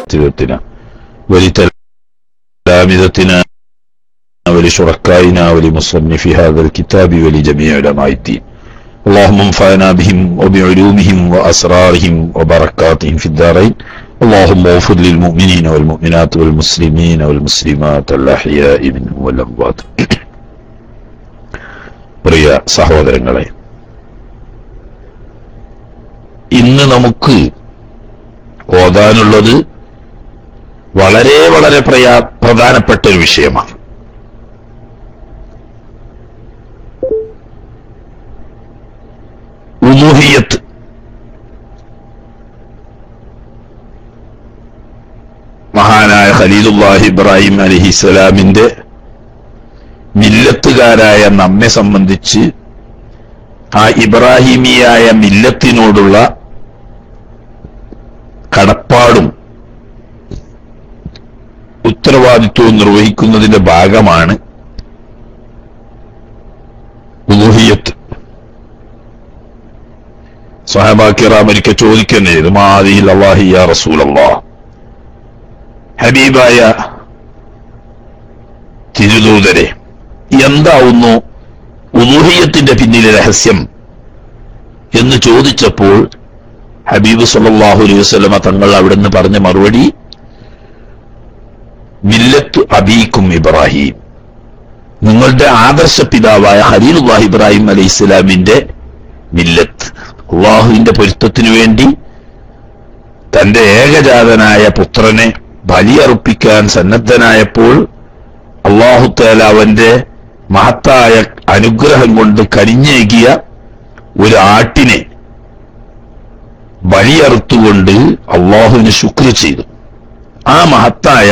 ولأساتذتنا ولتلامذتنا ولشركائنا ولمصنف هذا الكتاب ولجميع علماء الدين. اللهم انفعنا بهم وبعلومهم وأسرارهم وبركاتهم في الدارين. اللهم اغفر للمؤمنين والمؤمنات والمسلمين والمسلمات الأحياء منهم والأموات. പ്രിയ സഹോദരങ്ങളെ, ഇന്ന് നമുക്ക് ഓതാനുള്ളത് വളരെ വളരെ പ്രധാനപ്പെട്ട ഒരു വിഷയമാണ്. ഉലൂഹിയ്യത്ത്. മഹാനായ ഖലീലുല്ലാഹി ഇബ്രാഹിം അലൈഹിസ്സലാമിന്റെ മില്ലത്തുകാരായ നമ്മെ സംബന്ധിച്ച് ആ ഇബ്രാഹിമിയായ മില്ലത്തിനോടുള്ള കടപ്പാടും ഉത്തരവാദിത്വവും നിർവഹിക്കുന്നതിന്റെ ഭാഗമാണ് ഉലൂഹിയ്യത്ത്. സ്വഹാബാ കിറാം ഒരിക്കൽ ചോദിക്കുന്നത്, മാദിഹിൽ അല്ലാഹി യാ റസൂലല്ലാഹ്, ഹബീബായ തിരുദൂതരെ, എന്താവുന്നു ഉലൂഹിയ്യത്തിന്റെ പിന്നിലെ രഹസ്യം എന്ന് ചോദിച്ചപ്പോൾ ഹബീബ് സല്ലല്ലാഹു അലൈഹി വസല്ലമ തങ്ങൾ അവിടുന്ന് പറഞ്ഞ മറുപടി, മില്ലത്തു അബീക്കും ഇബ്രാഹിം, നിങ്ങളുടെ ആദർശ പിതാവായ ഖലീലുല്ലാഹി ഇബ്രാഹിം അലൈഹിസ്സലാമിന്റെ മില്ലത്ത്. അള്ളാഹുവിന്റെ പൊരുത്തത്തിനു വേണ്ടി തന്റെ ഏകജാതനായ പുത്രനെ ബലിയർപ്പിക്കാൻ സന്നദ്ധനായപ്പോൾ അല്ലാഹു തആല അവന്റെ മഹത്തായ അനുഗ്രഹം കൊണ്ട് കനിഞ്ഞേകിയ ഒരു ആട്ടിനെ ബലിയറുത്തുകൊണ്ട് അള്ളാഹുവിന് ശുക്ർ ചെയ്തു. ആ മഹത്തായ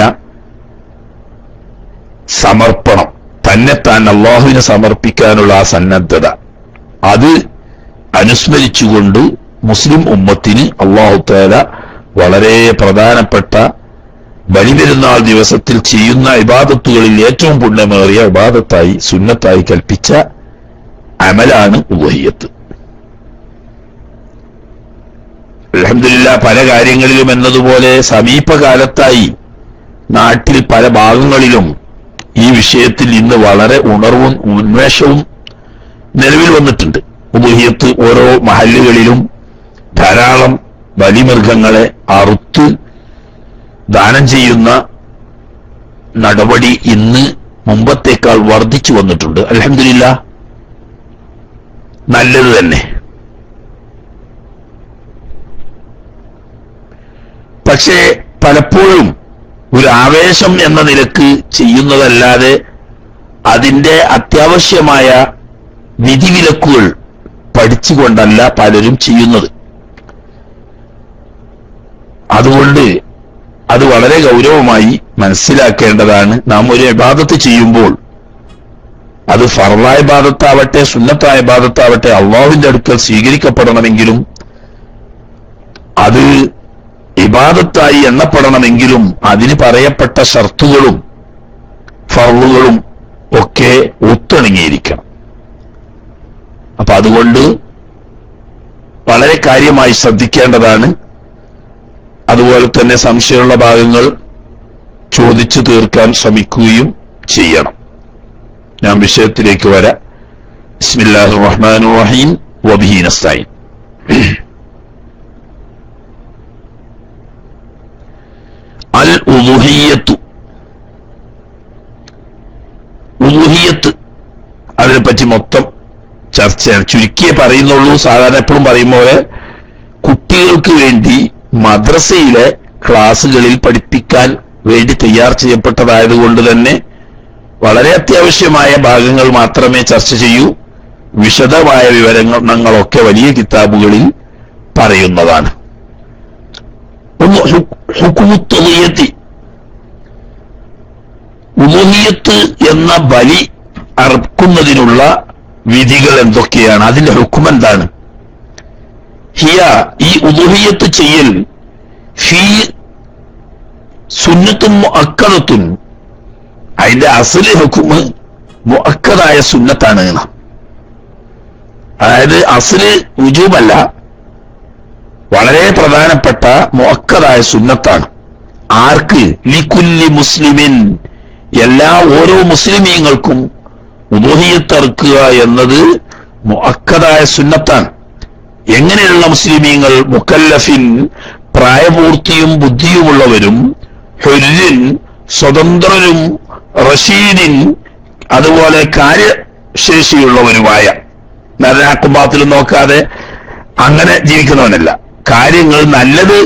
സമർപ്പണം, തന്നെത്താൻ അള്ളാഹുവിനെ സമർപ്പിക്കാനുള്ള ആ സന്നദ്ധത, അത് അനുസ്മരിച്ചുകൊണ്ട് മുസ്ലിം ഉമ്മത്തിന് അല്ലാഹു തആല വളരെ പ്രധാനപ്പെട്ട ബലിപെരുന്നാൾ ദിവസത്തിൽ ചെയ്യുന്ന ഇബാദത്തുകളിൽ ഏറ്റവും പുണ്യമേറിയ ഇബാദത്തായി സുന്നത്തായി കൽപ്പിച്ച അമലാണ് ഉലൂഹിയ്യത്ത്. അൽഹംദുലില്ലാഹ്, പല കാര്യങ്ങളിലും എന്നതുപോലെ സമീപകാലത്തായി നാട്ടിൽ പല ഭാഗങ്ങളിലും ഈ വിഷയത്തിൽ ഇന്ന് വളരെ ഉണർവും ഉന്മേഷവും നിലവിൽ വന്നിട്ടുണ്ട്. ഉലൂഹിയ്യത്ത് ഓരോ മഹല്ലുകളിലും ധാരാളം ബലിമൃഗങ്ങളെ അറുത്ത് ദാനം ചെയ്യുന്ന നടപടി ഇന്ന് മുമ്പത്തേക്കാൾ വർദ്ധിച്ചു വന്നിട്ടുണ്ട്. അൽഹംദുലില്ലാഹ്, നല്ലത് തന്നെ. പക്ഷേ പലപ്പോഴും ഒരു ആവേശം എന്ന നിലക്ക് ചെയ്യുന്നതല്ലാതെ അതിന്റെ അത്യാവശ്യമായ വിധിവിലക്കുകൾ പഠിച്ചുകൊണ്ടല്ല പലരും ചെയ്യുന്നത്. അതുകൊണ്ട് അത് വളരെ ഗൗരവമായി മനസ്സിലാക്കേണ്ടതാണ്. നാം ഒരു ഇബാദത്ത് ചെയ്യുമ്പോൾ അത് ഫർളായ ഇബാദത്താവട്ടെ സുന്നത്തായ ഇബാദത്താവട്ടെ അള്ളാഹുവിന്റെ അടുക്കൽ സ്വീകരിക്കപ്പെടണമെങ്കിലും അത് ഇബാദത്തായി എണ്ണപ്പെടണമെങ്കിലും അതിന് പറയപ്പെട്ട ഷർത്തുകളും ഫർളുകളും ഒക്കെ ഒത്തിണങ്ങിയിരിക്കണം. അപ്പൊ അതുകൊണ്ട് വളരെ കാര്യമായി ശ്രദ്ധിക്കേണ്ടതാണ്. അതുപോലെ തന്നെ സംശയമുള്ള ഭാഗങ്ങൾ ചോദിച്ചു തീർക്കാൻ ശ്രമിക്കുകയും ചെയ്യണം. ഞാൻ വിഷയത്തിലേക്ക് വരാം. ബിസ്മില്ലാഹിർ റഹ്മാനിർ റഹീം വബിഹി നസ്തഈൻ. അൽ ഉലൂഹിയ്യത്ത്. ഉലൂഹിയ്യത്ത് അതിനെപ്പറ്റി മൊത്തം ചർച്ചയാണ്. ചുരുക്കിയേ പറയുന്നുള്ളൂ. സാധാരണ എപ്പോഴും പറയും പോലെ കുട്ടികൾക്ക് വേണ്ടി മദ്രസയിലെ ക്ലാസുകളിൽ പഠിപ്പിക്കാൻ വേണ്ടി തയ്യാർ ചെയ്യപ്പെട്ടതായതുകൊണ്ട് തന്നെ വളരെ അത്യാവശ്യമായ ഭാഗങ്ങൾ മാത്രമേ ചർച്ച ചെയ്യൂ. വിശദമായ വിവരങ്ങളൊക്കെ വലിയ കിതാബുകളിൽ പറയുന്നതാണ്. ഒന്ന് ഹുക്മുത്തുലിയത്തി, ഉലൂഹിയ്യത്ത് എന്ന ബലി അർക്കുന്നതിനുള്ള വിധികൾ എന്തൊക്കെയാണ്, അതിന്റെ ഹുക്ം എന്താണ്? ഹിയ, ഈ ഉലൂഹിയ്യത്ത് ചെയ്യൽ, ഫീ സുന്നത്തും മുഅക്കദത്തുൻ, അതിന്റെ അസ്ലി ഹുക്ം മുഅക്കദായ സുന്നത്താണ്. അതായത് അസ്ല് വുജൂബല്ല, വളരെ പ്രധാനപ്പെട്ട മുഅക്കദായ സുന്നത്താണ്. ആർക്ക്? ലികുല്ലി മുസ്ലിമിൻ, ഓരോ മുസ്ലിമീങ്ങൾക്കും ഉദുഹിയ്യത്ത് അറുക്കുക എന്നത് മുഅക്കദായ സുന്നത്താണ്. എങ്ങനെയുള്ള മുസ്ലിമീങ്ങൾ? മുക്കല്ലഫിൻ, പ്രായപൂർത്തിയും ബുദ്ധിയുമുള്ളവരും, ഹുർരിൻ, സ്വതന്ത്രരും, റഷീദിൻ, അതുപോലെ കാര്യശേഷിയുള്ളവരുമായ, നരനാക്കുമ്പാത്തിലും നോക്കാതെ അങ്ങനെ ജീവിക്കുന്നവനല്ല, കാര്യങ്ങൾ നല്ലത്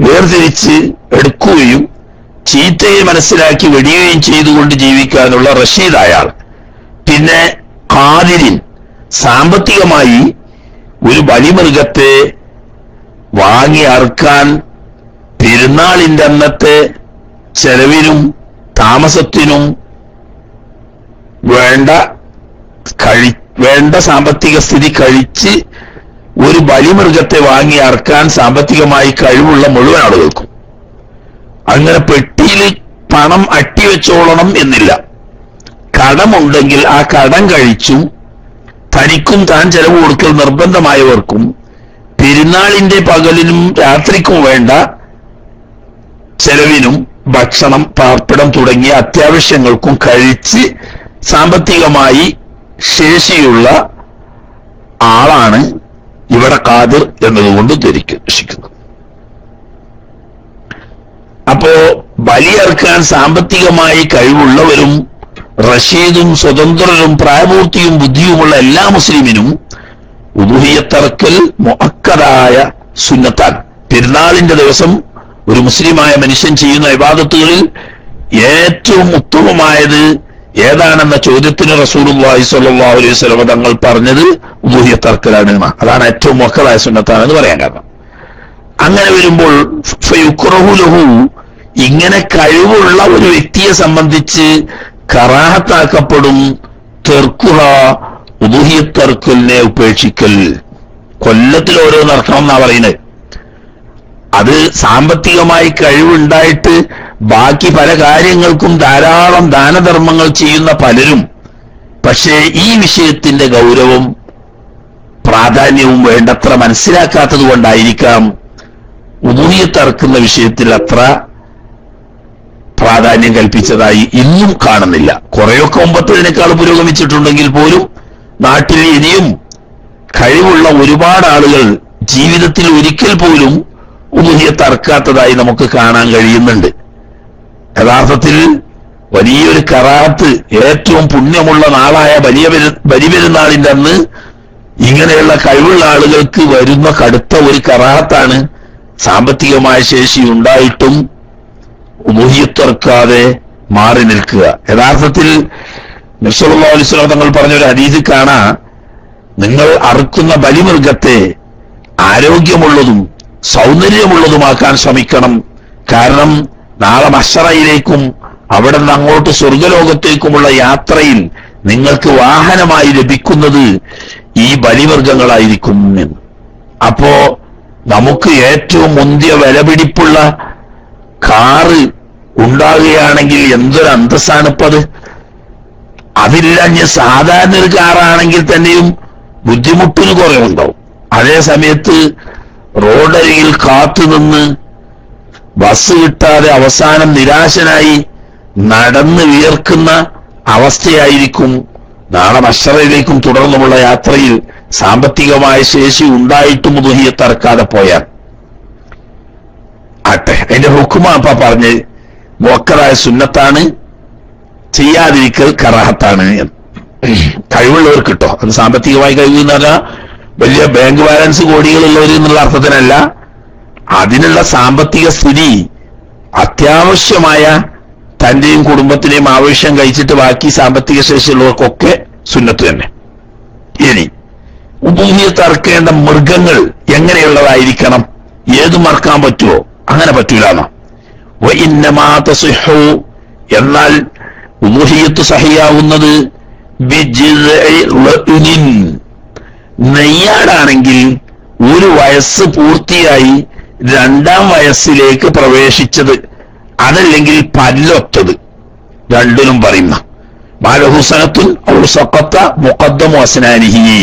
വേർതിരിച്ച് എടുക്കുകയും ചീത്തയെ മനസ്സിലാക്കി വെടിയുകയും ചെയ്തുകൊണ്ട് ജീവിക്കാനുള്ള റഷീദായ ആൾ. പിന്നെ ഖാദിരിൻ, സാമ്പത്തികമായി ഒരു ബലിമൃഗത്തെ വാങ്ങി അറുക്കാൻ പെരുന്നാളിന്റെ അന്നത്തെ ചെലവിനും താമസത്തിനും വേണ്ട സാമ്പത്തിക സ്ഥിതി കഴിച്ച് ഒരു ബലിമൃഗത്തെ വാങ്ങി അറുക്കാൻ സാമ്പത്തികമായി കഴിവുള്ള മുഴുവൻ ആളുകൾക്കും. അങ്ങനെ പെട്ടിയിൽ പണം അട്ടിവെച്ചോളണം എന്നില്ല. കടമുണ്ടെങ്കിൽ ആ കടം കഴിച്ചും തനിക്കും താൻ ചെലവ് കൊടുക്കൽ നിർബന്ധമായവർക്കും പെരുന്നാളിന്റെ പകലിനും രാത്രിക്കും വേണ്ട ചെലവിനും ഭക്ഷണം, പാർപ്പിടം തുടങ്ങിയ അത്യാവശ്യങ്ങൾക്കും കഴിച്ച് സാമ്പത്തികമായി ശേഷിയുള്ള ആളാണ് ഇവിടെ ഖാദിർ എന്നതുകൊണ്ട് ഉദ്ദേശിക്കുന്നത്. അപ്പോ ബലിയർക്കാൻ സാമ്പത്തികമായി കഴിവുള്ളവരും റഷീദും സ്വതന്ത്രരും പ്രായപൂർത്തിയും ബുദ്ധിയുമുള്ള എല്ലാ മുസ്ലിമിനും ഉദുഹിയ്യത്തറക്കൽ മുഅക്കദായ സുന്നത്താണ്. പെരുന്നാളിന്റെ ദിവസം ഒരു മുസ്ലിമായ മനുഷ്യൻ ചെയ്യുന്ന ഇബാദത്തുകളിൽ ഏറ്റവും ഉത്തമമായത് ഏതാണെന്ന ചോദ്യത്തിന് റസൂലുള്ളാഹി സ്വല്ലല്ലാഹു അലൈഹി വസല്ലം തങ്ങൾ പറഞ്ഞത് ഉദുഹിയ്യത്തറക്കലാണ്. അതാണ് ഏറ്റവും മുഅക്കദായ സുന്നത്താണെന്ന് പറയാൻ കാരണം. അങ്ങനെ വരുമ്പോൾ ഫയുക്റഹു ലഹു, ഇങ്ങനെ കഴിവുള്ള ഒരു വ്യക്തിയെ സംബന്ധിച്ച് കറാഹത്താക്കപ്പെടും തെർക്കുഹ, ഉദുഹിയ്യത്തറക്കലിനെ ഉപേക്ഷിക്കൽ. കൊല്ലത്തിൽ ഓരോന്ന് നടക്കണം എന്നാ പറയുന്നത്. അത് സാമ്പത്തികമായി കഴിവുണ്ടായിട്ട് ബാക്കി പല കാര്യങ്ങൾക്കും ധാരാളം ദാനധർമ്മങ്ങൾ ചെയ്യുന്ന പലരും പക്ഷേ ഈ വിഷയത്തിന്റെ ഗൗരവം പ്രാധാന്യവും വേണ്ടത്ര മനസ്സിലാക്കാത്തത് കൊണ്ടായിരിക്കാം ഉദുഹിയ്യത്ത് അറുക്കുന്ന വിഷയത്തിൽ അത്ര പ്രാധാന്യം കൽപ്പിച്ചതായി ഇന്നും കാണുന്നില്ല. കുറെയൊക്കെ മുമ്പത്തതിനേക്കാൾ പുരോഗമിച്ചിട്ടുണ്ടെങ്കിൽ പോലും നാട്ടിൽ ഇനിയും കഴിവുള്ള ഒരുപാട് ആളുകൾ ജീവിതത്തിൽ ഒരിക്കൽ പോലും ഉദുഹിയ്യത്ത് അറുക്കാത്തതായി നമുക്ക് കാണാൻ കഴിയുന്നുണ്ട്. യഥാർത്ഥത്തിൽ വലിയൊരു കറാഹത്ത്, ഏറ്റവും പുണ്യമുള്ള നാളായ ബലിപെരുന്നാളിന്റെ അന്ന് ഇങ്ങനെയുള്ള കഴിവുള്ള ആളുകൾക്ക് വരുന്ന കടുത്ത ഒരു കറാഹത്താണ് സാമ്പത്തികമായ ശേഷി ഉണ്ടായിട്ടും ഉദുഹിയ്യത്ത് അറുക്കാതെ മാറി നിൽക്കുക. യഥാർത്ഥത്തിൽ നബി സല്ലല്ലാഹു അലൈഹി വസല്ലം തങ്ങൾ പറഞ്ഞൊരു ഹദീസിൽ കാണാം, നിങ്ങൾ അറുക്കുന്ന ബലിമൃഗത്തെ ആരോഗ്യമുള്ളതും സൗന്ദര്യമുള്ളതുമാക്കാൻ ശ്രമിക്കണം. കാരണം നാളെ മഹ്ശറയിലേക്കും അവിടെ നിന്ന് അങ്ങോട്ട് സ്വർഗലോകത്തേക്കുമുള്ള യാത്രയിൽ നിങ്ങൾക്ക് വാഹനമായി ലഭിക്കുന്നത് ഈ ബലിമൃഗങ്ങളായിരിക്കും എന്ന്. അപ്പോ നമുക്ക് ഏറ്റവും മുന്തിയ വിലപിടിപ്പുള്ള കാറ് ഉണ്ടാകുകയാണെങ്കിൽ എന്തൊരു അന്തസ്സാണിപ്പത്. അതില്ലഞ്ഞ് സാധാരണ ഒരു കാറാണെങ്കിൽ തന്നെയും ബുദ്ധിമുട്ടിന് കുറവുണ്ടാവും. അതേ സമയത്ത് റോഡരികിൽ കാത്തുനിന്ന് ബസ് കിട്ടാതെ അവസാനം നിരാശനായി നടന്ന് വിയർക്കുന്ന അവസ്ഥയായിരിക്കും നാളെ മഹ്ശറയിലേക്കും തുടർന്നുമുള്ള യാത്രയിൽ സാമ്പത്തികമായ ശേഷി ഉണ്ടായിട്ടും ഉദുഹിയ്യത്ത് അറുക്കാതെ പോയാൽ. ആട്ടെ, അതിന്റെ ഹുക്കുമ അപ്പ പറഞ്ഞ് മുഅക്കദായ സുന്നത്താണ്, ചെയ്യാതിരിക്കൽ കറാഹത്താണ് എന്ന്. കഴിവുള്ളവർക്ക് കിട്ടോ, അത് സാമ്പത്തികമായി കഴിവ് എന്ന് പറഞ്ഞാൽ വലിയ ബാങ്ക് ബാലൻസ് കോടികളുള്ളവർ എന്നുള്ള അർത്ഥത്തിനല്ല. അതിനുള്ള സാമ്പത്തിക സ്ഥിതി അത്യാവശ്യമായ തന്റെയും കുടുംബത്തിന്റെയും ആവശ്യം കഴിച്ചിട്ട് ബാക്കി സാമ്പത്തിക ശേഷിയുള്ളവർക്കൊക്കെ സുന്നത്ത് തന്നെ. ഇനി ഉദുഹിയ്യത്ത് അറുക്കേണ്ട മൃഗങ്ങൾ എങ്ങനെയുള്ളതായിരിക്കണം? ഏതും അറുക്കാൻ പറ്റുമോ? അങ്ങനെ പറ്റൂലെന്നോ? വഇന്നമാ തസിഹു, എന്നാൽ ഉദുഹിയ്യത്ത് സഹിയാവുന്നത് ബിജിദ്ഇൻ, നെയ്യാടാണെങ്കിൽ ഒരു വയസ്സ് പൂർത്തിയായി രണ്ടാം വയസ്സിലേക്ക് പ്രവേശിച്ചത്, അതല്ലെങ്കിൽ പല്ലൊത്തത്, രണ്ടിനും പറയുന്ന മാലഹുസനത്തുൻ ഔ സഖത്ത മുഖദ്ദമു അസ്നാനിഹി,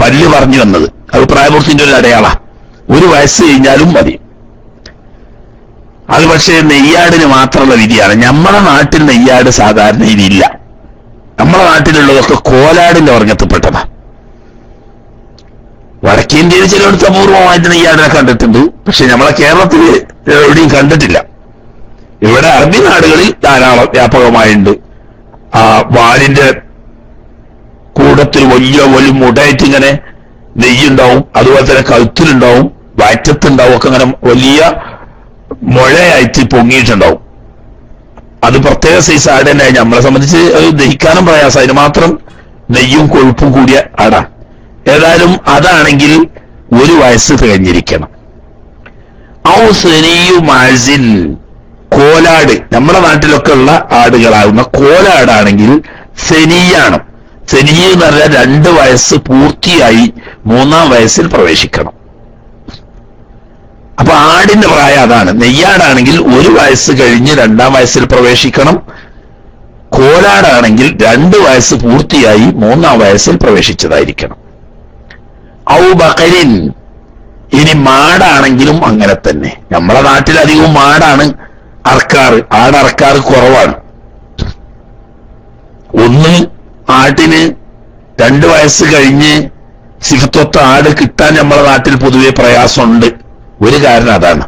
പല്ല് പറഞ്ഞു വന്നത് അത് പ്രായപൂർത്തിന്റെ ഒരു അടയാള. ഒരു വയസ്സ് കഴിഞ്ഞാലും മതി. അത് പക്ഷേ നെയ്യാടിന് മാത്രമുള്ള വിധിയാണ്. നമ്മുടെ നാട്ടിൽ നെയ്യാട് സാധാരണ ഇതില്ല. നമ്മുടെ നാട്ടിലുള്ളതൊക്കെ കോലാടിന്റെ വർഗത്തിൽപ്പെട്ടതാണ്. വടക്കേ ഇന്ത്യയിൽ ചിലയിടത്ത് അപൂർവമായിട്ട് നെയ്യാടിനെ കണ്ടിട്ടുണ്ട്. പക്ഷെ നമ്മളെ കേരളത്തിൽ എവിടെയും കണ്ടിട്ടില്ല. ഇവിടെ അറബി നാടുകളിൽ ധാരാളം വ്യാപകമായിട്ടുണ്ട്. ആ വാലിന്റെ കൂടത്തിൽ വലിയ മുടയായിട്ട് ഇങ്ങനെ നെയ്യുണ്ടാവും. അതുപോലെ തന്നെ കഴുത്തിലുണ്ടാവും, വയറ്റത്തുണ്ടാവും, ഒക്കെ അങ്ങനെ വലിയ മുഴയായിട്ട് പൊങ്ങിയിട്ടുണ്ടാവും. അത് പ്രത്യേക സൈസ് ആട് തന്നെ. നമ്മളെ സംബന്ധിച്ച് അത് ദഹിക്കാനും പ്രയാസം. അതിന് മാത്രം നെയ്യും കൊഴുപ്പും കൂടിയ ആടാണ്. ഏതായാലും അതാണെങ്കിൽ 1 വയസ്സ് തികഞ്ഞിരിക്കണം. മാസിൻ, കോലാട്, നമ്മുടെ നാട്ടിലൊക്കെ ഉള്ള ആടുകളാകുന്ന കോലാടാണെങ്കിൽ സെനിയാണ്. സെനി എന്ന് പറഞ്ഞാൽ 2 വയസ്സ് പൂർത്തിയായി 3-ാം വയസ്സിൽ പ്രവേശിക്കണം. അപ്പൊ ആടിന്റെ പ്രായം അതാണ്. നെയ്യാടാണെങ്കിൽ 1 വയസ്സ് കഴിഞ്ഞ് 2-ാം വയസ്സിൽ പ്രവേശിക്കണം. കോലാടാണെങ്കിൽ 2 വയസ്സ് പൂർത്തിയായി 3-ാം വയസ്സിൽ പ്രവേശിച്ചതായിരിക്കണം. ഔ ബഖരിൻ, ഇനി മാടാണെങ്കിലും അങ്ങനെ തന്നെ. നമ്മളെ നാട്ടിൽ അധികവും മാടാണ് അറക്കാറ്. ആടറക്കാറ് കുറവാണ്. ഒന്ന്, ആട്ടിന് 2 വയസ്സ് കഴിഞ്ഞ് സിഫത്തൊത്ത ആട് കിട്ടാൻ നമ്മളെ നാട്ടിൽ പൊതുവെ പ്രയാസമുണ്ട്. ഒരു കാരണം അതാണ്.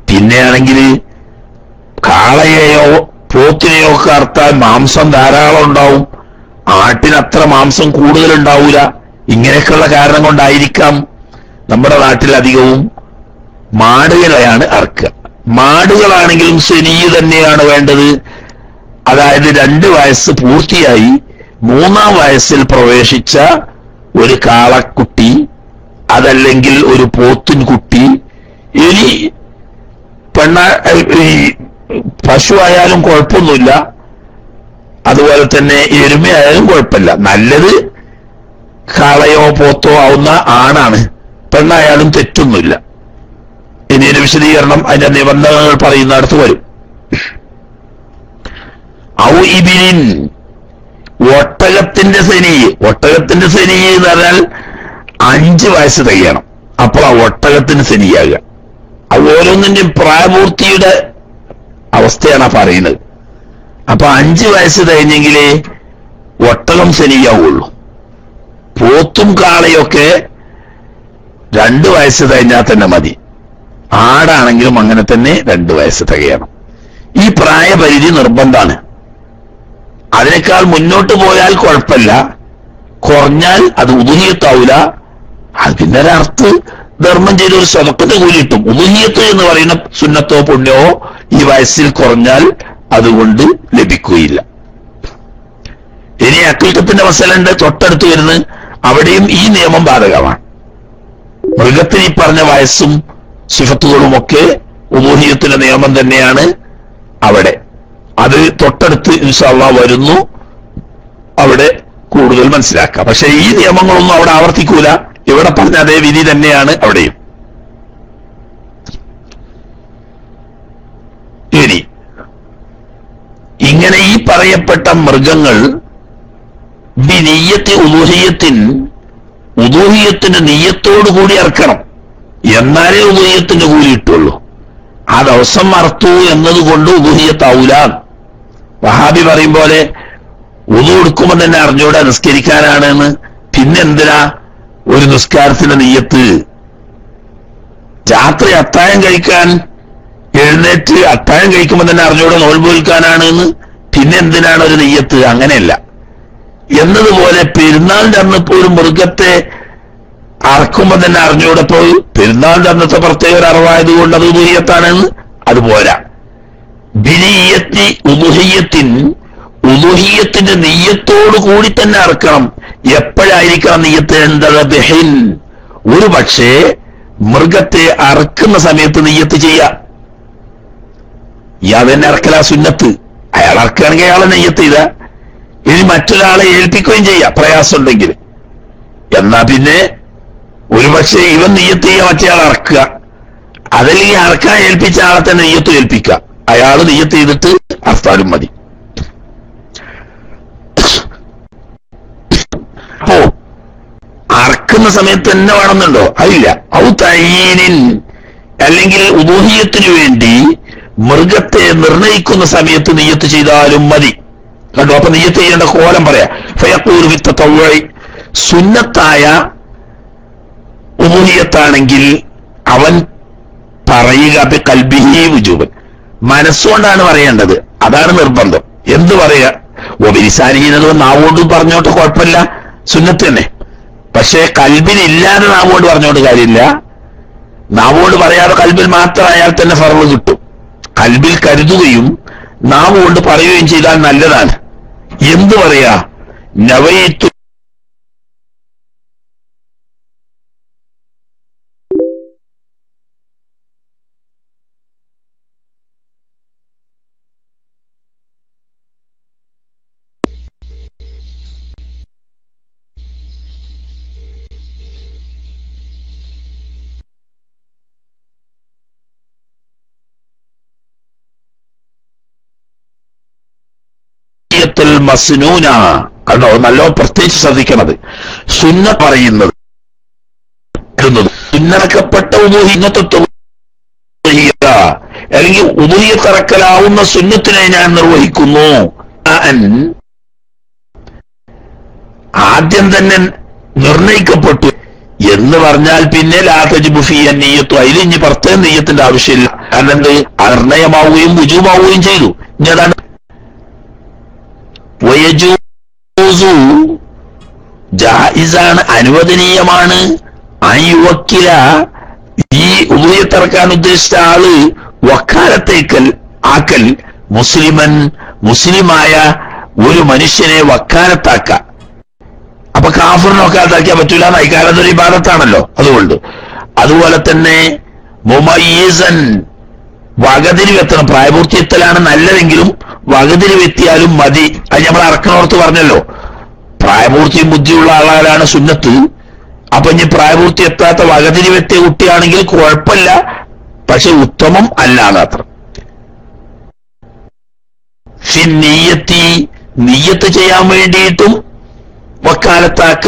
പിന്നെയാണെങ്കിൽ കാളയെയോ പോത്തിനെയോ ഒക്കെ അറുത്താൽ മാംസം ധാരാളം ഉണ്ടാവും. ആട്ടിന് അത്ര മാംസം കൂടുതലുണ്ടാവൂല. ഇങ്ങനെയൊക്കെയുള്ള കാരണം കൊണ്ടായിരിക്കാം നമ്മുടെ നാട്ടിൽ അധികവും മാടുകളെയാണ് അറക്കുക. മാടുകളാണെങ്കിലും സെനിയ് തന്നെയാണ് വേണ്ടത്. അതായത് 2 വയസ്സ് പൂർത്തിയായി 3-ാം വയസ്സിൽ പ്രവേശിച്ച ഒരു കാളക്കുട്ടി, അതല്ലെങ്കിൽ ഒരു പോത്തിൻ കുട്ടി. ഇനി പശു ആയാലും കുഴപ്പമൊന്നുമില്ല, അതുപോലെ തന്നെ എരുമയായാലും കുഴപ്പമില്ല. നല്ലത് കാളയോ പോത്തോ ആവുന്ന ആണാണ്. പെണ്ണായാലും തെറ്റൊന്നുമില്ല. ഇനി ഒരു വിശദീകരണം അതിന്റെ നിബന്ധനകൾ പറയുന്നിടത്ത് വരും. ഔ ഇബിനിൻ, ഒട്ടകത്തിന്റെ സെനി. ഒട്ടകത്തിന്റെ സെനി എന്ന് പറഞ്ഞാൽ 5 വയസ്സ് തികയണം. അപ്പോൾ ആ ഒട്ടകത്തിന് സെനിയാകുക. അത് ഓരോന്നിന്റെയും പ്രായപൂർത്തിയുടെ അവസ്ഥയാണ് പറയുന്നത്. അപ്പൊ 5 വയസ്സ് കഴിഞ്ഞെങ്കിലേ ഒട്ടകം സെനിയാവുള്ളൂ. പോത്തും കാളയൊക്കെ 2 വയസ്സ് കഴിഞ്ഞാൽ തന്നെ മതി. ആടാണെങ്കിലും അങ്ങനെ തന്നെ 2 വയസ്സ് തികയണം. ഈ പ്രായപരിധി നിർബന്ധമാണ്. അതിനേക്കാൾ മുന്നോട്ട് പോയാൽ കുഴപ്പമില്ല, കുറഞ്ഞാൽ അത് ഉദുഹിയത്താവൂല. അത് പിന്നെ ഒരർത്ഥ് ധർമ്മം ചെയ്ത ഒരു സ്വതക്കത്തെ കൂലിയിട്ടും. ഉദുഹിയത്ത് എന്ന് പറയുന്ന സുന്നത്തോ പുണ്യമോ ഈ വയസ്സിൽ കുറഞ്ഞാൽ അതുകൊണ്ട് ലഭിക്കുകയില്ല. ഇനി അക്കീഖത്തിന്റെ മസലുണ്ട് തൊട്ടടുത്ത് വരുന്നത്. അവിടെയും ഈ നിയമം ബാധകമാണ്. മൃഗത്തിന് ഈ പറഞ്ഞ വയസ്സും സിഫത്തുകളും ഒക്കെ ഉദുഹിയത്തിന്റെ നിയമം തന്നെയാണ് അവിടെ. അത് തൊട്ടടുത്ത് ഇൻഷാ അല്ലാഹ് വരുന്നു. അവിടെ കൂടുതൽ മനസ്സിലാക്കാം. പക്ഷെ ഈ നിയമങ്ങളൊന്നും അവിടെ ആവർത്തിക്കൂല. ഇവിടെ പറഞ്ഞ അതേ വിധി തന്നെയാണ് അവിടെയും. ഇനി ഇങ്ങനെ ഈ പറയപ്പെട്ട മൃഗങ്ങൾ ബിനിയ്യത്തി ഉദൂഹിയത്തിന്റെ നിയ്യത്തോടു കൂടി അറക്കണം. എന്നാലേ ഉദൂഹിയത്തിന്റെ കൂലി കിട്ടുള്ളൂ. ആ ദിവസം അറുത്തു എന്നതുകൊണ്ട് ഉദൂഹിയത്താവൂല. വഹാബി പറയും പോലെ ഉദു എടുക്കുമ്പോൾ തന്നെ അറിഞ്ഞൂടെ നിസ്കരിക്കാനാണെന്ന്. പിന്നെന്തിനാ ഒരു നിസ്കാരത്തിന്റെ നിയ്യത്ത്? രാത്രി അത്താഴം കഴിക്കാൻ എഴുന്നേറ്റ് അത്താഴം കഴിക്കുമ്പോൾ തന്നെ അറിഞ്ഞൂടെ നോൽമ്പ് വിൽക്കാനാണ് എന്ന്. പിന്നെ എന്തിനാണ് ഒരു നിയ്യത്ത്? അങ്ങനെയല്ല. എന്നതുപോലെ പെരുന്നാളിന്റെ അന്നിപ്പോ ഒരു മൃഗത്തെ അറക്കുമ്പോൾ തന്നെ അറിഞ്ഞൂടെ പോയി പെരുന്നാളിന്റെ അന്നത്തെ പ്രത്യേക ഒരു അറിവായതുകൊണ്ട് അത് ഉദൂഹിയത്താണെന്ന്. അതുപോരാ. ബിനിയ്യത്തി ഉദൂഹിയത്തിന്റെ നിയ്യത്തോടു കൂടി തന്നെ അറക്കണം. എപ്പോഴായിരിക്കണം നിയ്യത്ത്? എന്തത് ബിഹിൻ, ഒരു പക്ഷേ മൃഗത്തെ അറക്കുന്ന സമയത്ത് നിയ്യത്ത് ചെയ്യാം. ഇയാൾ തന്നെ അറക്കലാ സുന്നത്ത്. അയാൾ അറക്കുകയാണെങ്കിൽ അയാളെ നിയ്യത്ത് ചെയ്ത. ഇനി മറ്റൊരാളെ ഏൽപ്പിക്കുകയും ചെയ്യാം പ്രയാസമുണ്ടെങ്കിൽ. എന്നാ പിന്നെ ഒരുപക്ഷെ ഇവൻ നിയ്യത്ത് ചെയ്യുക, മറ്റേയാൾ അറക്കുക. അതല്ലെങ്കിൽ അറക്കാൻ ഏൽപ്പിച്ച ആളെ തന്നെ നിയ്യത്ത് ഏൽപ്പിക്കുക. അയാൾ നിയ്യത്ത് ചെയ്തിട്ട് അർത്താലും മതി. അപ്പോ അറക്കുന്ന സമയത്ത് തന്നെ വേണമെന്നുണ്ടോ? അതില്ല. ഔ തഈനിൻ, അല്ലെങ്കിൽ ഉദൂഹിയത്തിനു വേണ്ടി മൃഗത്തെ നിർണയിക്കുന്ന സമയത്ത് നിയ്യത്ത് ചെയ്താലും മതി. കണ്ടോ? അപ്പൊ നിയ്യത്ത് ചെയ്യേണ്ട കോലം പറയാ. ഫയഖൂലു ഫിത്തതവ്വുഇ, സുന്നത്തായ ഉദൂഹിയത്താണെങ്കിൽ അവൻ പറയുക ബിഖൽബിഹി വുജൂബൻ, മനസ്സുകൊണ്ടാണ് പറയേണ്ടത്, അതാണ് നിർബന്ധം. എന്ത് പറയാ? ഒബിലിസാനിന്നത് നാവുകൊണ്ട് പറഞ്ഞോട്ട് കുഴപ്പമില്ല, സുന്നത്ത് തന്നെ. പക്ഷേ കൽബിലില്ലാതെ നാവുകൊണ്ട് പറഞ്ഞോണ്ട് കാര്യമില്ല. നാവുകൊണ്ട് പറയാതെ കൽബിൽ മാത്രം അയാൾ തന്നെ ഫർള് കിട്ടും. കൽബിൽ കരുതുകയും നാവുകൊണ്ട് പറയുകയും ചെയ്താൽ നല്ലതാണ്. എന്ത് പറയാ? നവയിത്തു മസ്നൂന. കണ്ടോ? നല്ലോ പ്രത്യേകിച്ച് ശ്രദ്ധിക്കണത്. സുന്ന പറയുന്നത് സുന്നക്കപ്പെട്ട ഉദൂഹിയത്ത് അല്ലെങ്കിൽ ഉദൂഹിയത്തിറക്കലാവുന്ന സുന്നത്തിനെ ഞാൻ നിർവഹിക്കുന്നു. ആദ്യം തന്നെ നിർണയിക്കപ്പെട്ടു എന്ന് പറഞ്ഞാൽ പിന്നെ ലാ തജിബു ഫീ അന്നിയ്യത്തു, അതിൽ ഇനി പ്രത്യേക നിയ്യത്തിന്റെ ആവശ്യമില്ല. കാരണം എന്ത്? നിർണയമാവുകയും വുജൂബാവുകയും ചെയ്തു. ഇനി അതാണ് വയജൂസു, ജായിസാണ്, അനുവദനീയമാണ്. അയ്യുവക്കില, ഈ ഉദൂഹിയത്തിറക്കാൻ ഉദ്ദേശിച്ച ആള് വക്കാലത്തേക്കൽ ആക്കൽ മുസ്ലിമൻ, മുസ്ലിമായ ഒരു മനുഷ്യനെ വക്കാലത്താക്ക. അപ്പൊ കാഫിറിനെ വക്കാലത്താക്കിയാൽ പറ്റൂല, ഇക്കാലത്തൊരു ഇബാദത്താണല്ലോ. അതുപോലെ തന്നെ മുമയ്യിസൻ, വകതിരിവെത്തണം. പ്രായപൂർത്തിയെത്തലാണ് നല്ലതെങ്കിലും വകതിരിവെത്തിയാലും മതി. അത് നമ്മൾ അറക്കണോർത്ത് പറഞ്ഞല്ലോ, പ്രായപൂർത്തിയും ബുദ്ധിയുള്ള ആളാണ് സുന്നത്ത്. അപ്പൊ ഇനി പ്രായപൂർത്തി എത്താത്ത വകതിരിവെത്തിയ കുട്ടിയാണെങ്കിൽ കുഴപ്പമില്ല, പക്ഷെ ഉത്തമം അല്ലാന്ന് അത്ര. നിയ്യത്ത് ചെയ്യാൻ വേണ്ടിയിട്ടും വക്കാലത്താക്ക,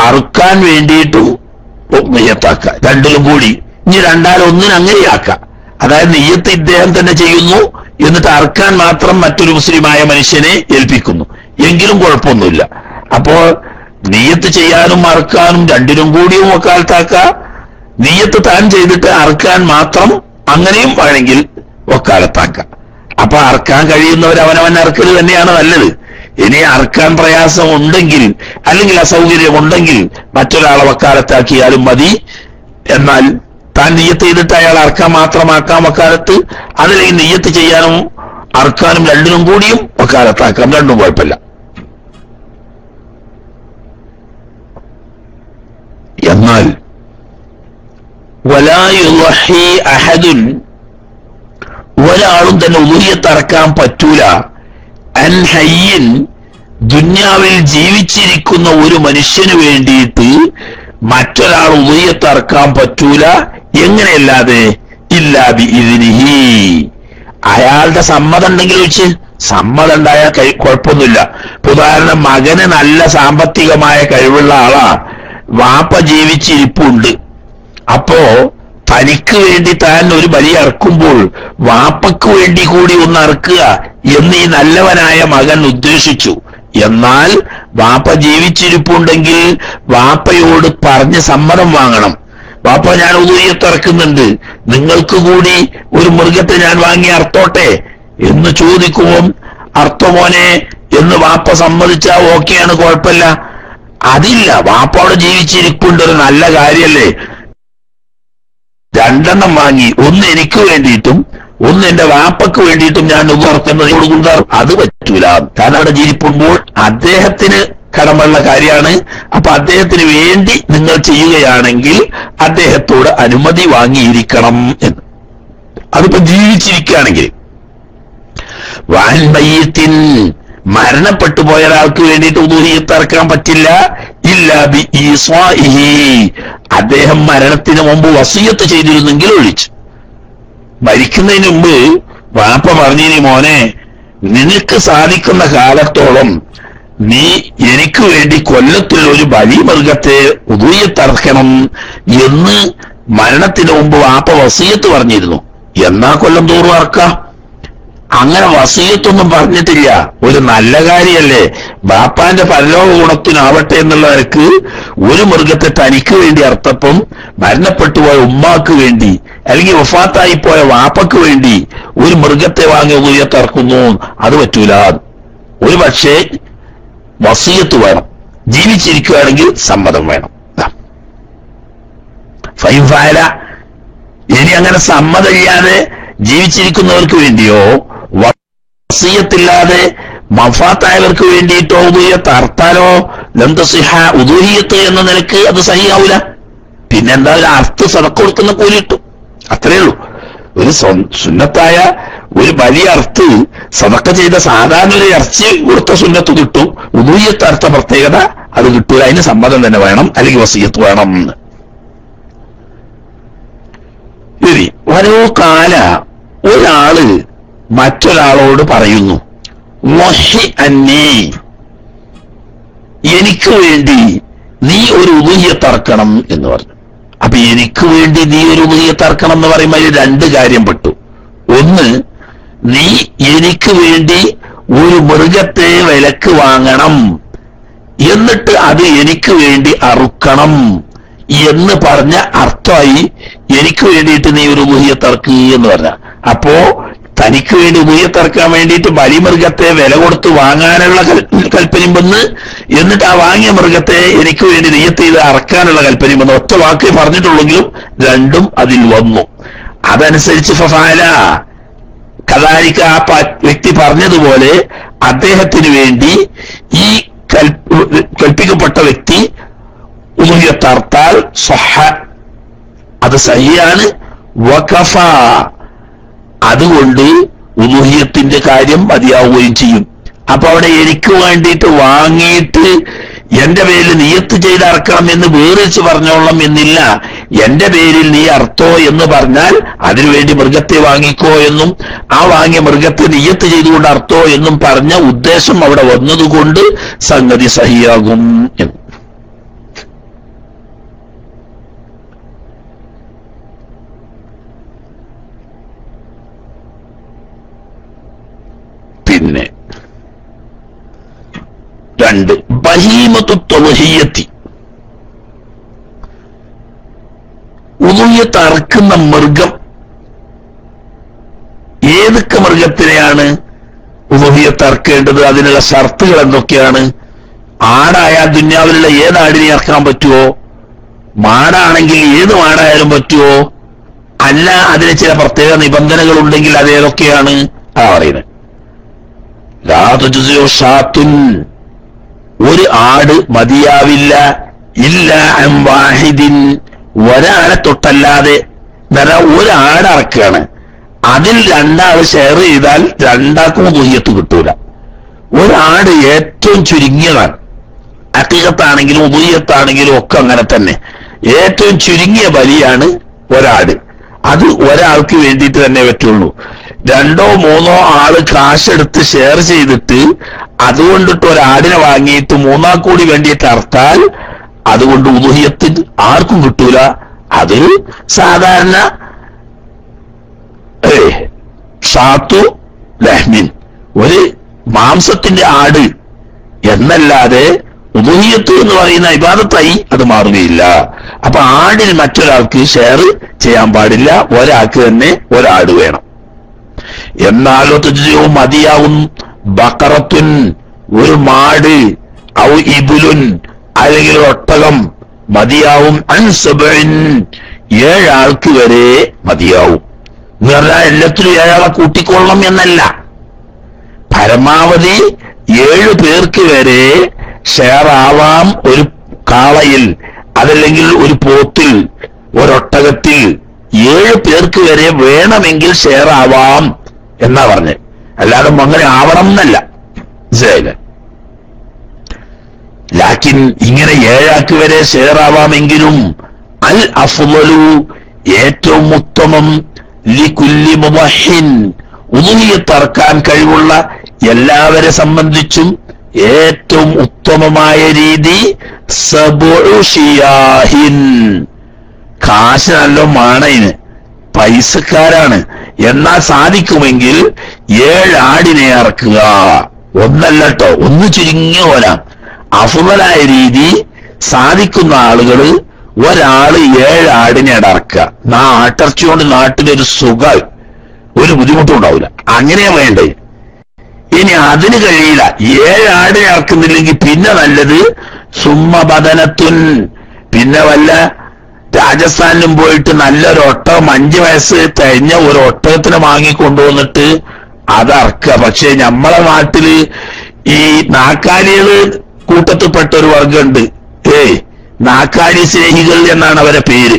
അറുക്കാൻ വേണ്ടിയിട്ടും നിയ്യത്താക്ക, രണ്ടിലും കൂടി. ഇനി രണ്ടാലൊന്നിനും അങ്ങനെയാക്കാം. അതായത് നിയ്യത്ത് ഇദ്ദേഹം തന്നെ ചെയ്യുന്നു, എന്നിട്ട് അറുക്കാൻ മാത്രം മറ്റൊരു മുസ്ലിമായ മനുഷ്യനെ ഏൽപ്പിക്കുന്നു, എങ്കിലും കുഴപ്പമൊന്നുമില്ല. അപ്പോ നിയ്യത്ത് ചെയ്യാനും അറുക്കാനും രണ്ടിനും കൂടിയും വക്കാലത്താക്ക, നിയ്യത്ത് താൻ ചെയ്തിട്ട് അറുക്കാൻ മാത്രം അങ്ങനെയും വേണമെങ്കിൽ വക്കാലത്താക്ക. അപ്പൊ അറുക്കാൻ കഴിയുന്നവർ അവനവൻ അറുക്കൽ തന്നെയാണ് നല്ലത്. ഇനി അറുക്കാൻ പ്രയാസം ഉണ്ടെങ്കിൽ അല്ലെങ്കിൽ അസൗകര്യം ഉണ്ടെങ്കിൽ മറ്റൊരാളെ വക്കാലത്താക്കിയാലും മതി. എന്നാൽ താൻ നിയ്യത്ത് ചെയ്തിട്ട് അയാൾ അറുക്കാൻ മാത്രമാക്കാം വക്കാലത്ത്, അതല്ലെങ്കിൽ നിയ്യത്ത് ചെയ്യാനും അറുക്കാനും രണ്ടിനും കൂടിയും വക്കാലത്താക്കാം, രണ്ടും കുഴപ്പമില്ല. എന്നാൽ വലാ യുളഹി അഹദുൻ, ഒരാളും തന്നെ ഉദൂഹിയത്ത് അറക്കാൻ പറ്റൂല. അൻ ഹയ്യിൻ, ദുന്യാവിൽ ജീവിച്ചിരിക്കുന്ന ഒരു മനുഷ്യന് വേണ്ടിയിട്ട് മറ്റൊരാൾ ഉദൂഹിയത്ത് അറക്കാൻ പറ്റൂല. എങ്ങനെയല്ലാതെ? ഇല്ലാ ബിഇദ്നിഹി, അയാളുടെ സമ്മതം ഉണ്ടെങ്കിൽ വെച്ച്. സമ്മതം ഉണ്ടായാൽ കുഴപ്പമൊന്നുമില്ല. ഉദാഹരണം, മകന് നല്ല സാമ്പത്തികമായ കഴിവുള്ള ആളാ, വാപ്പ ജീവിച്ചിരിപ്പുണ്ട്. അപ്പോ തനിക്ക് വേണ്ടി താൻ ഒരു ബലി അറക്കുമ്പോൾ വാപ്പക്ക് വേണ്ടി കൂടി ഒന്ന് അറക്കുക എന്ന് ഈ നല്ലവനായ മകൻ ഉദ്ദേശിച്ചു. എന്നാൽ വാപ്പ ജീവിച്ചിരിപ്പുണ്ടെങ്കിൽ വാപ്പയോട് പറഞ്ഞ് സമ്മതം വാങ്ങണം. വാപ്പ, ഞാൻ ഉദൂഹിയത്ത് ഇറക്കുന്നുണ്ട്, നിങ്ങൾക്ക് കൂടി ഒരു മൃഗത്തെ ഞാൻ വാങ്ങി അർത്തോട്ടെ എന്ന് ചോദിക്കുമ്പോൾ അർത്തോമോനെ എന്ന് വാപ്പ സമ്മതിച്ചാ ഓക്കെയാണ്, കുഴപ്പമില്ല. അതില്ല, വാപ്പയോട് ജീവിച്ചിരിപ്പുണ്ട്, ഒരു നല്ല കാര്യല്ലേ, രണ്ടെണ്ണം വാങ്ങി, ഒന്ന് എനിക്ക് വേണ്ടിയിട്ടും ഒന്ന് എന്റെ വാപ്പക്ക് വേണ്ടിയിട്ടും ഞാൻ ഉയർത്തുന്നതിനോട് കൂടാറ്, അത് പറ്റൂല. താൻ അവിടെ ജീവിക്കുമ്പോൾ അദ്ദേഹത്തിന് കടമുള്ള കാര്യമാണ്. അപ്പൊ അദ്ദേഹത്തിന് വേണ്ടി നിങ്ങൾ ചെയ്യുകയാണെങ്കിൽ അദ്ദേഹത്തോട് അനുമതി വാങ്ങിയിരിക്കണം എന്ന്. അതിപ്പോ ജീവിച്ചിരിക്കുകയാണെങ്കിൽ. വാൻമയ്യത്തിൻ, മരണപ്പെട്ടു പോയ ഒരാൾക്ക് വേണ്ടിയിട്ട് ഉദൂഹിയത്ത് ഇറക്കാൻ പറ്റില്ല. ഇല്ലാ ബിഇസ്വാഇഹി, അദ്ദേഹം മരണത്തിന് മുമ്പ് വസിയത്ത് ചെയ്തിരുന്നെങ്കിൽ ഒഴിച്ചു. മരിക്കുന്നതിന് മുമ്പ് വാപ്പ പറഞ്ഞിനി, മോനെ, നിനക്ക് സാധിക്കുന്ന കാലത്തോളം നീ എനിക്ക് വേണ്ടി കൊല്ലത്തിൽ ഒരു ബലി മൃഗത്തെ ഉദൂഹിയത്ത് ഇറക്കണം എന്ന് മരണത്തിന് മുമ്പ് വാപ്പ വസിയത്ത് പറഞ്ഞിരുന്നു. എന്നാ കൊല്ലം തോറും അറക്കാം. അങ്ങനെ വസീയത്തൊന്നും പറഞ്ഞിട്ടില്ല. ഒരു നല്ല കാര്യല്ലേ, ബാപ്പാന്റെ പരലോക ഗുണത്തിനാവട്ടെ എന്നുള്ള നിലക്ക് ഒരു മൃഗത്തെ തനിക്ക് വേണ്ടി അർത്ഥപ്പം മരണപ്പെട്ടുപോയ ഉമ്മാക്ക് വേണ്ടി അല്ലെങ്കിൽ വഫാത്തായി പോയ വാപ്പക്ക് വേണ്ടി ഒരു മൃഗത്തെ വാങ്ങി ഉദുഹിയത്ത് അറക്കുന്നു. അത് പറ്റൂല. ഒരു പക്ഷേ വസീയത്ത് വേണം. ജീവിച്ചിരിക്കുകയാണെങ്കിൽ സമ്മതം വേണം. ഫൈൻ ഫഅല, ഇനി അങ്ങനെ സമ്മതമില്ലാതെ ജീവിച്ചിരിക്കുന്നവർക്ക് വേണ്ടിയോ വസീയത്തില്ലാതെ വഫാത്തായവർക്ക് വേണ്ടിയിട്ടോ ഉദുഹിയത്ത് അർത്താലോ ലം തസിഹ, ഉദുഹിയത്ത് എന്ന നിലക്ക് അത് സഹിയാവൂല. പിന്നെന്താ, അർത്ഥ സദഖ കൊടുക്കുന്ന കൂലി കിട്ടും. അത്രേ ഉള്ളൂ. ഒരു സുന്നത്തായ ഒരു വലിയ അർത്ഥ സദഖ ചെയ്ത സാധാരണ ഒരു ഇറച്ചി കൊടുത്ത സുന്നത്ത് കിട്ടും. ഉദുഹിയത്ത് അർത്ഥ പ്രത്യേകത അത് കിട്ടൂല. അതിന് സമ്മതം തന്നെ വേണം, അല്ലെങ്കിൽ വസീയത്ത് വേണം. ശരി, ഓരോ കാല ഒരാള് മറ്റൊരാളോട് പറയുന്നു, വഹി അന്നീ, എനിക്ക് വേണ്ടി നീ ഒരു ഉദുഹിയത്ത് അറക്കണം എന്ന് പറഞ്ഞു. അപ്പൊ എനിക്ക് വേണ്ടി നീ ഒരു ഉദുഹിയത്ത് അറക്കണം എന്ന് പറയുമ്പോൾ അതിൽ രണ്ട് കാര്യം പെട്ടു. ഒന്ന്, നീ എനിക്ക് വേണ്ടി ഒരു മൃഗത്തെ വിലക്ക് വാങ്ങണം, എന്നിട്ട് അത് എനിക്ക് വേണ്ടി അറുക്കണം എന്ന് പറഞ്ഞ അർത്ഥമായി എനിക്ക് വേണ്ടിയിട്ട് നീ ഒരു ഉദുഹിയത്ത് അറക്ക് എന്ന് പറഞ്ഞ. അപ്പോ തനിക്ക് വേണ്ടി ഉദുഹിയത്ത് അറക്കാൻ വേണ്ടിയിട്ട് ബലിമൃഗത്തെ വില കൊടുത്ത് വാങ്ങാനുള്ള കൽപ്പനയും വന്ന്, എന്നിട്ട് ആ വാങ്ങിയ മൃഗത്തെ എനിക്ക് വേണ്ടി നിയ്യത്ത് ചെയ്ത് അറക്കാനുള്ള കൽപ്പനയും വന്ന്. ഒറ്റ വാക്കേ പറഞ്ഞിട്ടുള്ളെങ്കിലും രണ്ടും അതിൽ വന്നു. അതനുസരിച്ച് ഫഫഅല, കദാലിക, ആ വ്യക്തി പറഞ്ഞതുപോലെ അദ്ദേഹത്തിന് വേണ്ടി ഈ കൽപ്പിക്കപ്പെട്ട വ്യക്തി ഉദുഹിയത്ത് അർത്താൽ സ്വഹ, അത് സഹിയാണ്. വഖഫ, അതുകൊണ്ട് ഉദുഹിയത്തിന്റെ കാര്യം മതിയാവുകയും ചെയ്യും. അപ്പൊ അവിടെ എനിക്ക് വേണ്ടിയിട്ട് വാങ്ങിയിട്ട് എന്റെ പേരിൽ നിയ്യത്ത് ചെയ്ത് അറക്കണം എന്ന് വേറിച്ച് പറഞ്ഞോളണം എന്നില്ല. എന്റെ പേരിൽ നീ അർത്തോ എന്ന് പറഞ്ഞാൽ അതിനുവേണ്ടി മൃഗത്തെ വാങ്ങിക്കോ എന്നും ആ വാങ്ങിയ മൃഗത്തെ നിയ്യത്ത് ചെയ്തുകൊണ്ട് അർത്തോ എന്നും പറഞ്ഞ ഉദ്ദേശം അവിടെ വന്നതുകൊണ്ട് സംഗതി സഹിയാകും എന്ന്. പിന്നെ രണ്ട്, ബഹീമത്തു ത്വഹിയ്യത്തി, ഉദുഹിയത്ത് അറക്കുന്ന മൃഗം. ഏതൊക്കെ മൃഗത്തിനെയാണ് ഉദുഹിയത്ത് അറക്കേണ്ടത്? അതിനുള്ള ഷർത്തുകൾ എന്തൊക്കെയാണ്? ആടായാൽ ദുന്യാവിലുള്ള ഏത് ആടിനെ ഇറക്കാൻ പറ്റുമോ? മാടാണെങ്കിൽ ഏത് മാടായാലും പറ്റുമോ? അല്ല, അതിന് ചില പ്രത്യേക നിബന്ധനകൾ ഉണ്ടെങ്കിൽ അത് ഏതൊക്കെയാണ്? ആ പറയുന്നത്, ലാ തുജ്സിഉ ഷാത്തുൻ, ഒരു ആട് മതിയാവില്ല, ഇല്ല അൻ വാഹിദിൻ, ഒരാളെ തൊട്ടല്ലാതെ. ഒരു ആട് അറക്കുകയാണ്, അതിൽ രണ്ടാള് ഷെയർ ചെയ്താൽ രണ്ടാൾക്കും ഉദുഹിയത്ത് കിട്ടൂല. ഒരാട് ഏറ്റവും ചുരുങ്ങിയതാണ്. അഖീഖത്താണെങ്കിലും ഉദുഹിയത്താണെങ്കിലും ഒക്കെ അങ്ങനെ തന്നെ. ഏറ്റവും ചുരുങ്ങിയ ബലിയാണ് ഒരാട്. അത് ഒരാൾക്ക് വേണ്ടിയിട്ട് തന്നെ പറ്റുള്ളൂ. രണ്ടോ മൂന്നോ ആള് കാശെടുത്ത് ഷെയർ ചെയ്തിട്ട് അതുകൊണ്ടിട്ട് ഒരാടിനെ വാങ്ങിയിട്ട് മൂന്നാൾ കൂടി വേണ്ടിയിട്ട് അർത്താൽ അതുകൊണ്ട് ഉദുഹിയത്ത് ആർക്കും കിട്ടൂല. അത് സാധാരണ ഷാത്തു ലഹ്മിൻ, ഒരു മാംസത്തിന്റെ ആട് എന്നല്ലാതെ ഉദുഹിയത്ത് എന്ന് പറയുന്ന ഇബാദത്തായി അത് മാറുകയില്ല. അപ്പൊ ആടിൽ മറ്റൊരാൾക്ക് ഷെയർ ചെയ്യാൻ പാടില്ല, ഒരാൾക്ക് തന്നെ ഒരാട് വേണം. എന്നാലോ തുജ്സിഉ, മതിയാവും, ബഖറത്തുൻ, ഒരു മാട്, ഔ ഇബ്ലുൻ, അല്ലെങ്കിൽ ഒട്ടകം മതിയാവും, അൻ സബഇൻ, 7 ആൾക്ക് വരെ മതിയാവും. എന്ന് പറഞ്ഞാൽ എല്ലാത്തിലും 7 ആളെ കൂട്ടിക്കൊള്ളണം എന്നല്ല, പരമാവധി 7 പേർക്ക് വരെ ഷെയർ ആവാം. ഒരു കാളയിൽ, അതല്ലെങ്കിൽ ഒരു പോത്തിൽ, ഒരൊട്ടകത്തിൽ 7 പേർക്ക് വരെ വേണമെങ്കിൽ ഷെയർ ആവാം എന്നാ പറഞ്ഞത്. അല്ലാതെ അങ്ങനെ ആവണം എന്നല്ല, മനസ്സിലായില്ലേ? ലാക്കിൻ ഇങ്ങനെ 7 ആൾക്ക് വരെ ഷെയർ ആവാമെങ്കിലും അൽ അഫ്ളലു, ഏറ്റവും ഉത്തമം, ലികുല്ലി മുവഹിൻ, ഉദുഹിയത്ത് അറക്കാൻ കഴിവുള്ള എല്ലാവരെ സംബന്ധിച്ചും ഏറ്റവും ഉത്തമമായ രീതി സബഉ ഷിയാഹിൻ, കാശ് നല്ല മാണയിന്, പൈസക്കാരാണ്, എന്നാൽ സാധിക്കുമെങ്കിൽ 7 ആടിനെ അറക്കുക. ഒന്നല്ല കേട്ടോ, ഒന്ന് ചുരുങ്ങിയ പോലെ അഫ്ളലായ രീതി സാധിക്കുന്ന ആളുകള് ഒരാള് 7 ആടിനെ അടർക്കുക. ആട്ടിറച്ചി കൊണ്ട് നാട്ടിലൊരു സുഖം, ഒരു ബുദ്ധിമുട്ടും ഉണ്ടാവില്ല. അങ്ങനെയാ വേണ്ടേ. ഇനി അതിന് കഴിയില്ല, 7 ആടിനെ അറക്കുന്നില്ലെങ്കിൽ പിന്നെ നല്ലത് സുമ്മബദനത്തുൻ, പിന്നെ വല്ല രാജസ്ഥാനിലും പോയിട്ട് നല്ലൊരു ഒട്ടകം 5 വയസ്സ് കഴിഞ്ഞ ഒരു ഒട്ടകത്തിന് വാങ്ങിക്കൊണ്ടുവന്നിട്ട് അത് അറക്കുക. പക്ഷെ നമ്മളെ നാട്ടില് ഈ നാക്കാലികള് കൂട്ടത്തിൽപ്പെട്ട ഒരു വർഗമുണ്ട്. നാക്കാലി സ്നേഹികൾ എന്നാണ് അവരെ പേര്.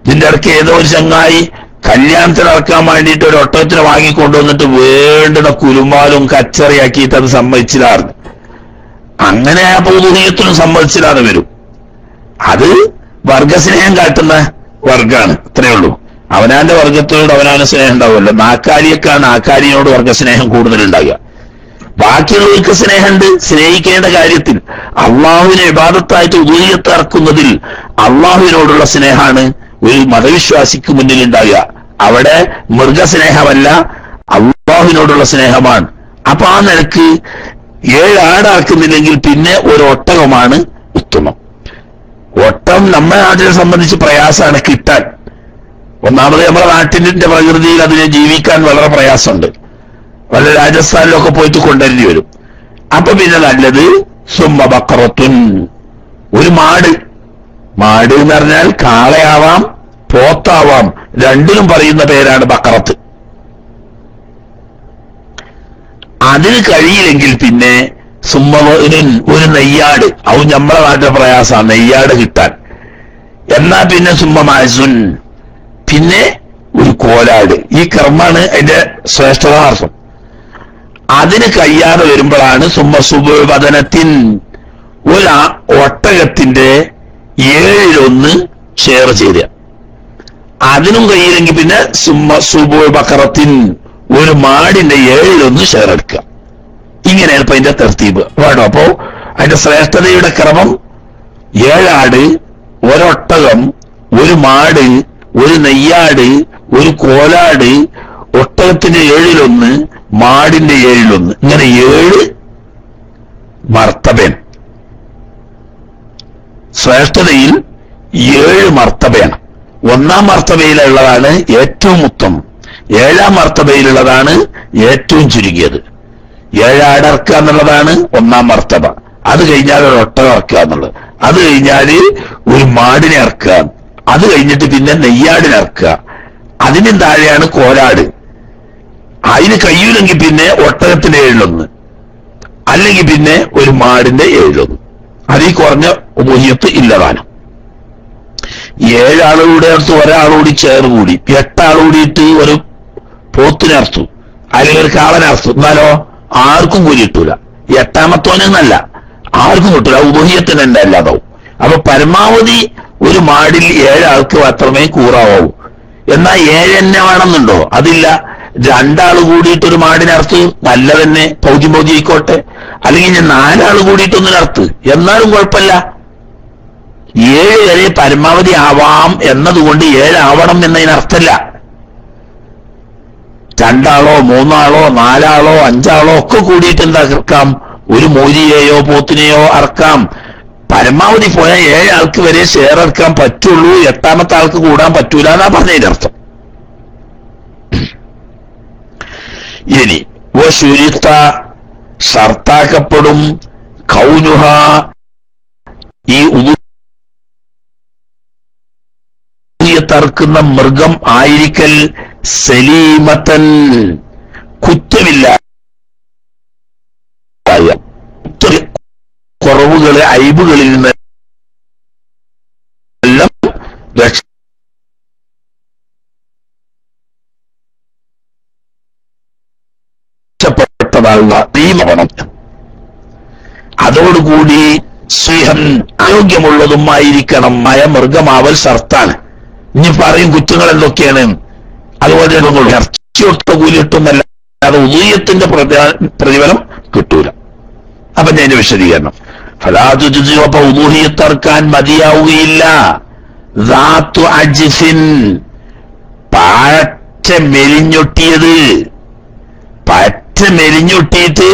ഇതിന്റെ ഇടയ്ക്ക് ഏതോ ഒരു ചങ്ങായി കല്യാണത്തിന് ഇറക്കാൻ വേണ്ടിയിട്ട് ഒരു ഒട്ടകത്തിന് വാങ്ങിക്കൊണ്ടുവന്നിട്ട് വേണ്ടുന്ന കുലുമാലും കച്ചറിയാക്കിയിട്ട് അത് സമ്മതിച്ചില്ലായിരുന്നു. അങ്ങനെ ആ ഉദൂഹിയത്തിനും സമ്മതിച്ചില്ലാതെ വരും. അത് വർഗസ്നേഹം കാട്ടുന്ന വർഗാണ്, അത്രയേ ഉള്ളൂ. അവനാന്റെ വർഗത്തോട് അവനാന് സ്നേഹം ഉണ്ടാവുമല്ലോ. നാക്കാലിയേക്കാണ് നാക്കാലിയോട് വർഗസ്നേഹം കൂടുതലുണ്ടാകുക. ബാക്കിയുള്ളവർക്ക് സ്നേഹമുണ്ട് സ്നേഹിക്കേണ്ട കാര്യത്തിൽ. അള്ളാഹുവിനെ ഇബാദത്തായിട്ട് ഉദൂഹിയത്ത് ഇറക്കുന്നതിൽ അള്ളാഹുവിനോടുള്ള സ്നേഹമാണ് ഒരു മതവിശ്വാസിക്ക് മുന്നിൽ ഉണ്ടാകുക. അവിടെ മൃഗസ്നേഹമല്ല, അള്ളാഹുവിനോടുള്ള സ്നേഹമാണ്. അപ്പൊ ആ നിലക്ക് 7 ആടാക്കുന്നില്ലെങ്കിൽ പിന്നെ ഒരു ഒട്ടകമാണ് ഉത്തമം. ഒട്ടകം നമ്മുടെ നാട്ടിനെ സംബന്ധിച്ച് പ്രയാസമാണ് കിട്ടാൻ. ഒന്നാമത് നമ്മുടെ നാട്ടിന്റെ പ്രകൃതിയിൽ അതിനെ ജീവിക്കാൻ വളരെ പ്രയാസമുണ്ട്. വല്ല രാജസ്ഥാനിലൊക്കെ പോയിട്ട് കൊണ്ടുവരേണ്ടി വരും. അപ്പൊ പിന്നെ നല്ലത് സുമ്മ ബഖറത്തുൻ, ഒരു മാട്. മാട് എന്ന് പറഞ്ഞാൽ കാളയാവാം പോത്താവാം, രണ്ടിനും പറയുന്ന പേരാണ് ബഖറത്ത്. അതിന് കഴിയില്ലെങ്കിൽ പിന്നെ സുമ്മവനുൻ, ഒരു നെയ്യാട്. അത് നമ്മളെ നാട്ടിലെ പ്രയാസമാണ് നെയ്യാട് കിട്ടാൻ. എന്നാ പിന്നെ സുമ്മമാസുൻ, പിന്നെ ഒരു കോലാട്. ഈ കർമ്മാണ് അതിന്റെ ശ്രേഷ്ഠതാർത്ഥം. അതിന് കഴിയാതെ വരുമ്പോഴാണ് സുമ്മ സുബദനത്തിൻ, ഒരു ഒട്ടകത്തിന്റെ 7-1 ഷെയർ ചെയ്ത. അതിനും കഴിയില്ലെങ്കിൽ പിന്നെ സുമ്മ സുബു ബഖറത്തിൻ, ഒരു മാടിന്റെ 7-1 ഷെയർ എടുക്കുക. ഇങ്ങനെയാണ് ഇപ്പൊ അതിന്റെ തർത്തീബ് വേണം. അപ്പോ അതിന്റെ ശ്രേഷ്ഠതയുടെ ക്രമം 7 ആട്, ഒരൊട്ടകം, ഒരു മാട്, ഒരു നെയ്യാട്, ഒരു കോലാട്, ഒട്ടകത്തിന്റെ 7-1, മാടിന്റെ 7-1, ഇങ്ങനെ 7 മർത്തബയാണ്. ശ്രേഷ്ഠതയിൽ 7 മർത്തബയാണ്. 1-ാം മർത്തബയിലുള്ളതാണ് ഏറ്റവും ഉത്തമം, 7-ാം മർത്തബയിലുള്ളതാണ് ഏറ്റവും ചുരുങ്ങിയത്. 7 ആടർക്കുക എന്നുള്ളതാണ് 1-ാം മർത്തബ. അത് കഴിഞ്ഞാൽ ഒരു ഒട്ടകം ഇറക്കുക എന്നുള്ളത്. അത് കഴിഞ്ഞാല് ഒരു മാടിനെ ഇറക്കുക. അത് കഴിഞ്ഞിട്ട് പിന്നെ നെയ്യാടിനെ ഇറക്കുക. അതിനും താഴെയാണ് കോലാട്. അതിന് കഴിയൂലെങ്കിൽ പിന്നെ ഒട്ടകത്തിന്റെ 7-1, അല്ലെങ്കിൽ പിന്നെ ഒരു മാടിന്റെ 7-1. അതിൽ കുറഞ്ഞ ഉദൂഹിയത്ത് ഇല്ലതാനും. 7 ആളുകൂടെ അർത്തു, ഒരാളുകൂടി ചേർന്നുകൂടി 8 ആളുകൂടിയിട്ട് ഒരു പോത്തിനർത്തു, അല്ലെങ്കിൽ ഒരു കാളനർത്തു. എന്നാലോ ആർക്കും കൂലി കിട്ടൂല. 8ാമത്തോനെന്നല്ല, ആർക്കും കിട്ടൂല. ഉദൂഹിയത്തിന് തന്നെ അല്ലാതാവും. അപ്പൊ പരമാവധി ഒരു മാടിൽ 7 ആൾക്ക് മാത്രമേ കൂറാവൂ. എന്നാൽ 7 തന്നെ വേണമെന്നുണ്ടോ? അതില്ല. 2 ആള് കൂടിയിട്ടൊരു മാടിനർത്ത്, നല്ല തന്നെ പൗജ്യം ആയിക്കോട്ടെ. അല്ലെങ്കിൽ ഞാൻ 4 ആള് കൂടിയിട്ടൊന്നിനർത്ത്, എന്നാലും കുഴപ്പമില്ല. 7 വരെ പരമാവധി ആവാം എന്നതുകൊണ്ട് 7 ആവണം എന്നതിനർത്ഥമല്ല. 2 ആളോ 3 ആളോ 4 ആളോ 5 ആളോ ഒക്കെ കൂടിയിട്ട് എന്താ ഇറക്കാം? ഒരു മോരിയെയോ പോത്തിനെയോ ഇറക്കാം. പരമാവധി പോയാൽ 7 ആൾക്ക് വരെ ഷെയർ ഇറക്കാൻ പറ്റുള്ളൂ, 8ാമത്തെ ആൾക്ക് കൂടാൻ പറ്റൂല എന്നാ പറഞ്ഞതിനർത്ഥം. ഇനി വശുരിത്ത, ഷർത്താക്കപ്പെടും, കൗനുഹ, ഈ തർക്കുന്ന മൃഗം ആയിരിക്കൽ, സലീമത്തൻ, കുറ്റമില്ല, കുറവുകള് അയ്ബുകളിൽ നിന്ന് എല്ലാം രക്ഷപ്പെട്ടതാകുക നിയമണം. അതോടുകൂടി സ്വയം ആരോഗ്യമുള്ളതുമായിരിക്കണം. മൃഗമാവൽ ഷർത്താണ്. ഇനി പറയും കുറ്റങ്ങൾ എന്തൊക്കെയാണ്. അതുപോലെ ഇറച്ചിയൊട്ട കൂലിയിട്ടൊന്നല്ല, അത് ഉദൂഹിയത്തിന്റെ പ്രതിഫലം കിട്ടൂല. അപ്പൊ ഞാൻ അതിന്റെ വിശദീകരണം. അപ്പൊ ഉദൂഹിയത്തർക്കാൻ മതിയാവുകയില്ല. പാഴച്ച മെലിഞ്ഞൊട്ടിയത്. പറ്റ മെലിഞ്ഞൊട്ടിയിട്ട്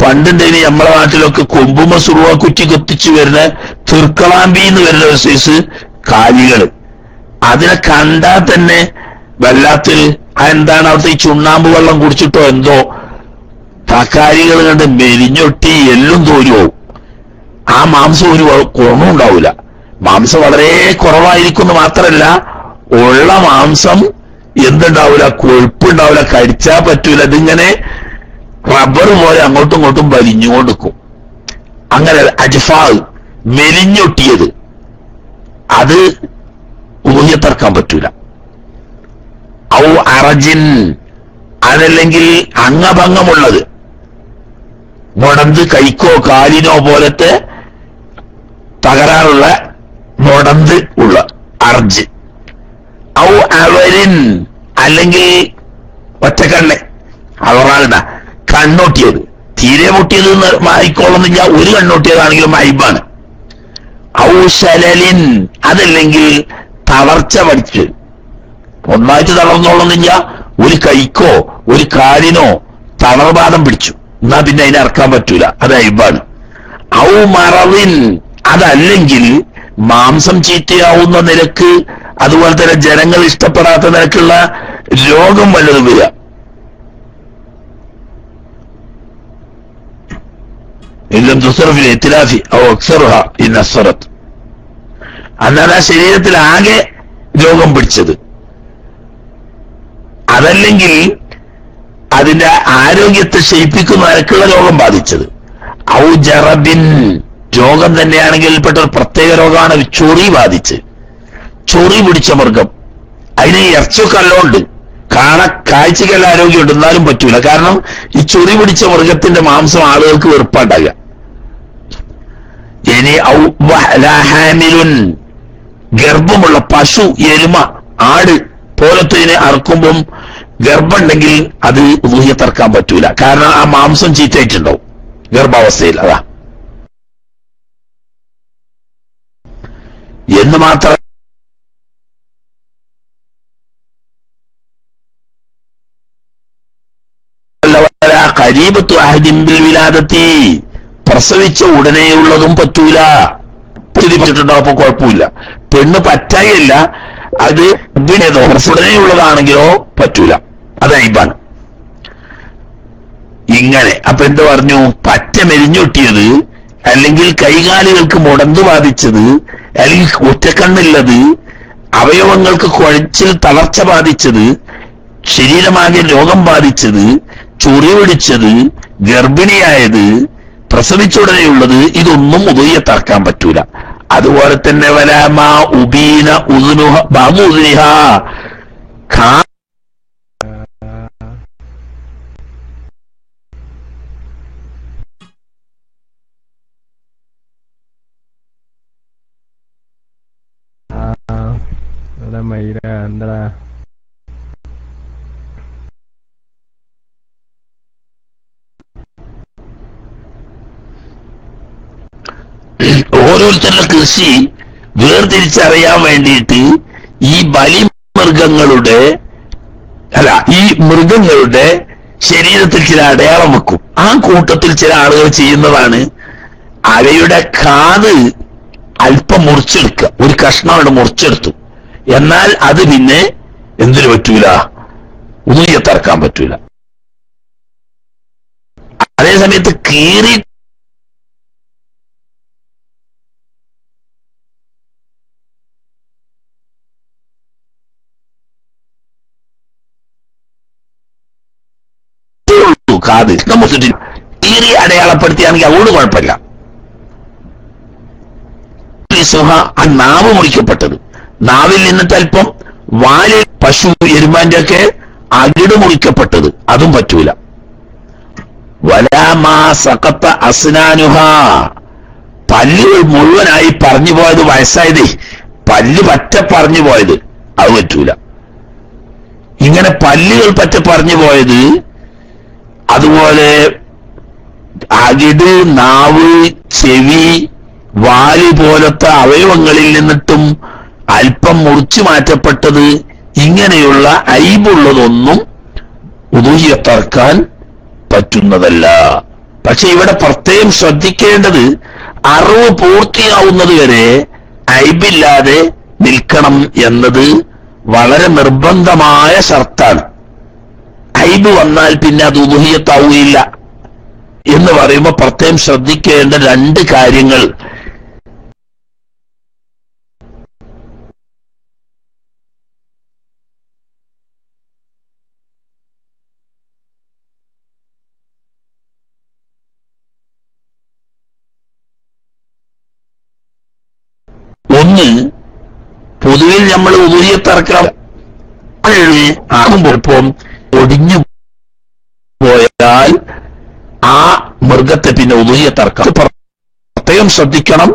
പണ്ടെന്തേലും നമ്മളെ നാട്ടിലൊക്കെ കൊമ്പുമ സുറുവ കുറ്റി കൊത്തിച്ചു വരുന്ന തുർക്കളാമ്പിന്ന് വരുന്ന ഒരു സൈസ് കാലികള്. അതിനെ കണ്ടാൽ തന്നെ വല്ലാത്തൊരു എന്താണ് അവിടുത്തെ ഈ ചുണ്ണാമ്പ് വെള്ളം കുടിച്ചിട്ടോ എന്തോ തക്കാലികൾ കണ്ട് മെലിഞ്ഞൊട്ടി എല്ലും തോരുവും. ആ മാംസം ഒരു കുറവും ഉണ്ടാവില്ല. മാംസം വളരെ കുറവായിരിക്കും മാത്രല്ല ഉള്ള മാംസം എന്തുണ്ടാവില്ല, കൊഴുപ്പുണ്ടാവില്ല, കടിച്ചാൽ പറ്റൂല. ഇതിങ്ങനെ റബ്ബർ പോലെ അങ്ങോട്ടും ഇങ്ങോട്ടും വലിഞ്ഞുകൊണ്ടിരിക്കും. അങ്ങനെ അജ്ഫാ മെലിഞ്ഞൊട്ടിയത് അത് ഊഹ്യത്തറക്കാൻ പറ്റൂല. ഔ അറജിൻ അതല്ലെങ്കിൽ അംഗഭംഗമുള്ളത്, മുടന്ത് കൈക്കോ കാലിനോ പോലത്തെ തകരാറുള്ള മുടന്ത് ഉള്ള അർജ്. ഔ അവരിൻ അല്ലെങ്കിൽ ഒറ്റക്കണ്ണ് അവറാളുടെ കണ്ണൊട്ടിയത്. തീരെ പൊട്ടിയത് ആയിക്കോളുന്നില്ല, ഒരു കണ്ണൊട്ടിയതാണെങ്കിലും മൈബാണ്. ഔ ശലലിൻ അതല്ലെങ്കിൽ തളർച്ച പഠിച്ച് ഒന്നായിട്ട് തളർന്നോളുന്നില്ല, ഒരു കൈക്കോ ഒരു കാലിനോ തളർവാദം പിടിച്ചു എന്നാ പിന്നെ അതിനെ ഇറക്കാൻ പറ്റൂല, അത് ഐബാണ്. ഔ മറവിൻ അതല്ലെങ്കിൽ മാംസം ചീത്തയാവുന്ന നിരക്ക്, അതുപോലെ തന്നെ ജനങ്ങൾ ഇഷ്ടപ്പെടാത്ത നിരക്കുള്ള രോഗം വല്ലതും വരിക. ഇല്ലം തുസറഫിൽ ഇത്തിലാഫി ഔ അക്സറുഹ ഇൻ അസ്സറത്ത്, എന്നാൽ ആ ശരീരത്തിൽ ആകെ രോഗം പിടിച്ചത്. അതല്ലെങ്കിൽ അതിന്റെ ആരോഗ്യത്തെ ക്ഷയിപ്പിക്കുന്ന നിരക്കുള്ള രോഗം ബാധിച്ചത്. ഔ ജറബിൻ രോഗം തന്നെയാണെങ്കിൽ പെട്ട ഒരു പ്രത്യേക രോഗമാണ് ചൊറി ബാധിച്ച്. ചൊറി പിടിച്ച മൃഗം, അതിന് ഇറച്ചൊക്കെ നല്ലോണ്ട്, കാഴ്ചയ്ക്കല്ല ആരോഗ്യമുണ്ട്, എന്നാലും പറ്റൂല. കാരണം ഈ ചൊറി പിടിച്ച മൃഗത്തിന്റെ മാംസം ആളുകൾക്ക് വെറുപ്പാണ്ടാകുക. ഇനി ഹാമിലുൻ ഗർഭമുള്ള പശു, എരുമ, ആട് പോലത്തതിനെ അറക്കുമ്പം ഗർഭമുണ്ടെങ്കിൽ അത് ഊഹ്യത്തറക്കാൻ പറ്റൂല. കാരണം ആ മാംസം ചീത്തയായിട്ടുണ്ടാവും ഗർഭാവസ്ഥയിൽ. അതാ എന്ന് മാത്രം ഖരീബത്തു അഹദിൻ ബിൽ വിലാദത്തി പ്രസവിച്ച ഉടനെയുള്ളതും പറ്റൂല. പറ്റിയിട്ടുണ്ടോ അപ്പൊ കുഴപ്പമില്ല. പെണ്ണ് പറ്റായില്ല, അത് ഉടനെയുള്ളതാണെങ്കിലോ പറ്റൂല, അത് ഐബാണ്. ഇങ്ങനെ അപ്പൊ എന്ത് പറഞ്ഞു? പറ്റ മെലിഞ്ഞൊട്ടിയത്, അല്ലെങ്കിൽ കൈകാലുകൾക്ക് മുടന്ത് ബാധിച്ചത്, അല്ലെങ്കിൽ ഒറ്റക്കണ്ണുള്ളത്, അവയവങ്ങൾക്ക് കുഴച്ചിൽ തളർച്ച ബാധിച്ചത്, ശരീരമാകെ രോഗം ബാധിച്ചത്, ചൊറി പിടിച്ചത്, ഗർഭിണിയായത്, പ്രസവിച്ചുടനെയുള്ളത്, ഇതൊന്നും ഉദയത്തറക്കാൻ പറ്റൂല. അതുപോലെ തന്നെ വലാമാ ഉബീന ഉദ്നുഹ ബാമുദ്നിഹ എന്താ ഓരോരുത്തരുടെ കൃഷി വേർതിരിച്ചറിയാൻ വേണ്ടിയിട്ട് ഈ ബലിമൃഗങ്ങളുടെ ഈ മൃഗങ്ങളുടെ ശരീരത്തിൽ ചില അടയാളം വെക്കും. ആ കൂട്ടത്തിൽ ചില ആളുകൾ ചെയ്യുന്നതാണ് അവയുടെ കാത് അല്പം മുറിച്ചെടുക്കുക. ഒരു കഷ്ണം അവിടെ മുറിച്ചെടുത്തു, എന്നാൽ അത് പിന്നെ എന്തിനു പറ്റൂല? ഉദയത്തറക്കാൻ പറ്റൂല. അതേസമയത്ത് കീറി കാത് കീറി അടയാളപ്പെടുത്തിയാണെങ്കിൽ അതുകൊണ്ട് കുഴപ്പമില്ല. ആ നാവ് മുറിക്കപ്പെട്ടത്, നാവിൽ നിന്നിട്ട് അല്പം വാലിൽ പശു എരുമാന്റെ ഒക്കെ അകിട് മുറിക്കപ്പെട്ടത്, അതും പറ്റൂല. വലാമാ സഖത്ത അസ്നാനുഹ പല്ലുകൾ മുഴുവനായി പറഞ്ഞു പോയത്, വയസ്സായതേ പല്ല് പറ്റ പറഞ്ഞു പോയത്, അത് പറ്റൂല. ഇങ്ങനെ പല്ലുകൾ പറ്റ പറഞ്ഞു പോയത്, അതുപോലെ അകിട്, നാവ്, ചെവി, വാല് പോലത്തെ അവയവങ്ങളിൽ നിന്നിട്ടും അല്പം മുറിച്ചു മാറ്റപ്പെട്ടത്, ഇങ്ങനെയുള്ള ഐബുള്ളതൊന്നും ഉദൂഹിയത്തറക്കാൻ പറ്റുന്നതല്ല. പക്ഷെ ഇവിടെ പ്രത്യേകം ശ്രദ്ധിക്കേണ്ടത് അറിവ് പൂർത്തിയാവുന്നത് വരെ ഐബില്ലാതെ നിൽക്കണം എന്നത് വളരെ നിർബന്ധമായ ഷർത്താണ്. ഐബ് വന്നാൽ പിന്നെ അത് ഉദൂഹിയത്താവുകയില്ല എന്ന് പറയുമ്പോൾ പ്രത്യേകം ശ്രദ്ധിക്കേണ്ട രണ്ട് കാര്യങ്ങൾ. ഒന്ന്, പൊതുവിൽ നമ്മൾ ഉദൂഹിയത്തറക്കാം ആകുമ്പോൾ ഇപ്പം ഒടിഞ്ഞു പോയാൽ ആ മൃഗത്തെ പിന്നെ ഉദൂഹിയത്തറക്കാം. പ്രത്യേകം ശ്രദ്ധിക്കണം.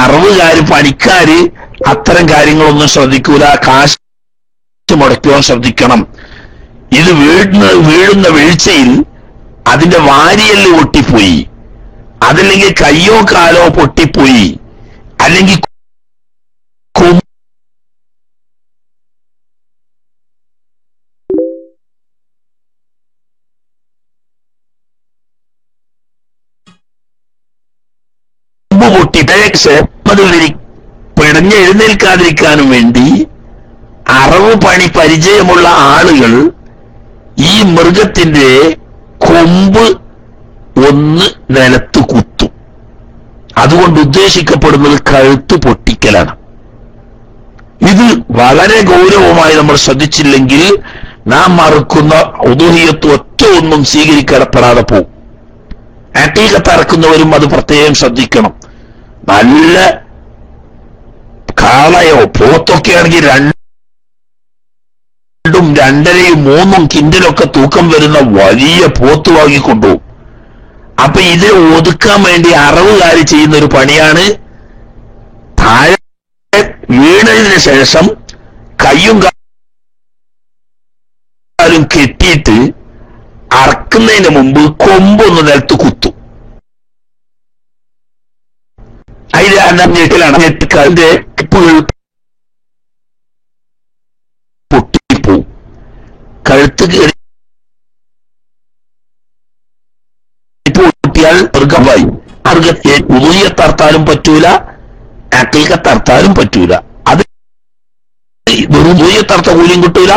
അറിവുകാര് പണിക്കാര് അത്തരം കാര്യങ്ങളൊന്നും ശ്രദ്ധിക്കൂല. കാശ് മുടക്കുവാൻ ശ്രദ്ധിക്കണം. ഇത് വീഴുന്ന വീഴ്ചയിൽ അതിന്റെ വാരിയല് പൊട്ടിപ്പോയി, അതല്ലെങ്കിൽ കയ്യോ കാലോ പൊട്ടിപ്പോയി, അല്ലെങ്കിൽ പൊട്ടിട്ടേക്ക് അത് പിടഞ്ഞെഴുന്നേൽക്കാതിരിക്കാനും വേണ്ടി അറിവ് പണി പരിചയമുള്ള ആളുകൾ ഈ മൃഗത്തിന്റെ കൊമ്പ് ഒന്ന് നിലത്ത് കുത്തും. അതുകൊണ്ട് ഉദ്ദേശിക്കപ്പെടുന്നത് കഴുത്ത് പൊട്ടിക്കലാണ്. ഇത് വളരെ ഗൗരവമായി നമ്മൾ ശ്രദ്ധിച്ചില്ലെങ്കിൽ നാം മറുക്കുന്ന ഉദൂഹിയത്ത് ഒറ്റ ഒന്നും സ്വീകരിക്കപ്പെടാതെ പോകും. അഖീഖത്ത് അറക്കുന്നവരും അത് പ്രത്യേകം ശ്രദ്ധിക്കണം. നല്ല കാളയോ പോത്തൊക്കെ ആണെങ്കിൽ 2, 2.5, 3 കിൻഡലൊക്കെ തൂക്കം വരുന്ന വലിയ പോത്ത് വാങ്ങിക്കൊണ്ടുപോകും. അപ്പൊ ഇത് ഒതുക്കാൻ വേണ്ടി അറിവുകാര് ചെയ്യുന്ന ഒരു പണിയാണ് താഴെ വീണതിന് ശേഷം കയ്യും കാലും കെട്ടിയിട്ട് അറക്കുന്നതിന് മുമ്പ് കൊമ്പൊന്ന് നിലത്ത് കുത്തും. അതിന്റെ ഞെട്ടിലാണ് ഞെട്ടിക്കാലിന്റെ പൊട്ടിപ്പോവും. കഴുത്ത് പൊട്ടിയാൽ മൃഗമായി. മൃഗത്തെ ഉദൂഹിയത്തറത്താലും പറ്റൂല, അഖീഖത്തറത്താലും പറ്റൂല. അത് വെറും ഉദൂഹിയത്തറത്ത കൂലിയും കിട്ടൂല,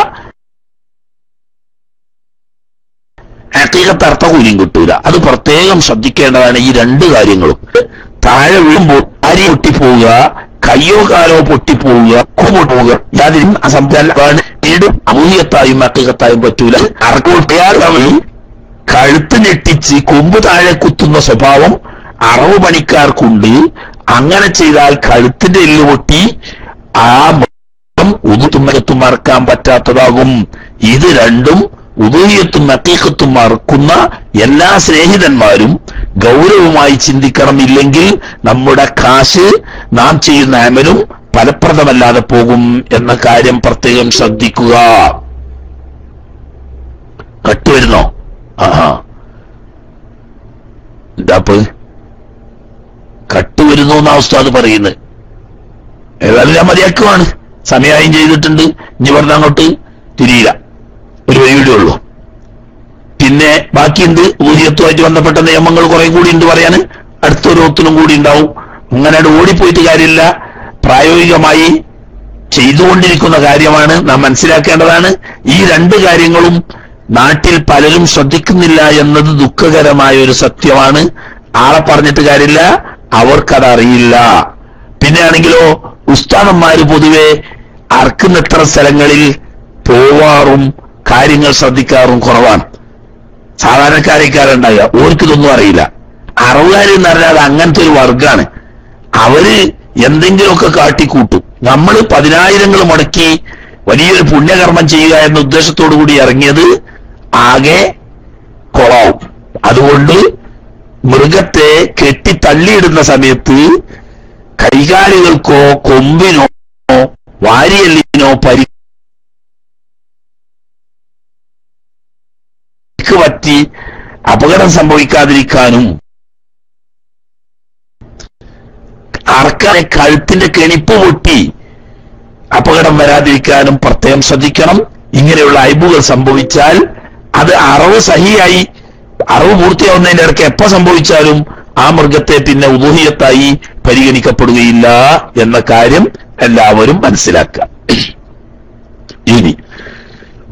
അഖീഖത്തറത്ത കൂലിയും കിട്ടൂല. അത് പ്രത്യേകം ശ്രദ്ധിക്കേണ്ടതാണ്. ഈ രണ്ട് കാര്യങ്ങളും താഴെ വീഴുമ്പോൾ അരി പൊട്ടിപ്പോവുക, കയ്യോ കാലോ പൊട്ടിപ്പോവുക, പൊട്ടുപോവുക, യാതൊരു അസംബ്ലാണ്. വീണ്ടും ഉദൂഹിയത്തായും അഖീഖത്തായും പറ്റൂല. അറക്കൊട്ടിയാൽ കഴുത്ത് ഞെട്ടിച്ച് കൊമ്പ് താഴെ കുത്തുന്ന സ്വഭാവം അറവ് പണിക്കാർക്കുണ്ട്. അങ്ങനെ ചെയ്താൽ കഴുത്തിന്റെ എല്ല് പൊട്ടി ആ മൃഗം ഉദൂഹിയത്തും മറക്കാൻ പറ്റാത്തതാകും. ഇത് രണ്ടും ഉദൂഹിയത്തും അഖീഖത്തും മറക്കുന്ന എല്ലാ സ്നേഹിതന്മാരും ഗൗരവമായി ചിന്തിക്കണം. ഇല്ലെങ്കിൽ നമ്മുടെ കാശ് നാം ചെയ്യുന്ന അമലും ഫലപ്രദമല്ലാതെ പോകും എന്ന കാര്യം പ്രത്യേകം ശ്രദ്ധിക്കുക. കട്ടുവരുന്നോ? ആഹാ, എന്താപ്പ് കട്ടുവരുന്നു എന്നാ ഉസ്താദ് പറയുന്നത്. ഏതായാലും ഞാൻ മതിയാക്കുവാണ്. സമയമായും ചെയ്തിട്ടുണ്ട്. ഇനി പറഞ്ഞ അങ്ങോട്ട് തിരിയില്ല. ഒരു വീഡിയോ ഉള്ളൂ. പിന്നെ ബാക്കിയുണ്ട്. ഉദൂഹിയത്തുമായിട്ട് ബന്ധപ്പെട്ട നിയമങ്ങൾ കുറെ കൂടി ഉണ്ട് പറയാൻ. അടുത്തൊരു ഒത്തിനും കൂടി ഉണ്ടാവും. അങ്ങനെ ഓടിപ്പോയിട്ട് കാര്യമില്ല. പ്രായോഗികമായി ചെയ്തുകൊണ്ടിരിക്കുന്ന കാര്യമാണ്, നാം മനസ്സിലാക്കേണ്ടതാണ്. ഈ രണ്ട് കാര്യങ്ങളും നാട്ടിൽ പലരും ശ്രദ്ധിക്കുന്നില്ല എന്നത് ദുഃഖകരമായ ഒരു സത്യമാണ്. ആളെ പറഞ്ഞിട്ട് കാര്യമില്ല, അവർക്കതറിയില്ല. പിന്നെ ആണെങ്കിലോ ഉസ്താദന്മാര് പൊതുവെ അർക്കുന്നത്ര സ്ഥലങ്ങളിൽ പോവാറും കാര്യങ്ങൾ ശ്രദ്ധിക്കാറും കുറവാണ്. സാധാരണക്കാരേക്കാരുണ്ടാകുക, ഓർക്കിതൊന്നും അറിയില്ല. അറിവുകാർ എന്ന് പറഞ്ഞാൽ അങ്ങനത്തെ ഒരു വർഗാണ്. അവര് എന്തെങ്കിലുമൊക്കെ കാട്ടിക്കൂട്ടും. നമ്മൾ 10,000 മുടക്കി വലിയൊരു പുണ്യകർമ്മം ചെയ്യുക എന്ന ഉദ്ദേശത്തോടു കൂടി ഇറങ്ങിയത് ആകെ കൊളാവും. അതുകൊണ്ട് മൃഗത്തെ കെട്ടി തള്ളിയിടുന്ന സമയത്ത് കൈകാലുകൾക്കോ കൊമ്പിനോ വാരിയെല്ലിനോ പരിക്ക് പറ്റി അപകടം സംഭവിക്കാതിരിക്കാനും അറക്കാനെ കഴുത്തിന്റെ കെണിപ്പ് പൊട്ടി അപകടം വരാതിരിക്കാനും പ്രത്യേകം ശ്രദ്ധിക്കണം. ഇങ്ങനെയുള്ള അയ്ബുകൾ സംഭവിച്ചാൽ അത് അറവ് സഹിയായി അറവ് പൂർത്തിയാവുന്നതിന്റെ ഇടയ്ക്ക് എപ്പോ സംഭവിച്ചാലും ആ മൃഗത്തെ പിന്നെ ഉദൂഹിയത്തായി പരിഗണിക്കപ്പെടുകയില്ല എന്ന കാര്യം എല്ലാവരും മനസ്സിലാക്കുക. ഇനി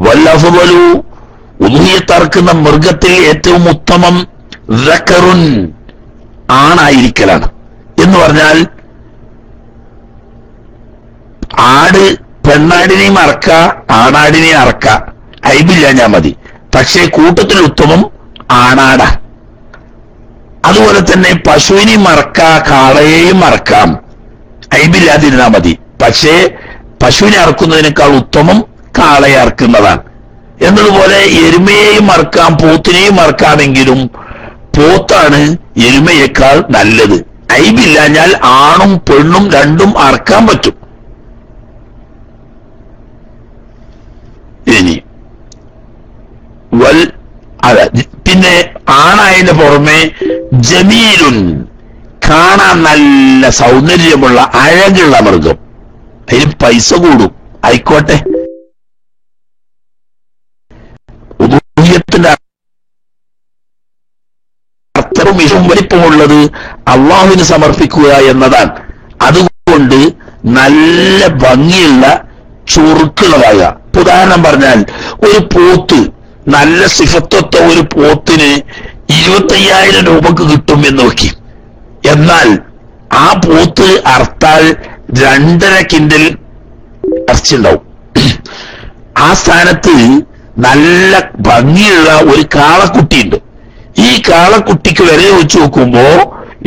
വല്ലഫ്ളു ഉദൂഹിയത്തറക്കുന്ന മൃഗത്തിൽ ഏറ്റവും ഉത്തമം ദക്കറുൻ ആണായിരിക്കലാണ്. എന്ന് പറഞ്ഞാൽ ആട് പെണ്ണാടിനെയും അറക്ക ആണാടിനെയും അറക്ക, ഐബില്ല ഞാൻ മതി. പക്ഷേ കൂട്ടത്തിൽ ഉത്തമം ആണാട. അതുപോലെ തന്നെ പശുവിനെയും അറക്കാം കാളയെയും അറക്കാം, ഐബില്ലാതിരുന്നാ മതി. പക്ഷേ പശുവിനെ അറക്കുന്നതിനേക്കാൾ ഉത്തമം കാളയെ അറക്കുന്നതാണ്. എന്നതുപോലെ എരുമയെയും അറക്കാം പോത്തിനെയും അറക്കാമെങ്കിലും പോത്താണ് എരുമയേക്കാൾ നല്ലത്. ഐബില്ലാഞ്ഞാൽ ആണും പെണ്ണും രണ്ടും അറക്കാൻ പറ്റും. ഇനി പിന്നെ ആണായതിന്റെ പുറമെ ജമീലുൻ കാണാൻ നല്ല സൗന്ദര്യമുള്ള അഴകുള്ള മൃഗം, അതിന് പൈസ കൂടും, ആയിക്കോട്ടെ. ഉദൂഹിയത്തിന്റെ അർത്ഥവും ഇഷും വലിപ്പമുള്ളത് അള്ളാഹുവിന് സമർപ്പിക്കുക എന്നതാണ്. അതുകൊണ്ട് നല്ല ഭംഗിയുള്ള ചുറുക്കുള്ളതാകുക. ഉദാഹരണം പറഞ്ഞാൽ ഒരു പോത്ത്, നല്ല സിഫത്വത്തെ ഒരു പോത്തിന് 25,000 രൂപക്ക് കിട്ടും എന്ന് നോക്കി. എന്നാൽ ആ പോത്ത് അർത്താൽ 2.5 കിൻഡൽ ഇറച്ചിണ്ടാവും. ആ സ്ഥാനത്ത് നല്ല ഭംഗിയുള്ള ഒരു കാളക്കുട്ടിയുണ്ട്. ഈ കാളക്കുട്ടിക്ക് വില വെച്ച് നോക്കുമ്പോ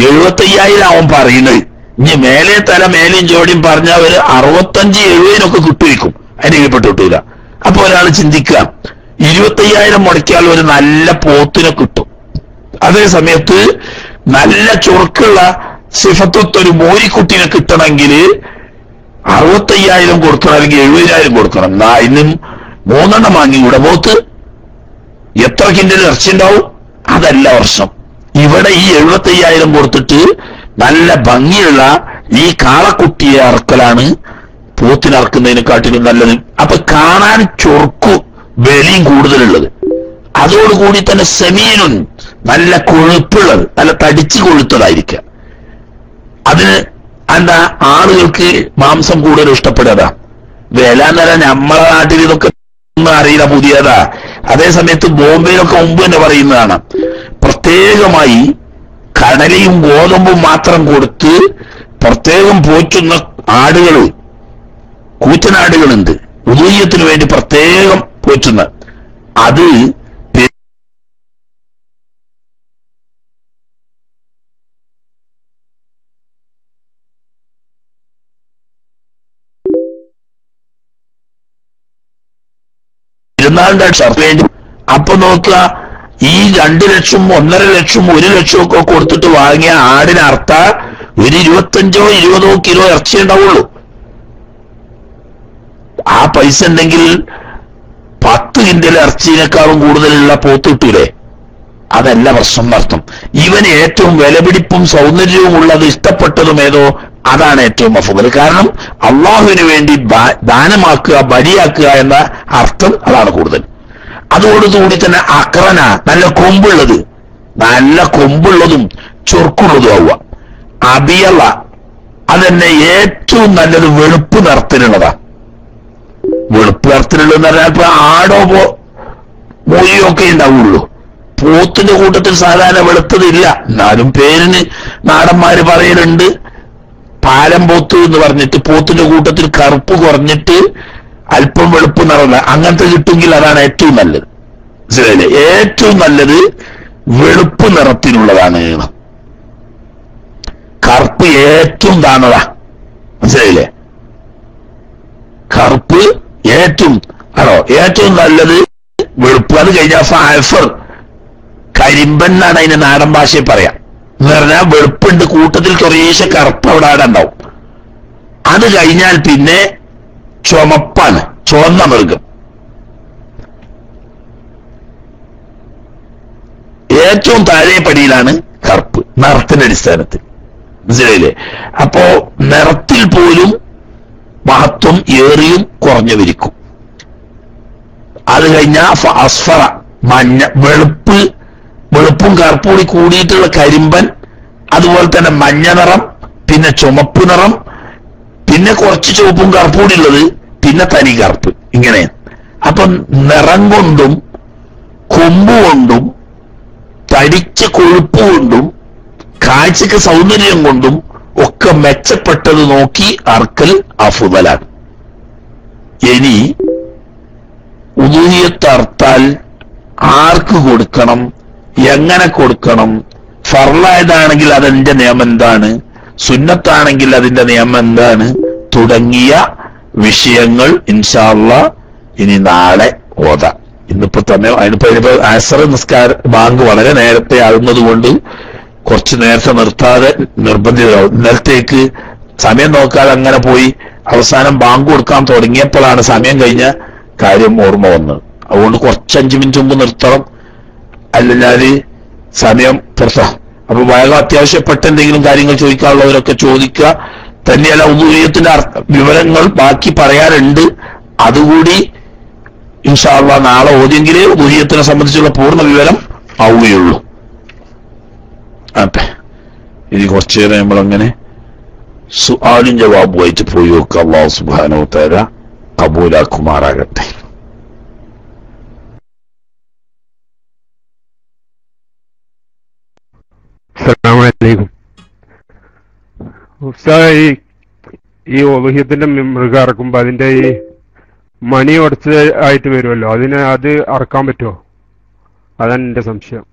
75,000 ആവും പറയുന്നത്. ഇനി മേലെ തല മേലെയും ജോഡിയും പറഞ്ഞാൽ ഒരു 65-70 കിട്ടുമായിരിക്കും, അതിന് കീഴ്പ്പെട്ട് കിട്ടൂല. അപ്പൊ ഒരാൾ ചിന്തിക്കുക, 25,000 മുടക്കിയാൽ ഒരു നല്ല പോത്തിനെ കിട്ടും. അതേ സമയത്ത് നല്ല ചുറുക്കുള്ള സിഫത്തൊരു മോരിക്കുട്ടിനെ കിട്ടണമെങ്കിൽ 65,000 കൊടുക്കണം, അല്ലെങ്കിൽ 70,000 കൊടുക്കണം. ഇന്നും 3 വാങ്ങിക്കൂടെ പോത്ത്? എത്ര കിൻഡൽ ഇറച്ചി ഉണ്ടാവും? അതല്ല വർഷം. ഇവിടെ ഈ 75,000 കൊടുത്തിട്ട് നല്ല ഭംഗിയുള്ള ഈ കാളക്കുട്ടിയെ അറക്കലാണ് പോത്തിനറക്കുന്നതിനെക്കാട്ടിലും നല്ലത്. അപ്പൊ കാണാൻ ചൊറുക്കു വിലയും കൂടുതലുള്ളത്. അതോടുകൂടി തന്നെ സെമീനുൻ നല്ല കൊഴുപ്പുള്ളത്, നല്ല തടിച്ചു കൊഴുത്തതായിരിക്കുക. അതിന് എന്താ ആളുകൾക്ക് മാംസം കൂടുതൽ ഇഷ്ടപ്പെടുക. വില എന്ന് പറഞ്ഞാൽ നമ്മളെ നാട്ടിൽ ഇതൊക്കെ ഒന്നും അറിയില്ല, പുതിയതാ. അതേ സമയത്ത് ബോംബെയിലൊക്കെ മുമ്പ് തന്നെ പറയുന്നതാണ്. പ്രത്യേകമായി കടലയും ഗോതമ്പും മാത്രം കൊടുത്ത് പ്രത്യേകം പോറ്റുന്ന ആടുകൾ, കൂറ്റനാടുകളുണ്ട്, ഉദൂഹിയത്തിന് വേണ്ടി പ്രത്യേകം പോറ്റുന്ന. അത് പെരുന്നാളിന്റെ ഷർട്ട് വേണ്ടി. അപ്പൊ നോക്കുക, ഈ 2 ലക്ഷം 1.5 ലക്ഷം 1 ലക്ഷം ഒക്കെ കൊടുത്തിട്ട് വാങ്ങിയ ആടിന് അർത്ഥ ഒരു 25-20 കിലോ ഇറച്ചി ഉണ്ടാവുള്ളൂ. ആ പൈസ ഉണ്ടെങ്കിൽ 10 കിൻഡൽ ഇറച്ചിനേക്കാളും കൂടുതലുള്ള പോത്ത് കിട്ടൂലേ? അതല്ല പ്രശ്നം അർത്ഥം. ഇവന് ഏറ്റവും വിലപിടിപ്പും സൗന്ദര്യവും ഉള്ളത് ഇഷ്ടപ്പെട്ടതും ഏതോ അതാണ് ഏറ്റവും അഫ്ളൽ. കാരണം അള്ളാഹുവിന് വേണ്ടി ദാനമാക്കുക, ബലിയാക്കുക എന്ന അർത്ഥം അതാണ് കൂടുതൽ. അതോടുകൂടി തന്നെ അക്രന നല്ല കൊമ്പുള്ളതും ചൊർക്കുള്ളതും ആവുക. അബിയല്ല അതന്നെ ഏറ്റവും നല്ലത് വെളുപ്പ് നിറത്തിലുള്ളതാണ്. വെളുപ്പ് നിറത്തിലുള്ളതെന്ന് പറഞ്ഞാൽ ഇപ്പൊ ആടോ മോയോ ഒക്കെ ഉണ്ടാവുള്ളൂ. പോത്തിന്റെ കൂട്ടത്തിൽ സാധാരണ വെളുത്തതില്ല. എന്നാലും പേരിന് നാടന്മാര് പറയലുണ്ട് പാലം പോത്ത് എന്ന് പറഞ്ഞിട്ട്. പോത്തിന്റെ കൂട്ടത്തിൽ കറുപ്പ് കുറഞ്ഞിട്ട് അല്പം വെളുപ്പ് നിറല്ല, അങ്ങനത്തെ കിട്ടുമെങ്കിൽ അതാണ് ഏറ്റവും നല്ലത്. മനസ്സിലായില്ലേ? ഏറ്റവും നല്ലത് വെളുപ്പ് നിറത്തിനുള്ളതാണ്. കറുപ്പ് ഏറ്റവും താണതാ. മനസ്സിലായില്ലേ? കറുപ്പ് ഏറ്റവും നല്ലത് വെളുപ്പ്. അത് കഴിഞ്ഞാൽ ഫാഫർ, കരിമ്പൻ എന്നാണ് അതിന്റെ നാടൻ ഭാഷയിൽ പറയാം. എന്ന് പറഞ്ഞാൽ വെളുപ്പുണ്ട്, കൂട്ടത്തിൽ കുറേശ്ശെ കറുപ്പ് അവിടെ ഉണ്ടാവും. അത് കഴിഞ്ഞാൽ പിന്നെ ചുമപ്പാണ്, ചുവന്ന മൃഗം. ഏറ്റവും താഴെ പടിയിലാണ് കറുപ്പ്, നിറത്തിന്റെ അടിസ്ഥാനത്തിൽ. മനസ്സിലായില്ലേ? അപ്പോ നിറത്തിൽ പോലും മഹത്വം ഏറിയും കുറഞ്ഞുമിരിക്കും. അത് കഴിഞ്ഞാൽ അസ്ഫറ മഞ്ഞ, വെളുപ്പും കറുപ്പൂടി കൂടിയിട്ടുള്ള കരിമ്പൻ, അതുപോലെ തന്നെ മഞ്ഞ നിറം, പിന്നെ ചുമപ്പ് നിറം, പിന്നെ കുറച്ച് ചുവപ്പും കറുപ്പൂടി ഉള്ളത്, പിന്നെ തനി കറുപ്പ്. ഇങ്ങനെ അപ്പം നിറം കൊണ്ടും കൊമ്പുകൊണ്ടും തടിച്ച കൊഴുപ്പ് കൊണ്ടും കാഴ്ചക്ക് സൗന്ദര്യം കൊണ്ടും ഒക്കെ മെച്ചപ്പെട്ടത് നോക്കി അർക്കൽ അഫ്ദലാണ്. ഇനി ഉദൂഹിയത്ത് അർത്താൽ ആർക്ക് കൊടുക്കണം, എങ്ങനെ കൊടുക്കണം, ഫർളായതാണെങ്കിൽ അതിന്റെ നിയമം എന്താണ്, സുന്നത്താണെങ്കിൽ അതിന്റെ നിയമം എന്താണ്, തുടങ്ങിയ വിഷയങ്ങൾ ഇൻഷാ അല്ലാഹ് ഇനി നാളെ ഓതാം. ഇന്നിപ്പോ തന്നെ അതിനിപ്പോ അസ്ർ നിസ്കാര ബാങ്ക് വളരെ നേരത്തെ ആകുന്നത് കൊണ്ട് കുറച്ച് നേരത്തെ നിർത്താതെ നിർബന്ധിതരാകും. ഇന്നലത്തേക്ക് സമയം നോക്കാതെ അങ്ങനെ പോയി അവസാനം ബാങ്ക് കൊടുക്കാൻ തുടങ്ങിയപ്പോഴാണ് സമയം കഴിഞ്ഞ കാര്യം ഓർമ്മ വന്നത്. അതുകൊണ്ട് കുറച്ച് 5 മിനിറ്റ് മുമ്പ് നിർത്തണം, അല്ലാതെ സമയം പുറത്താ. അപ്പൊ വളരെ അത്യാവശ്യപ്പെട്ട എന്തെങ്കിലും കാര്യങ്ങൾ ചോദിക്കാനുള്ളവരൊക്കെ ചോദിക്കുക. തന്നെയല്ല, ഉദൂഹിയത്തിന്റെ വിവരങ്ങൾ ബാക്കി പറയാറുണ്ട്. അതുകൂടി ഇൻഷാ അല്ലാഹ് നാളെ ഓതിയെങ്കിലേ ഉദൂഹിയത്തിനെ സംബന്ധിച്ചുള്ള പൂർണ്ണ വിവരം ആവുകയുള്ളൂ. അതെ, ഇനി കുറച്ചു നേരം നമ്മളങ്ങനെ സുആലും ജവാബുമായിട്ട് പോയി നോക്കുക. അല്ലാഹു സുബ്ഹാനഹു വ തആല കബൂലാക്കുമാറാകട്ടെ. അസ്സലാമു അലൈക്കും. ഉസ്താദ്, ഈ ഉളുഹിയത്തിന്റെ മൃഗം അറക്കുമ്പോ അതിന്റെ ഈ മണി ഉടച്ച ആയിട്ട് വരുമല്ലോ, അത് അറക്കാൻ പറ്റുമോ? അതാണ് എന്റെ സംശയം.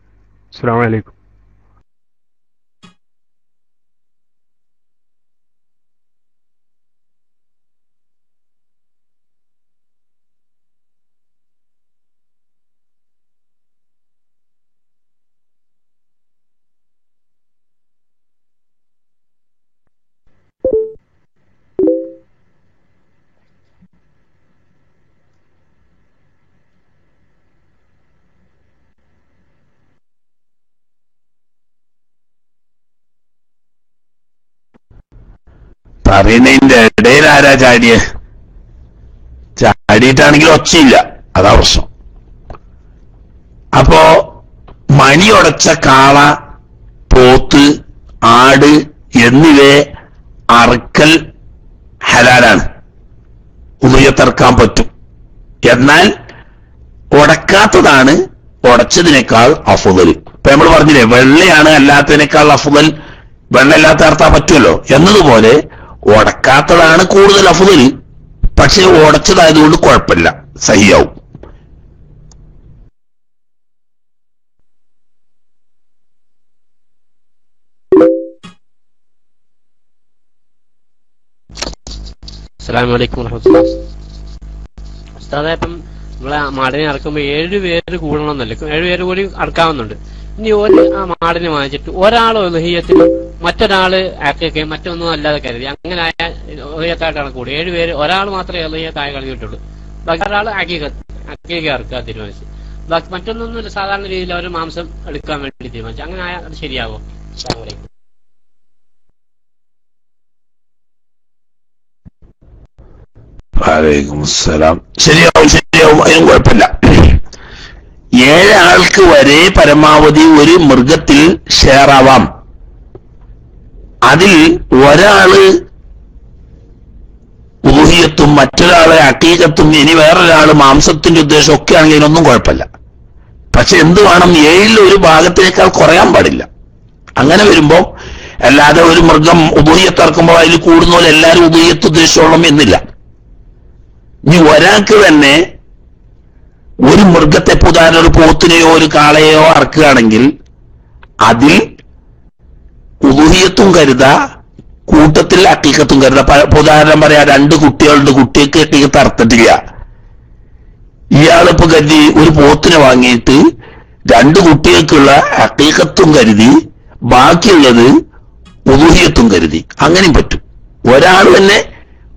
അസ്സലാമു അലൈക്കും. പറയുന്നതിന്റെ ഇടയിൽ ആരാ ചാടിയിട്ടാണെങ്കിൽ ഒച്ചയില്ല, അതാ പ്രശ്നം. അപ്പോ മണി ഉടച്ച കാള, പോത്ത്, ആട് എന്നിവയെ അറുക്കൽ ഹലാലാണ്, ഉദൂഹിയത്തറക്കാൻ പറ്റും. എന്നാൽ ഉടക്കാത്തതാണ് ഉടച്ചതിനേക്കാൾ അഫ്ദൽ. ഇപ്പൊ നമ്മൾ പറഞ്ഞില്ലേ, വെള്ളയാണ് അല്ലാത്തതിനേക്കാൾ അഫ്ദൽ, വെള്ളമില്ലാത്ത അർത്താൻ പറ്റുമല്ലോ എന്നതുപോലെ ഉടക്കാത്തതാണ് കൂടുതൽ അഫ്ദൽ. പക്ഷെ ഉടച്ചതായതുകൊണ്ട് കുഴപ്പമില്ല, സഹിയാവും. അസ്സലാമു അലൈക്കും വറഹ്മത്തുള്ളാഹി. ഉസ്താദേ, ഇപ്പം നമ്മളെ മാടിനെ അറക്കുമ്പോൾ 7 പേര് കൂടണമെന്നല്ലേ, 7 പേര് കൂടി അറക്കാവുന്നുണ്ട്. ഇനി ആ മാടിനെ വാങ്ങിച്ചിട്ട് ഒരാൾ ഉളുഹിയത്തിന് മറ്റൊരാള് ആക്കുകയും മറ്റൊന്നും അല്ലാതെ കരുതി, അങ്ങനെ ആയ ഉളുഹിയത്തായിട്ടാണ് കൂടി 7 പേര്, ഒരാൾ മാത്രമേ ഉളുഹിയത്തായി കളഞ്ഞിട്ടുള്ളൂ, ബാക്കി ഒരാൾ അക്കീക അറക്കാൻ തീരുമാനിച്ചു. ബാക്കി മറ്റൊന്നൊന്നും സാധാരണ രീതിയിൽ അവർ മാംസം എടുക്കാൻ വേണ്ടി തീരുമാനിച്ചു. അങ്ങനെ ആയാൽ അത് ശരിയാവോ? അസ്സലാമു അലൈക്കും. വലൈക്കും അസ്സലാം. ശരിയാവും, അതിനും കുഴപ്പമില്ല. 7 ആൾക്ക് വരെ പരമാവധി ഒരു മൃഗത്തിൽ ഷെയർ ആവാം. അതിൽ ഒരാള് ഉദൂഹിയത്തും മറ്റൊരാളെ അക്കീകത്തും ഇനി വേറൊരാള് മാംസത്തിന്റെ ഉദ്ദേശം ഒക്കെ ആണെങ്കിൽ അതിനൊന്നും കുഴപ്പമില്ല. പക്ഷെ എന്ത് വേണം, 7 ഒരു ഭാഗത്തിനേക്കാൾ കുറയാൻ പാടില്ല. അങ്ങനെ വരുമ്പോ അല്ലാതെ ഒരു മൃഗം ഉദൂഹിയത്തിറക്കുമ്പോൾ അതിൽ കൂടുന്ന പോലെ എല്ലാവരും ഉദൂഹിയത്ത് ഉദ്ദേശിച്ചോളം എന്നില്ല. ഇനി ഒരാൾക്ക് തന്നെ ഒരു മൃഗത്തെ, ഉദാഹരണം ഒരു പോത്തിനെയോ ഒരു കാളയെയോ അറക്കുകയാണെങ്കിൽ അതിൽ ഉദൂഹിയത്തും കരുതാ, കൂട്ടത്തിൽ അക്കീക്കത്തും കരുതാ. ഉദാഹരണം പറയാ, 2 കുട്ടികളുണ്ട്, കുട്ടിക്ക് അക്കീക്കത്ത് അറുത്തിട്ടില്ല. ഇയാളിപ്പോ കരുതി ഒരു പോത്തിനെ വാങ്ങിയിട്ട് 2 കുട്ടികൾക്കുള്ള അക്കീക്കത്തും കരുതി, ബാക്കിയുള്ളത് ഉദൂഹിയത്തും കരുതി. അങ്ങനെയും പറ്റും. ഒരാൾ തന്നെ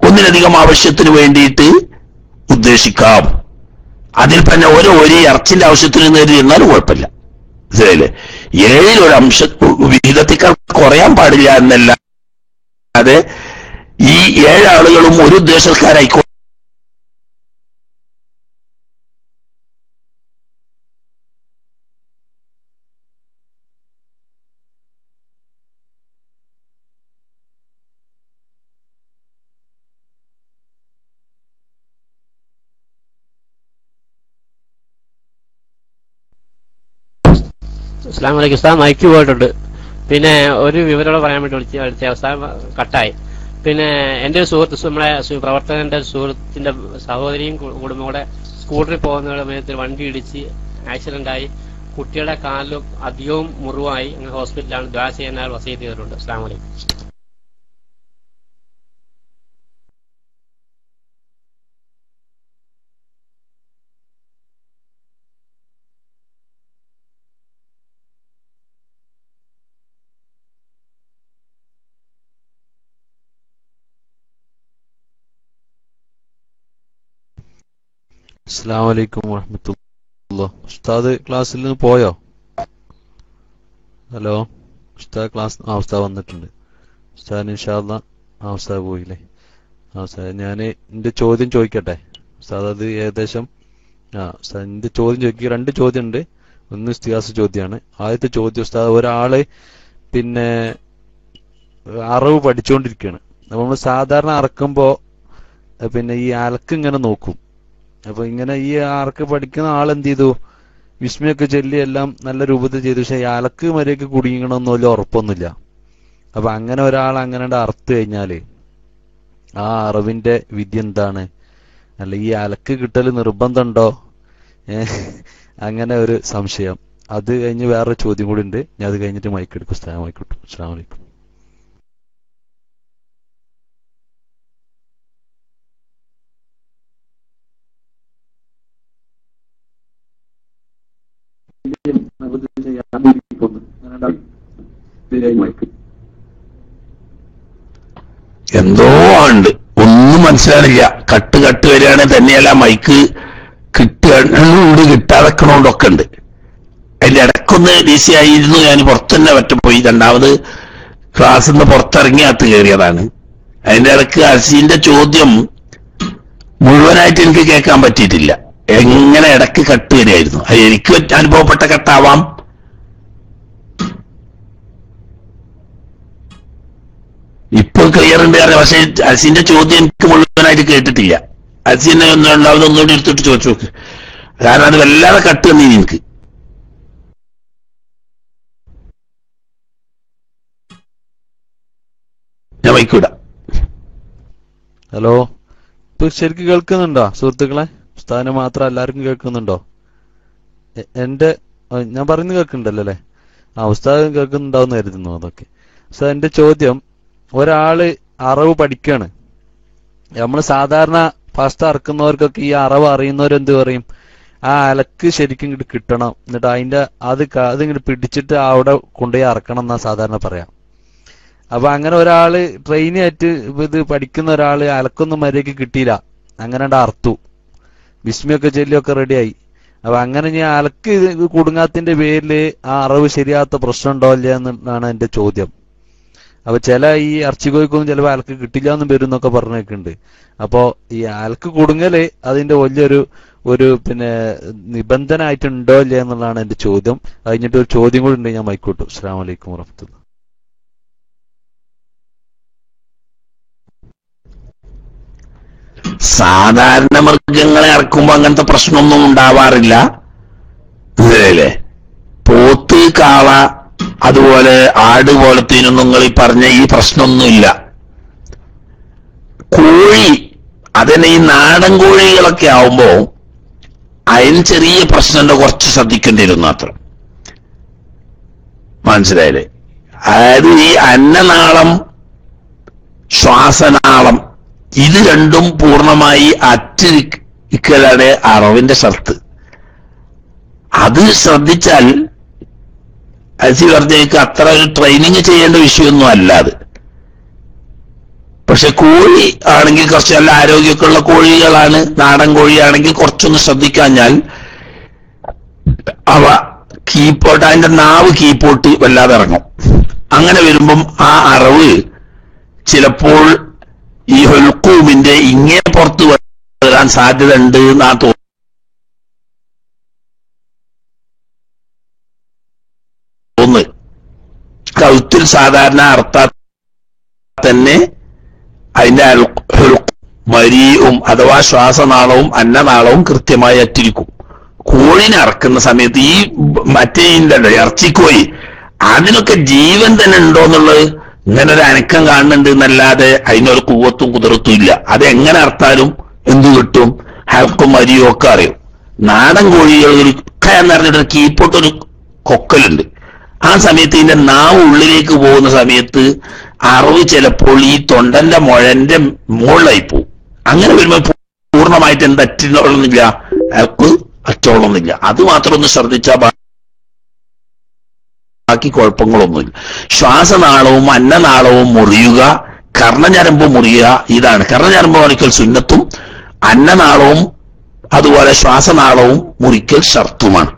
ഒന്നിലധികം ആവശ്യത്തിന് വേണ്ടിയിട്ട് ഉദ്ദേശിക്കാം. അതിൽ തന്നെ ഒരു ഇറച്ചിന്റെ ആവശ്യത്തിന് നേരി എന്നാലും കുഴപ്പമില്ല. മനസ്സിലായില്ലേ? 7 ഒരു വിഹിതത്തേക്കാൾ കുറയാൻ പാടില്ല എന്നല്ല, അതെ ഈ 7 ആളുകളും ഒരു ഉദ്ദേശക്കാരായിക്കോ. അസ്സലാമു അലൈക്കും ഉസ്താദ്, മൈക്ക് പോയിട്ടുണ്ട്. പിന്നെ ഒരു വിവരം പറയാൻ വേണ്ടി വിളിച്ച അവസാനം കട്ടായി. പിന്നെ എന്റെ ഒരു സുഹൃത്ത്, നമ്മളെ പ്രവർത്തകന്റെ സുഹൃത്തിന്റെ സഹോദരിയും കുടുംബം കൂടെ സ്കൂട്ടറിൽ പോകുന്ന സമയത്ത് വണ്ടി ഇടിച്ച് ആക്സിഡന്റ് ആയി. കുട്ടിയുടെ കാലിലും അധികവും മുറിവായി. അങ്ങനെ ഹോസ്പിറ്റലാണ്. ദുആ ചെയ്യാൻ വസിയത്ത് ചെയ്തിട്ടുണ്ട്. അസ്സലാമു അലൈക്കും. അസ്സലാമു അലൈക്കും വറഹ്മത്തുള്ളാഹി. ഉസ്താദ് ക്ലാസ്സിൽ നിന്ന് പോയോ? ഹലോ ഉസ്താദ് ക്ലാസ് ഉസ്താദ് വന്നിട്ടുണ്ട്. ഉസ്താദ് ഇൻഷാ അല്ലാഹ് ഉസ്താദ് പോയില്ലേ? ഉസ്താദ് ഞാൻ എന്റെ ചോദ്യം ചോദിക്കട്ടെ ഉസ്താദ്? അത് ഏകദേശം ഉസ്താദ് എന്റെ ചോദ്യം ചോദിക്കുക. 2 ചോദ്യം ഉണ്ട്. ഒന്ന് ഇസ്തിഹാസ ചോദ്യമാണ്. ആദ്യത്തെ ചോദ്യം ഉസ്താദ്, ഒരാള് പിന്നെ അറവ് പഠിച്ചുകൊണ്ടിരിക്കുകയാണ്. നമ്മൾ സാധാരണ അറക്കുമ്പോ പിന്നെ ഈ അലക്ക് ഇങ്ങനെ നോക്കും. അപ്പൊ ഇങ്ങനെ ഈ ആർക്ക് പഠിക്കുന്ന ആൾ എന്ത് ചെയ്തു, വിസ്മയൊക്കെ ചൊല്ലി എല്ലാം നല്ല രൂപത്തിൽ ചെയ്തു. പക്ഷെ ഈ അലക്ക് മര്യാദക്ക് കുടുങ്ങിക്കണമെന്ന് വലിയ ഉറപ്പൊന്നുമില്ല. അപ്പൊ അങ്ങനെ ഒരാൾ അങ്ങനെ അറുത്ത് കഴിഞ്ഞാല് ആ അറിവിന്റെ വിധി എന്താണ്? അല്ല ഈ അലക്ക് കിട്ടൽ നിർബന്ധമുണ്ടോ? അങ്ങനെ ഒരു സംശയം. അത് കഴിഞ്ഞ് വേറൊരു ചോദ്യം കൂടി ഉണ്ട്. ഞാൻ അത് കഴിഞ്ഞിട്ട് മൈക്കെടുക്കും. സ്ഥലം മൈക്കിട്ടു. അസ്സലാമു അലൈക്കും. എന്തോ ഉണ്ട്, ഒന്നും മനസ്സിലാണില്ല. കട്ട് വരികയാണെങ്കിൽ തന്നെയല്ല മൈക്ക് കിട്ടാതെക്കണോണ്ടൊക്കെ ഉണ്ട്. അതിന്റെ ഇടക്കൊന്ന് DC ആയിരുന്നു. ഞാൻ പുറത്തുതന്നെ പറ്റപ്പോയി. രണ്ടാമത് ക്ലാസ്സിൽ നിന്ന് പുറത്തിറങ്ങി അകത്ത് കയറിയതാണ്. അതിന്റെ ഇടക്ക് അസീന്റെ ചോദ്യം മുഴുവനായിട്ട് എനിക്ക് കേൾക്കാൻ പറ്റിയിട്ടില്ല. എങ്ങനെ ഇടക്ക് കട്ട് വരികയായിരുന്നു. അത് എനിക്ക് അനുഭവപ്പെട്ട കട്ടാവാം. ഇപ്പൊ ക്ലിയർ ഉണ്ട് കാരണം. പക്ഷെ അസീന്റെ ചോദ്യം എനിക്ക് മുഴുവനായിട്ട് കേട്ടിട്ടില്ല. അസീനെ ഒന്നുകൂടി എടുത്തിട്ട് ചോദിച്ചു നോക്ക്. കാരണം അത് വല്ലാതെ കട്ട് വന്നീ എനിക്ക്. ഞാൻ വൈക്കൂടാ. ഹലോ, ഇപ്പൊ ശരിക്കും കേൾക്കുന്നുണ്ടോ സുഹൃത്തുക്കളെ? ഉസ്താദിനെ മാത്രം എല്ലാവർക്കും കേൾക്കുന്നുണ്ടോ? എന്റെ ഞാൻ പറയുന്നത് കേൾക്കുന്നുണ്ടല്ലോ അല്ലേ? ഉസ്താദ് കേൾക്കുന്നുണ്ടാവുന്ന കരുതുന്നു. അതൊക്കെ ഉസ്താദ്, എന്റെ ചോദ്യം, ഒരാള് അറവ് പഠിക്കാണ്. നമ്മൾ സാധാരണ ഫസ്റ്റ് അറക്കുന്നവർക്കൊക്കെ ഈ അറവ് അറിയുന്നവരെന്ത് പറയും? ആ അലക്ക് ശരിക്കും ഇങ്ങോട്ട് കിട്ടണം, എന്നിട്ട് അതിന്റെ അതിങ്ങോട്ട് പിടിച്ചിട്ട് അവിടെ കൊണ്ടുപോയി അറക്കണം എന്നാ സാധാരണ പറയാം. അപ്പൊ അങ്ങനെ ഒരാള് ട്രെയിനായിട്ട് ഇത് പഠിക്കുന്ന ഒരാള് അലക്കൊന്നും മര്യാദക്ക് കിട്ടിയില്ല, അങ്ങനെ അർത്തു, വിസ്മയൊക്കെ ചൊല്ലിയൊക്കെ റെഡിയായി. അപ്പൊ അങ്ങനെ ഞാൻ അലക്ക് കുടുങ്ങാത്തിന്റെ പേരില് ആ അറവ് ശരിയാത്ത പ്രശ്നം ഉണ്ടോ ഇല്ല എന്നാണ് എന്റെ ചോദ്യം. അപ്പൊ ചില ഈ ഇറച്ചിക്കോയ്ക്കൊന്നും ചിലപ്പോൾ അലക്ക് കിട്ടില്ല എന്നും വരും എന്നൊക്കെ പറഞ്ഞേക്കുന്നുണ്ട്. അപ്പോ ഈ അലക്ക് കുടുങ്ങല് അതിന്റെ വലിയൊരു പിന്നെ നിബന്ധന ആയിട്ടുണ്ടോ ഇല്ല എന്നുള്ളതാണ് എന്റെ ചോദ്യം. കഴിഞ്ഞിട്ട് ഒരു ചോദ്യം കൂടി ഉണ്ട്, ഞാൻ മൈക്കോട്ടു. അസ്സലാമു അലൈക്കും വറഹ്മത്തുള്ളാഹി. സാധാരണ മൃഗങ്ങളെ ഇറക്കുമ്പോ അങ്ങനത്തെ പ്രശ്നമൊന്നും ഉണ്ടാവാറില്ല. അല്ലേ? പോത്ത്, കാള, അതുപോലെ ആട് പോലത്തേനൊന്നും നിങ്ങൾ ഈ പറഞ്ഞ ഈ പ്രശ്നമൊന്നുമില്ല. കോഴി, അതിന് ഈ നാടൻ കോഴികളൊക്കെ ആവുമ്പോ അതിന് ചെറിയ പ്രശ്നമുണ്ട്, കുറച്ച് ശ്രദ്ധിക്കേണ്ടി വരുന്നു അത്ര. മനസ്സിലായില്ലേ? അതായത് ഈ അന്നനാളം, ശ്വാസനാളം, ഇത് രണ്ടും പൂർണ്ണമായി അറ്റിരിക്കലാണ് അറവിന്റെ ഷർത്ത്. അത് ശ്രദ്ധിച്ചാൽ അസി പറഞ്ഞേക്ക് അത്ര ഒരു ട്രെയിനിങ് ചെയ്യേണ്ട വിഷയമൊന്നും അല്ല അത്. പക്ഷെ കോഴി ആണെങ്കിൽ കുറച്ച് നല്ല ആരോഗ്യമൊക്കെ ഉള്ള കോഴികളാണ്. നാടൻ കോഴിയാണെങ്കിൽ കുറച്ചൊന്ന് ശ്രദ്ധിക്കാഞ്ഞാൽ അവ കീപ്പോട്ട്, അതിന്റെ നാവ് കീപ്പോട്ട് വല്ലാതെ ഇറങ്ങും. അങ്ങനെ വരുമ്പം ആ അറവ് ചിലപ്പോൾ ഈ ഹുൽക്കൂമിന്റെ ഇങ്ങേ പുറത്ത് വരാൻ സാധ്യത ഉണ്ട് എന്നാ തോന്നുന്നു. കൗത്തിൽ സാധാരണ അർത്ഥം തന്നെ അതിന്റെ മരിയും അഥവാ ശ്വാസനാളവും അന്നനാളവും കൃത്യമായി അറ്റിരിക്കും. കോഴിനെ അറക്കുന്ന സമയത്ത് ഈ മറ്റേ ഇറച്ചിക്കോയി അതിനൊക്കെ ജീവൻ തന്നെ ഉണ്ടോ എന്നുള്ളത് ഇങ്ങനെ ഒരു അനക്കം കാണുന്നുണ്ട് എന്നല്ലാതെ അതിനൊരു കൂവത്തും കുതിർത്തും ഇല്ല. അതെങ്ങനെ അർത്താലും എന്തു കിട്ടും? ഹൽക്കും മരിയും ഒക്കെ അറിയും. നാടൻ കോഴികൾ എന്ന് പറഞ്ഞിട്ട് കീപ്പോട്ടൊരു കൊക്കലുണ്ട്. ആ സമയത്ത് ഇതിന്റെ നാവ് ഉള്ളിലേക്ക് പോകുന്ന സമയത്ത് അറിവ് ചിലപ്പോൾ ഈ തൊണ്ടന്റെ മുഴന്റെ മുകളിലായി പോകും. അങ്ങനെ വരുമ്പോൾ പൂർണ്ണമായിട്ട് എന്ത് അറ്റൊള്ളുന്നില്ല, അയാൾക്ക് അറ്റോളൊന്നില്ല. അത് മാത്രം ഒന്ന് ശ്രദ്ധിച്ചാൽ ബാക്കി കുഴപ്പങ്ങളൊന്നുമില്ല. ശ്വാസനാളവും അന്നനാളവും മുറിയുക, കർണഞരമ്പ് മുറിയുക, ഇതാണ് കർണഞരമ്പ് മുറിക്കൽ സുന്നത്തും അന്നനാളവും അതുപോലെ ശ്വാസനാളവും മുറിക്കൽ ഷർത്തുമാണ്.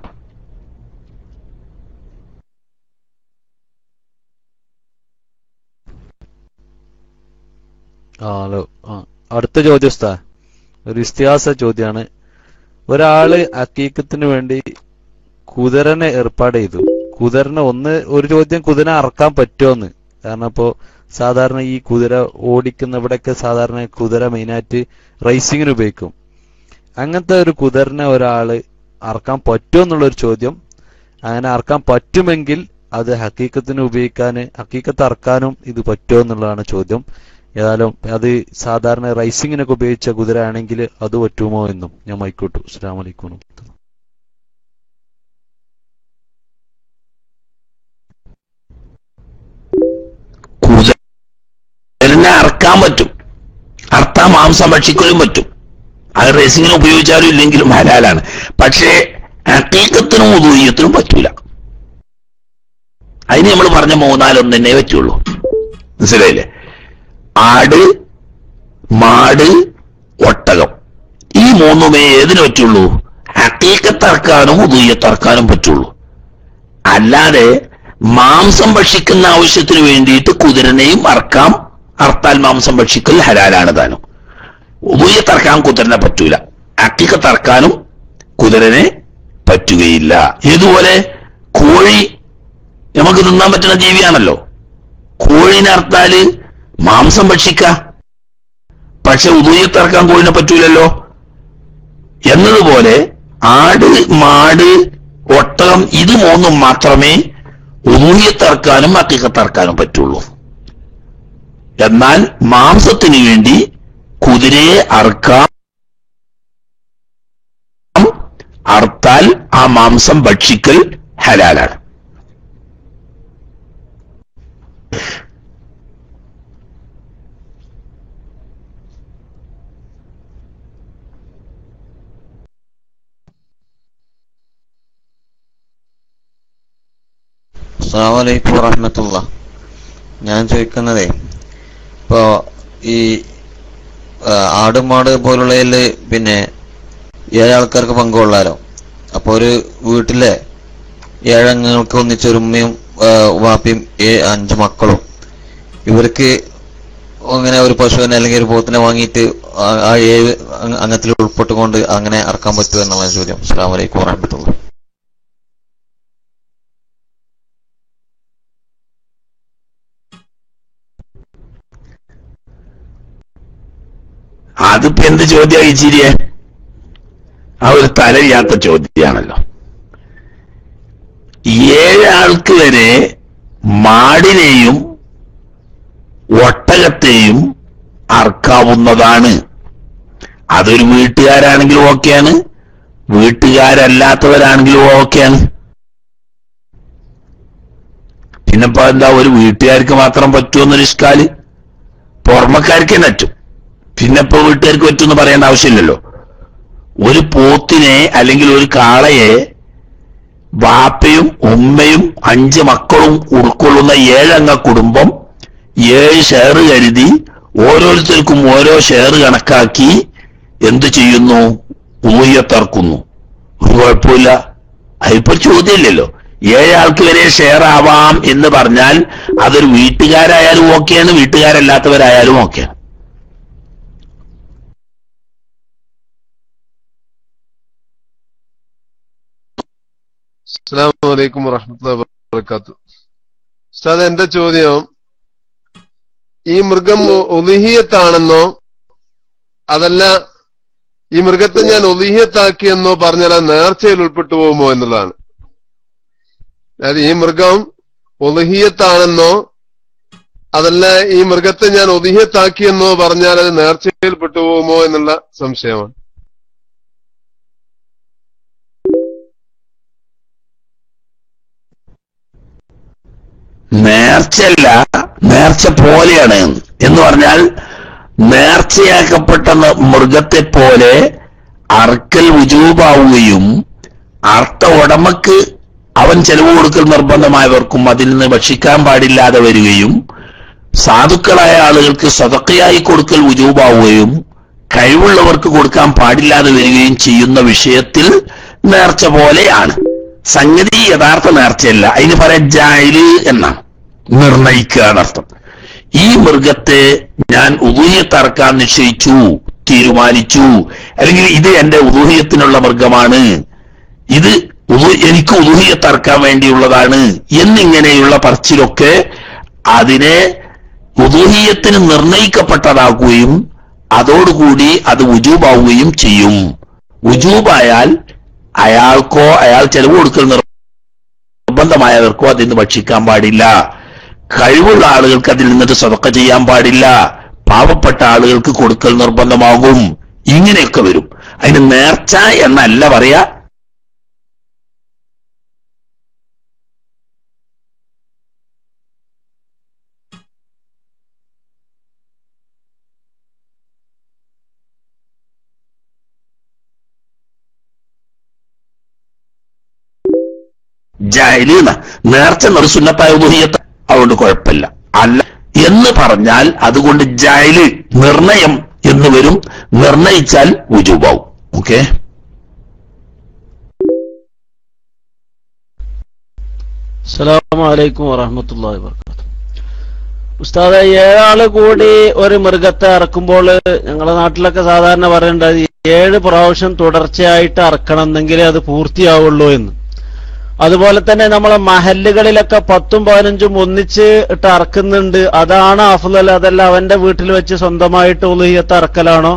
ഹലോ, അടുത്ത ചോദ്യം ഉസ്താ, ഒരു ഇസ്തിഹാസ ചോദ്യമാണ്. ഒരാള് അക്കീക്കത്തിന് വേണ്ടി കുതിരനെ ഏർപ്പാട് ചെയ്തു. കുതിരനെ ഒരു ചോദ്യം, കുതിരനെ അറക്കാൻ പറ്റുമോന്ന്. കാരണം ഇപ്പോ സാധാരണ ഈ കുതിര ഓടിക്കുന്ന ഇവിടെയൊക്കെ സാധാരണ കുതിര മെയിനായിട്ട് റേസിങ്ങിന് ഉപയോഗിക്കും. അങ്ങനത്തെ ഒരു കുതിരനെ ഒരാള് അറക്കാൻ പറ്റുമോ എന്നുള്ളൊരു ചോദ്യം. അങ്ങനെ അറക്കാൻ പറ്റുമെങ്കിൽ അത് ഹക്കീക്കത്തിന് ഉപയോഗിക്കാന്, ഹക്കീക്കത്ത് അറക്കാനും ഇത് പറ്റുമോ എന്നുള്ളതാണ് ചോദ്യം. ഏതായാലും അത് സാധാരണ റൈസിങ്ങിനൊക്കെ ഉപയോഗിച്ച കുതിര ആണെങ്കിൽ അത് പറ്റുമോ എന്നും ഞാൻ മൈക്കോട്ടു. അസ്സലാമു അലൈക്കും. കുതിരനെ അറക്കാൻ പറ്റും, അർത്താൻ മാംസം ഭക്ഷിക്കലും പറ്റും. അത് റേസിങ്ങിന് ഉപയോഗിച്ചാലും ഇല്ലെങ്കിലും ഹലാലാണ്. പക്ഷേ ഹഖീഖത്തിനും ഉദൂഹിയത്തിനും പറ്റൂല. അതിന് നമ്മൾ പറഞ്ഞ മൂന്നാലൊന്നെ പറ്റുള്ളൂ. മനസ്സിലായില്ലേ? ആട്, മാട്, ഒട്ടകം, ഈ മൂന്നുമേ ഏതിനു പറ്റുള്ളൂ? ഹഖീഖത്തറക്കാനും ഉദൂഹിയത്തറക്കാനും പറ്റുള്ളൂ. അല്ലാതെ മാംസം ഭക്ഷിക്കുന്ന ആവശ്യത്തിന് വേണ്ടിയിട്ട് കുതിരനെയും അറക്കാം. അർത്താൽ മാംസം ഭക്ഷിക്കൽ ഹലാലാണ് താനും. ഉദൂഹിയത്തറക്കാൻ കുതിരനെ പറ്റൂല, ഹഖീഖത്തറക്കാനും കുതിരനെ പറ്റുകയില്ല. ഇതുപോലെ കോഴി നമുക്ക് തിന്നാൻ പറ്റുന്ന ജീവിയാണല്ലോ. കോഴിനെ അർത്താല് മാംസം ഭക്ഷിക്ക, പക്ഷെ ഉദൂഹിയത്തറക്കാൻ കോഴിനെ പറ്റൂലല്ലോ. എന്നതുപോലെ ആട്, മാട്, ഒട്ടകം, ഇത് മൂന്നും മാത്രമേ ഉദൂഹിയത്തറക്കാനും ഹഖീഖത്തറക്കാനും പറ്റുള്ളൂ. എന്നാൽ മാംസത്തിന് വേണ്ടി കുതിരയെ അറുക്കാം. അർത്താൽ ആ മാംസം ഭക്ഷിക്കൽ ഹലാലാണ്. അസ്സലാമു അലൈക്കും വറഹ്മത്തുള്ളാഹി. ഞാൻ ചോദിക്കുന്നതേ, ഇപ്പോ ഈ ആടുമാട് പോലുള്ളതില് പിന്നെ 7 ആൾക്കാർക്ക് പങ്കുകൊള്ളാലോ. അപ്പൊ ഒരു വീട്ടിലെ 7 അംഗങ്ങൾക്ക് ഒന്നിച്ചൊരു ഉമ്മയും വാപ്പയും 5 മക്കളും, ഇവർക്ക് അങ്ങനെ ഒരു പശുവിനെ അല്ലെങ്കിൽ ഒരു പോത്തിനെ വാങ്ങിയിട്ട് ആ 7 അംഗത്തിൽ ഉൾപ്പെട്ടുകൊണ്ട് അങ്ങനെ അറക്കാൻ പറ്റുമോ എന്നുള്ള ചോദ്യം. അസ്സലാമു അലൈക്കും വറഹ്മത്തുള്ളാഹി. അതിപ്പോ എന്ത് ചോദ്യമായി ചിരിയെ? ആ ഒരു തലയില്ലാത്ത ചോദ്യമാണല്ലോ. 7 ആൾക്ക് വരെ മാടിനെയും ഒട്ടകത്തെയും അറക്കാവുന്നതാണ്. അതൊരു വീട്ടുകാരാണെങ്കിലും ഓക്കെയാണ്, വീട്ടുകാരല്ലാത്തവരാണെങ്കിലും ഓക്കെയാണ്. പിന്നെപ്പോ എന്താ ഒരു വീട്ടുകാർക്ക് മാത്രം പറ്റുമെന്നൊരു ഇഷ്കാല്? പുറമക്കാർക്ക് തന്നെ പറ്റും. പിന്നെപ്പോ വീട്ടുകാർക്ക് പറ്റുമെന്ന് പറയേണ്ട ആവശ്യമില്ലല്ലോ. ഒരു പോത്തിനെ അല്ലെങ്കിൽ ഒരു കാളയെ വാപ്പയും ഉമ്മയും 5 മക്കളും ഉൾക്കൊള്ളുന്ന 7 അംഗ കുടുംബം 7 ഷെയർ കരുതി ഓരോരുത്തർക്കും ഓരോ ഷെയർ കണക്കാക്കി എന്തു ചെയ്യുന്നു? ഉദൂഹിയത്തറക്കുന്നു. ഒരു കുഴപ്പമില്ല. അതിപ്പോ ചോദ്യമില്ലല്ലോ. 7 ആൾക്ക് വരെ ഷെയർ ആവാം എന്ന് പറഞ്ഞാൽ അതൊരു വീട്ടുകാരായാലും ഓക്കെയാണ്, വീട്ടുകാരല്ലാത്തവരായാലും ഓക്കെയാണ്. അസ്സലാമു അലൈക്കും വറഹ്മത്തുള്ളാഹി വബറകാതുഹു. ഉസ്താദ്, എന്റെ ചോദ്യം, ഈ മൃഗം ഉളിഹിയത്താണെന്നോ അതല്ല ഈ മൃഗത്തെ ഞാൻ ഉളിഹിയത്താക്കിയെന്നോ പറഞ്ഞാൽ അത് നേർച്ചയിൽ ഉൾപ്പെട്ടു പോകുമോ എന്നുള്ളതാണ്. അതായത് ഈ മൃഗം ഉളിഹിയത്താണെന്നോ അതല്ല ഈ മൃഗത്തെ ഞാൻ ഉളിഹിയത്താക്കിയെന്നോ പറഞ്ഞാൽ അത് നേർച്ചയിൽ പെട്ടുപോകുമോ എന്നുള്ള സംശയമാണ്. നേർച്ചയല്ല, നേർച്ച പോലെയാണ് എന്ന് പറഞ്ഞാൽ നേർച്ചയാക്കപ്പെട്ട മൃഗത്തെ പോലെ അറക്കൽ വുജൂബാവുകയും അർത്ഥ ഉടമക്ക് അവൻ ചെലവ് കൊടുക്കൽ നിർബന്ധമായവർക്കും അതിൽ നിന്ന് ഭക്ഷിക്കാൻ പാടില്ലാതെ വരികയും സാധുക്കളായ ആളുകൾക്ക് സദഖയായി കൊടുക്കൽ വുജൂബാവുകയും കഴിവുള്ളവർക്ക് കൊടുക്കാൻ പാടില്ലാതെ വരികയും ചെയ്യുന്ന വിഷയത്തിൽ നേർച്ച പോലെയാണ്. സംഗതി യഥാർത്ഥ നേർച്ചയല്ല. അതിന് പറയാൻ ജായില് എന്നാണ്, നിർണയിക്കുക എന്നർത്ഥം. ഈ മൃഗത്തെ ഞാൻ ഉദൂഹിയത്തറക്കാൻ നിശ്ചയിച്ചു, തീരുമാനിച്ചു, അല്ലെങ്കിൽ ഇത് എന്റെ ഉദൂഹിയത്തിനുള്ള മൃഗമാണ്, ഇത് എനിക്ക് ഉദൂഹിയത്തറക്കാൻ വേണ്ടിയുള്ളതാണ് എന്നിങ്ങനെയുള്ള പറച്ചിലൊക്കെ അതിനെ ഉദൂഹിയത്തിന് നിർണയിക്കപ്പെട്ടതാക്കുകയും അതോടുകൂടി അത് വുജൂബാവുകയും ചെയ്യും. വുജൂബായാൽ അയാൾക്കോ അയാൾ ചെലവ് കൊടുക്കൽ നിർബന്ധമായവർക്കോ അതിൽ നിന്ന് ഭക്ഷിക്കാൻ പാടില്ല, കഴിവുള്ള ആളുകൾക്ക് അതിൽ നിന്നിട്ട് സദഖ ചെയ്യാൻ പാടില്ല, പാവപ്പെട്ട ആളുകൾക്ക് കൊടുക്കൽ നിർബന്ധമാകും. ഇങ്ങനെയൊക്കെ വരും. അതിന് നേർച്ച എന്നല്ല പറയാ. ജാഹിലി നേർച്ച നിർസുന്നത്തായ ഉദൂഹിയത്ത്, അതുകൊണ്ട് കുഴപ്പമില്ല. അല്ല എന്ന് പറഞ്ഞാൽ അതുകൊണ്ട് ജാഹിലി നിർണയം എന്ന് വരും. നിർണയിച്ചാൽ വുജൂബാവും. ഓക്കെ. അസ്സലാമു അലൈക്കും വറഹ്മത്തുള്ളാഹി വബറകാതുഹു. ഉസ്താദെ, 7 ആള് കൂടി ഒരു മൃഗത്തെ അറക്കുമ്പോൾ ഞങ്ങളുടെ നാട്ടിലൊക്കെ സാധാരണ പറയേണ്ടത് 7 പ്രാവശ്യം തുടർച്ചയായിട്ട് അറക്കണം എന്നെങ്കിലേ അത് പൂർത്തിയാവുള്ളൂ എന്ന്. അതുപോലെ തന്നെ നമ്മളെ മഹല്ലുകളിലൊക്കെ 10ഉം 15ഉം ഒന്നിച്ച് ഇട്ട് അറക്കുന്നുണ്ട്. അതാണ് അഫ്ളൽ, അതല്ല അവന്റെ വീട്ടിൽ വെച്ച് സ്വന്തമായിട്ട് ഉളുഹിയത്ത് അറക്കലാണോ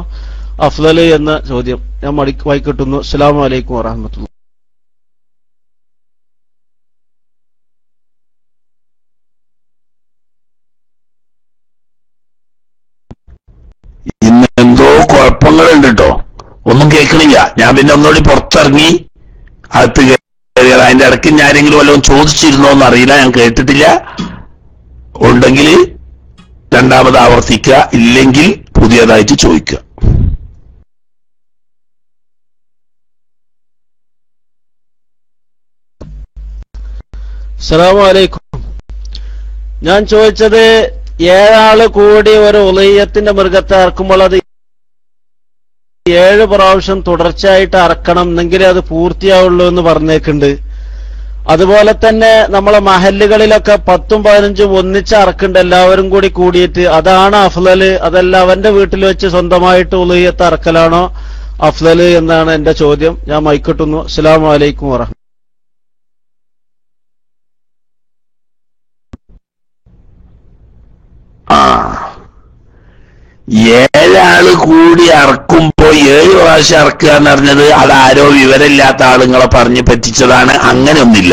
അഫ്ളൽ എന്ന ചോദ്യം ഞാൻ വായിക്കിട്ടുന്നു. അസ്സലാമു അലൈക്കും വറഹ്മത്തുള്ളാഹി. ഇന്നെന്തോ കുഴപ്പങ്ങളുണ്ട് കേട്ടോ, ഒന്നും കേൾക്കണില്ല. ഞാൻ പിന്നെ ഒന്നുകൂടി പുറത്തിറങ്ങി അകത്ത് കയറിയത്. അതിന്റെ ഇടയ്ക്ക് ഞാനെങ്കിലും വല്ലതും ചോദിച്ചിരുന്നോ എന്നറിയില്ല, ഞാൻ കേട്ടിട്ടില്ല. ഉണ്ടെങ്കിൽ രണ്ടാമത് ആവർത്തിക്കുക, ഇല്ലെങ്കിൽ പുതിയതായിട്ട് ചോദിക്കുക. അസ്സലാമു അലൈക്കും. ഞാൻ ചോദിച്ചത് 7 ആള് കൂടി ഒരു ഉളുഹിയത്തിന്റെ മൃഗത്തെ അറക്കുമ്പോൾ അത് 7 പ്രാവശ്യം തുടർച്ചയായിട്ട് അറക്കണം എന്നെങ്കിലേ അത് പൂർത്തിയാവുള്ളൂ എന്ന് പറഞ്ഞേക്കുണ്ട്. അതുപോലെ തന്നെ നമ്മളെ മഹല്ലുകളിലൊക്കെ 10ഉം 15ഉം ഒന്നിച്ച് അറക്കുന്നുണ്ട്, എല്ലാവരും കൂടി കൂടിയിട്ട്. അതാണ് അഫ്ളൽ, അതല്ല അവന്റെ വീട്ടിൽ വെച്ച് സ്വന്തമായിട്ട് ഉളുഹിയത്ത് അറക്കലാണോ അഫ്ളൽ എന്നാണ് എന്റെ ചോദ്യം. ഞാൻ മൈക്കിട്ടുന്നു. അസ്സലാമു അലൈക്കും വറഹ്മത്തുള്ളാഹി. 7 ആള് കൂടി അറക്കുമ്പോ 7 പ്രാവശ്യം അറക്കുക എന്ന് പറഞ്ഞത് അതാരോ വിവരമില്ലാത്ത ആളുകളെ പറഞ്ഞ് പറ്റിച്ചതാണ്. അങ്ങനെയൊന്നില്ല.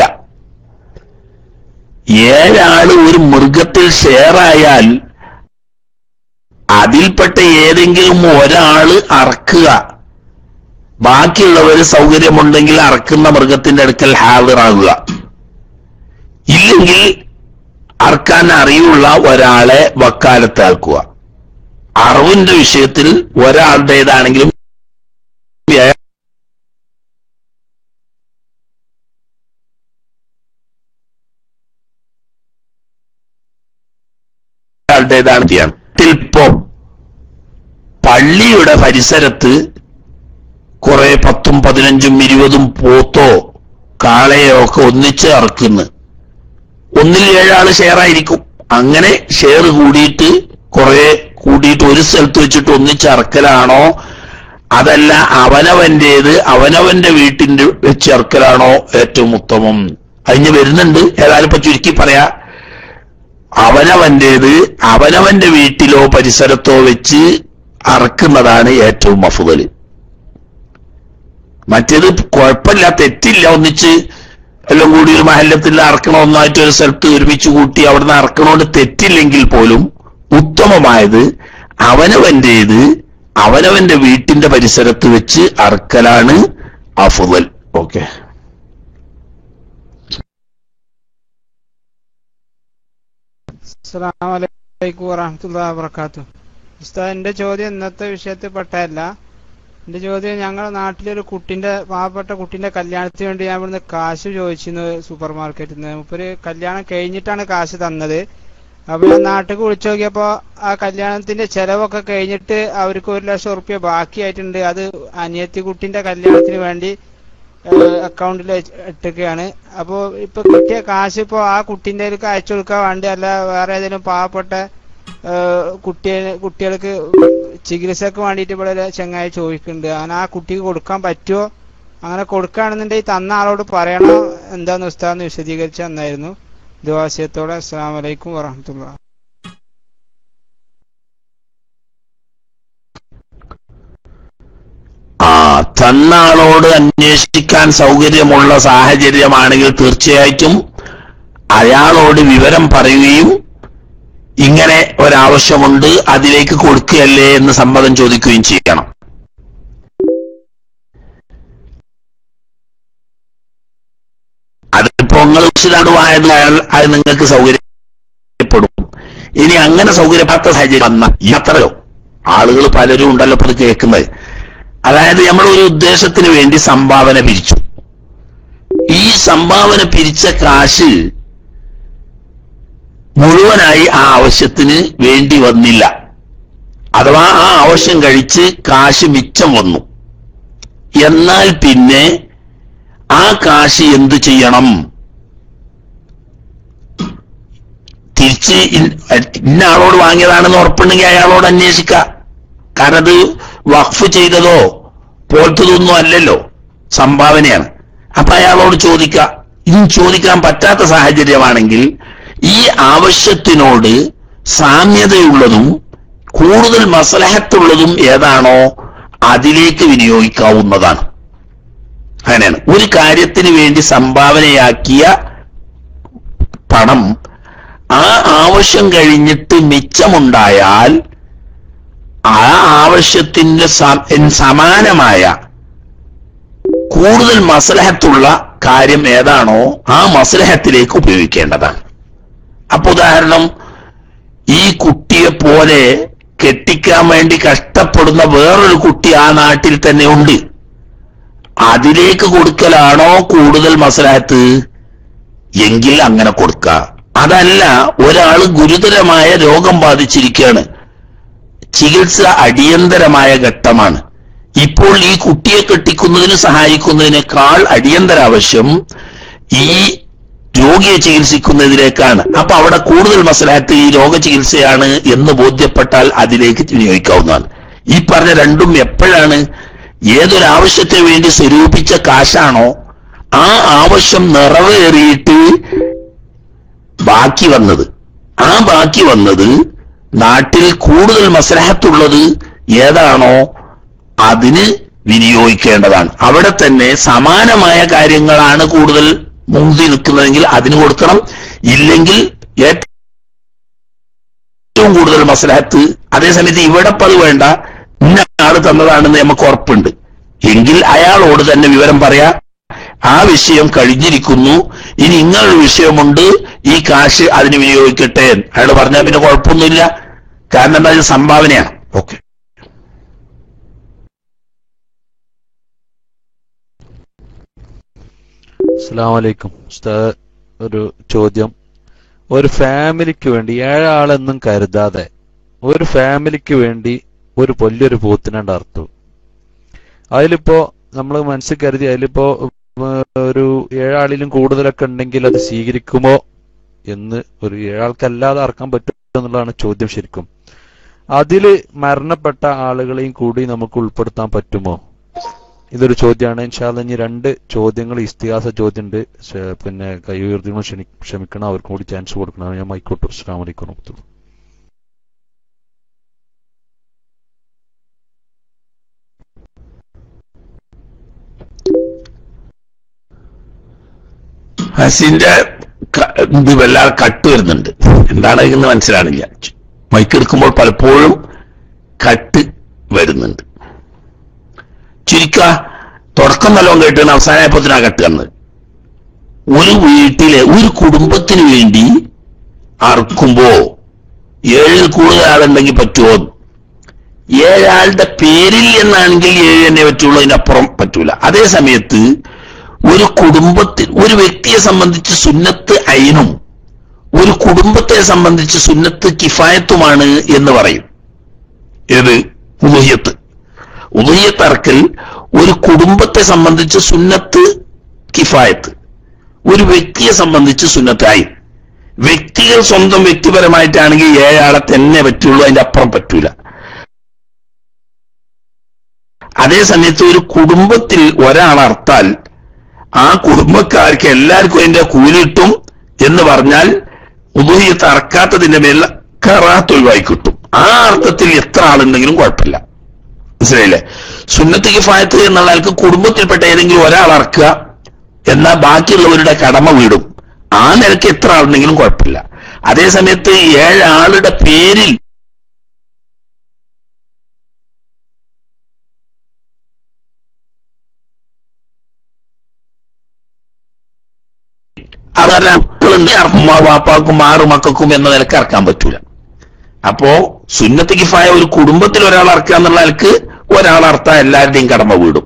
7 ആള് ഒരു മൃഗത്തിൽ ഷെയറായാൽ അതിൽപ്പെട്ട ഏതെങ്കിലും ഒരാള് അറക്കുക, ബാക്കിയുള്ളവര് സൗകര്യമുണ്ടെങ്കിൽ അറക്കുന്ന മൃഗത്തിന്റെ അടുക്കൽ ഹാജറാകുക. ഇല്ലെങ്കിൽ അറക്കാൻ അറിയുള്ള ഒരാളെ വക്കാലത്താക്കുക. അറിവിന്റെ വിഷയത്തിൽ ഒരാളുടേതാണെങ്കിലും ഇപ്പോ പള്ളിയുടെ പരിസരത്ത് കുറെ 10ഉം 15ഉം 20ഉം പോത്തോ കാളയോ ഒക്കെ ഒന്നിച്ച് അറക്കുന്നു. ഒന്നിൽ 7 ആള് ഷെയറായിരിക്കും. അങ്ങനെ ഷെയർ കൂടിയിട്ട് കുറെ കൂടിയിട്ട് ഒരു സ്ഥലത്ത് വെച്ചിട്ട് ഒന്നിച്ച് അറക്കലാണോ അതല്ല അവനവന്റേത് അവനവന്റെ വീട്ടിന്റെ വെച്ച് ഇറക്കലാണോ ഏറ്റവും ഉത്തമം? അതിന് വരുന്നുണ്ട്. ഏതായാലും ഇപ്പൊ ചുരുക്കി പറയാ, അവനവന്റേത് അവനവന്റെ വീട്ടിലോ പരിസരത്തോ വെച്ച് അറക്കുന്നതാണ് ഏറ്റവും അഫ്ളൽ. മറ്റേത് കുഴപ്പമില്ല, തെറ്റില്ല, ഒന്നിച്ച് എല്ലാം കൂടി ഒരു മഹല്ലത്തിൽ അറക്കണോ, ഒന്നായിട്ട് ഒരു സ്ഥലത്ത് ഒരുമിച്ച് കൂട്ടി അവിടുന്ന് അറക്കണോണ്ട് തെറ്റില്ലെങ്കിൽ പോലും ഉത്തമമായത് അവനവന്റേത് അവനവന്റെ വീട്ടിന്റെ പരിസരത്ത് വെച്ച് അറക്കലാണ് അഫ്ളൽ. ഓക്കെ. അസ്സലാമു അലൈക്കും വറഹ്മത്തുള്ളാഹി വബറകാതുഹു. ഉസ്താദ്, എന്റെ ചോദ്യം ഇന്നത്തെ വിഷയത്തിൽ പെട്ടതല്ല. എന്റെ ചോദ്യം, ഞങ്ങളുടെ നാട്ടിലൊരു പാവപ്പെട്ട കുട്ടിന്റെ കല്യാണത്തിന് വേണ്ടി ഞാൻ ഇവിടുന്ന് കാശ് ചോദിച്ചിരുന്നു സൂപ്പർ മാർക്കറ്റിൽ നിന്ന്. മുപ്പൊരു കല്യാണം കഴിഞ്ഞിട്ടാണ് കാശ് തന്നത്. അപ്പൊ ഞാൻ നാട്ടിൽ വിളിച്ചു നോക്കിയപ്പോ ആ കല്യാണത്തിന്റെ ചെലവൊക്കെ കഴിഞ്ഞിട്ട് അവർക്ക് 1,00,000 റുപ്യ ബാക്കിയായിട്ടുണ്ട്. അത് അനിയത്തി കുട്ടിന്റെ കല്യാണത്തിന് വേണ്ടി അക്കൗണ്ടിൽ ഇട്ടൊക്കെയാണ്. അപ്പോ ഇപ്പൊ കിട്ടിയ കാശ് ഇപ്പോ ആ കുട്ടിന്റെ അയച്ചു കൊടുക്കാൻ വേണ്ടി, അല്ല വേറെ ഏതെങ്കിലും പാവപ്പെട്ട കുട്ടികൾക്ക് ചികിത്സക്ക് വേണ്ടിയിട്ട് ഇവിടെ ചങ്ങായി ചോദിക്കുന്നുണ്ട്. അങ്ങനെ ആ കുട്ടിക്ക് കൊടുക്കാൻ പറ്റുമോ? അങ്ങനെ കൊടുക്കുകയാണെന്നുണ്ടെങ്കിൽ തന്ന ആളോട് പറയണോ എന്താന്ന് ഉസ്താദ് വിശദീകരിച്ച് തന്നായിരുന്നു. ദുആസിയത്തോടെ. അസ്സലാമു അലൈക്കും വറഹ്മത്തുള്ളാഹി. തന്ന ആളോട് അന്വേഷിക്കാൻ സൗകര്യമുള്ള സാഹചര്യമാണെങ്കിൽ തീർച്ചയായിട്ടും അയാളോട് വിവരം പറയുകയും ഇങ്ങനെ ഒരാവശ്യമുണ്ട് അതിലേക്ക് കൊടുക്കുകയല്ലേ എന്ന് സമ്മതം ചോദിക്കുകയും ചെയ്യണം. അതിപ്പോ നിങ്ങൾ വിശദാണ്ടുമായത് അത് നിങ്ങൾക്ക് സൗകര്യപ്പെടും. ഇനി അങ്ങനെ സൗകര്യപ്പെടാത്ത സാഹചര്യം വന്നാൽ അത്രയോ ആളുകൾ പലരും ഉണ്ടല്ലോ ഇപ്പൊ ഇത് കേൾക്കുന്നത്. അതായത് നമ്മൾ ഒരു ഉദ്ദേശത്തിന് വേണ്ടി സംഭാവന പിരിച്ചു. ഈ സംഭാവന പിരിച്ച കാശ് മുഴുവനായി ആ ആവശ്യത്തിന് വേണ്ടി വന്നില്ല, അഥവാ ആ ആവശ്യം കഴിച്ച് കാശ് മിച്ചം വന്നു. എന്നാൽ പിന്നെ ആ കാശ് എന്തു ചെയ്യണം? തിരിച്ച് ഇന്ന ആളോട് വാങ്ങിയതാണെന്ന് ഉറപ്പുണ്ടെങ്കിൽ അയാളോട് അന്വേഷിക്കാം. കാരണം അത് വഖഫ് ചെയ്തതോ പോലത്തതൊന്നും അല്ലല്ലോ, സംഭാവനയാണ്. അപ്പൊ അയാളോട് ചോദിക്കാം. ഇനി ചോദിക്കാൻ പറ്റാത്ത സാഹചര്യമാണെങ്കിൽ ഈ ആവശ്യത്തിനോട് സാമ്യതയുള്ളതും കൂടുതൽ മസ്ലഹത്തുള്ളതും ഏതാണോ അതിലേക്ക് വിനിയോഗിക്കാവുന്നതാണ്. അങ്ങനെയാണ്. ഒരു കാര്യത്തിന് വേണ്ടി സംഭാവനയാക്കിയ പണം ആ ആവശ്യം കഴിഞ്ഞിട്ട് മിച്ചമുണ്ടായാൽ ആ ആവശ്യത്തിന്റെ സമാനമായ കൂടുതൽ മസ്ലഹത്തുള്ള കാര്യം ഏതാണോ ആ മസ്ലഹത്തിലേക്ക് ഉപയോഗിക്കേണ്ടതാണ്. അപ്പൊ ഉദാഹരണം, ഈ കുട്ടിയെ പോലെ കെട്ടിക്കാൻ വേണ്ടി കഷ്ടപ്പെടുന്ന വേറൊരു കുട്ടി ആ നാട്ടിൽ തന്നെ ഉണ്ട്, അതിലേക്ക് കൊടുക്കലാണോ കൂടുതൽ മസ്ലഹത്ത്? എങ്കിൽ അങ്ങനെ കൊടുക്ക. അതല്ല, ഒരാൾ ഗുരുതരമായ രോഗം ബാധിച്ചിരിക്കുകയാണ്, ചികിത്സ അടിയന്തരമായ ഘട്ടമാണ്, ഇപ്പോൾ ഈ കുട്ടിയെ കെട്ടിക്കുന്നതിന് സഹായിക്കുന്നതിനേക്കാൾ അടിയന്തര ആവശ്യം ഈ രോഗിയെ ചികിത്സിക്കുന്നതിലേക്കാണ്. അപ്പൊ അവിടെ കൂടുതൽ മസ്ലഹത്ത് ഈ രോഗചികിത്സയാണ് എന്ന് ബോധ്യപ്പെട്ടാൽ അതിലേക്ക് വിനിയോഗിക്കാവുന്നതാണ്. ഈ പറഞ്ഞ രണ്ടും എപ്പോഴാണ്? ഏതൊരാവശ്യത്തിന് വേണ്ടി സ്വരൂപിച്ച കാശാണോ ആ ആവശ്യം നിറവേറിയിട്ട് ബാക്കി വന്നത്, ആ ബാക്കി വന്നത് നാട്ടിൽ കൂടുതൽ മസ്ലഹത്തുള്ളത് ഏതാണോ അതിന് വിനിയോഗിക്കേണ്ടതാണ്. അവിടെ തന്നെ സമാനമായ കാര്യങ്ങളാണ് കൂടുതൽ മുൻപി നിൽക്കുന്നതെങ്കിൽ അതിന് കൊടുക്കണം. ഇല്ലെങ്കിൽ ഏറ്റവും കൂടുതൽ മസ്ലഹത്ത്, അതേസമയത്ത് ഇവിടെ അത് വേണ്ട, ഇന്ന ആള് തന്നതാണെന്ന് നമുക്ക് ഉറപ്പുണ്ട് എങ്കിൽ അയാളോട് തന്നെ വിവരം പറയാ, ആ വിഷയം കഴിഞ്ഞിരിക്കുന്നു, ഇനി ഇങ്ങനൊരു വിഷയമുണ്ട്, ഈ കാശ് അതിന് വിനിയോഗിക്കട്ടെ. അയാൾ പറഞ്ഞാൽ പിന്നെ കുഴപ്പമൊന്നുമില്ല, കാരണം എന്താ, ഇത് സംഭാവനയാണ്. ഓക്കെ. അസ്സലാമു അലൈക്കും. ഉസ്താദ്, ഒരു ചോദ്യം. ഒരു ഫാമിലിക്ക് വേണ്ടി 7 ആളെന്നും കരുതാതെ ഒരു ഫാമിലിക്ക് വേണ്ടി ഒരു വലിയൊരു പോത്തിനാണ്ട് അർത്തു. അതിലിപ്പോ നമ്മൾ മനസ്സിൽ കരുതി അതിലിപ്പോ ഒരു 7 ആളിലും കൂടുതലൊക്കെ ഉണ്ടെങ്കിൽ അത് സ്വീകരിക്കുമോ എന്ന്, ഒരു 7 ആൾക്കല്ലാതെ അറക്കാൻ പറ്റുമോ എന്നുള്ളതാണ് ചോദ്യം ശരിക്കും. അതില് മരണപ്പെട്ട ആളുകളെയും കൂടി നമുക്ക് ഉൾപ്പെടുത്താൻ പറ്റുമോ? ഇതൊരു ചോദ്യമാണ്. ഇൻഷാ അല്ലാഹ് ഇനി 2 ചോദ്യങ്ങൾ ഇസ്തിഹാസ ചോദ്യമുണ്ട്. പിന്നെ കൈ ഉയർത്തിയവർ ക്ഷമിക്കണം, അവർക്കും കൂടി ചാൻസ് കൊടുക്കണം. ഞാൻ മൈക്കോട്ടു. അസ്സലാമു അലൈക്കും വറഹ്മത്തുള്ളാഹി. ഹസിന്റെ ഇത് വല്ലാതെ കട്ട് വരുന്നുണ്ട്. എന്താണ് എന്ന് മനസ്സിലാണില്ല. മൈക്കെടുക്കുമ്പോൾ പലപ്പോഴും കട്ട് വരുന്നുണ്ട്. ചുരുക്ക തുടക്കം നല്ലോണം കേട്ടാണ്, അവസാനമായപ്പോഴത്തേനാ കട്ട് വന്നത്. ഒരു വീട്ടിലെ ഒരു കുടുംബത്തിന് വേണ്ടി അറുക്കുമ്പോ 7 കൂടുതൽ ആളുണ്ടെങ്കിൽ പറ്റുമോ? 7 ആളുടെ പേരിൽ എന്നാണെങ്കിൽ 7 തന്നെ പറ്റുള്ളൂ, അതിനപ്പുറം പറ്റൂല. അതേ സമയത്ത് ഒരു കുടുംബത്തിൽ ഒരു വ്യക്തിയെ സംബന്ധിച്ച് സുന്നത്ത് ഐനും ഒരു കുടുംബത്തെ സംബന്ധിച്ച് സുന്നത്ത് കിഫായത്തുമാണ് എന്ന് പറയും. ഏത്? ഉളുഹിയത്ത്. ഉളുഹിയത്ത് അറക്കൽ ഒരു കുടുംബത്തെ സംബന്ധിച്ച് സുന്നത്ത് കിഫായത്ത്, ഒരു വ്യക്തിയെ സംബന്ധിച്ച് സുന്നത്ത് ഐൻ. വ്യക്തികൾ സ്വന്തം വ്യക്തിപരമായിട്ടാണെങ്കിൽ 7 ആളെ തന്നെ പറ്റുള്ളൂ, അതിന്റെ അപ്പുറം പറ്റൂല. അതേ സമയത്ത് ഒരു കുടുംബത്തിൽ ഒരാൾ അർത്താൽ ആ കുടുംബക്കാർക്ക് എല്ലാവർക്കും അതിന്റെ കൂലി കിട്ടും എന്ന് പറഞ്ഞാൽ ഉളുഹിയത്ത് അറക്കാത്തതിന്റെ മേൽ കറാത്ത് ഒഴിവായി കിട്ടും. ആ അർത്ഥത്തിൽ എത്ര ആളുണ്ടെങ്കിലും കുഴപ്പമില്ല. മനസ്സിലായില്ലേ? സുന്നത്ത് കിഫായത്ത് എന്നുള്ള ആൾക്ക് കുടുംബത്തിൽപ്പെട്ട ഏതെങ്കിലും ഒരാൾ അറക്കുക, എന്നാൽ ബാക്കിയുള്ളവരുടെ കടമ വീടും. ആ നിലയ്ക്ക് എത്ര ആളുണ്ടെങ്കിലും കുഴപ്പമില്ല. അതേ സമയത്ത് 7 ആളുടെ പേരിൽ വാപ്പാക്കും 6 മക്കൾക്കും എന്ന നിലക്ക് ഇറക്കാൻ പറ്റൂല. അപ്പോ സുന്നത്ത് കിഫായ ഒരു കുടുംബത്തിൽ ഒരാൾ ഇറക്കുക എന്നുള്ള നിലക്ക് ഒരാൾ അർത്താൻ എല്ലാവരുടെയും കടമ വീടും.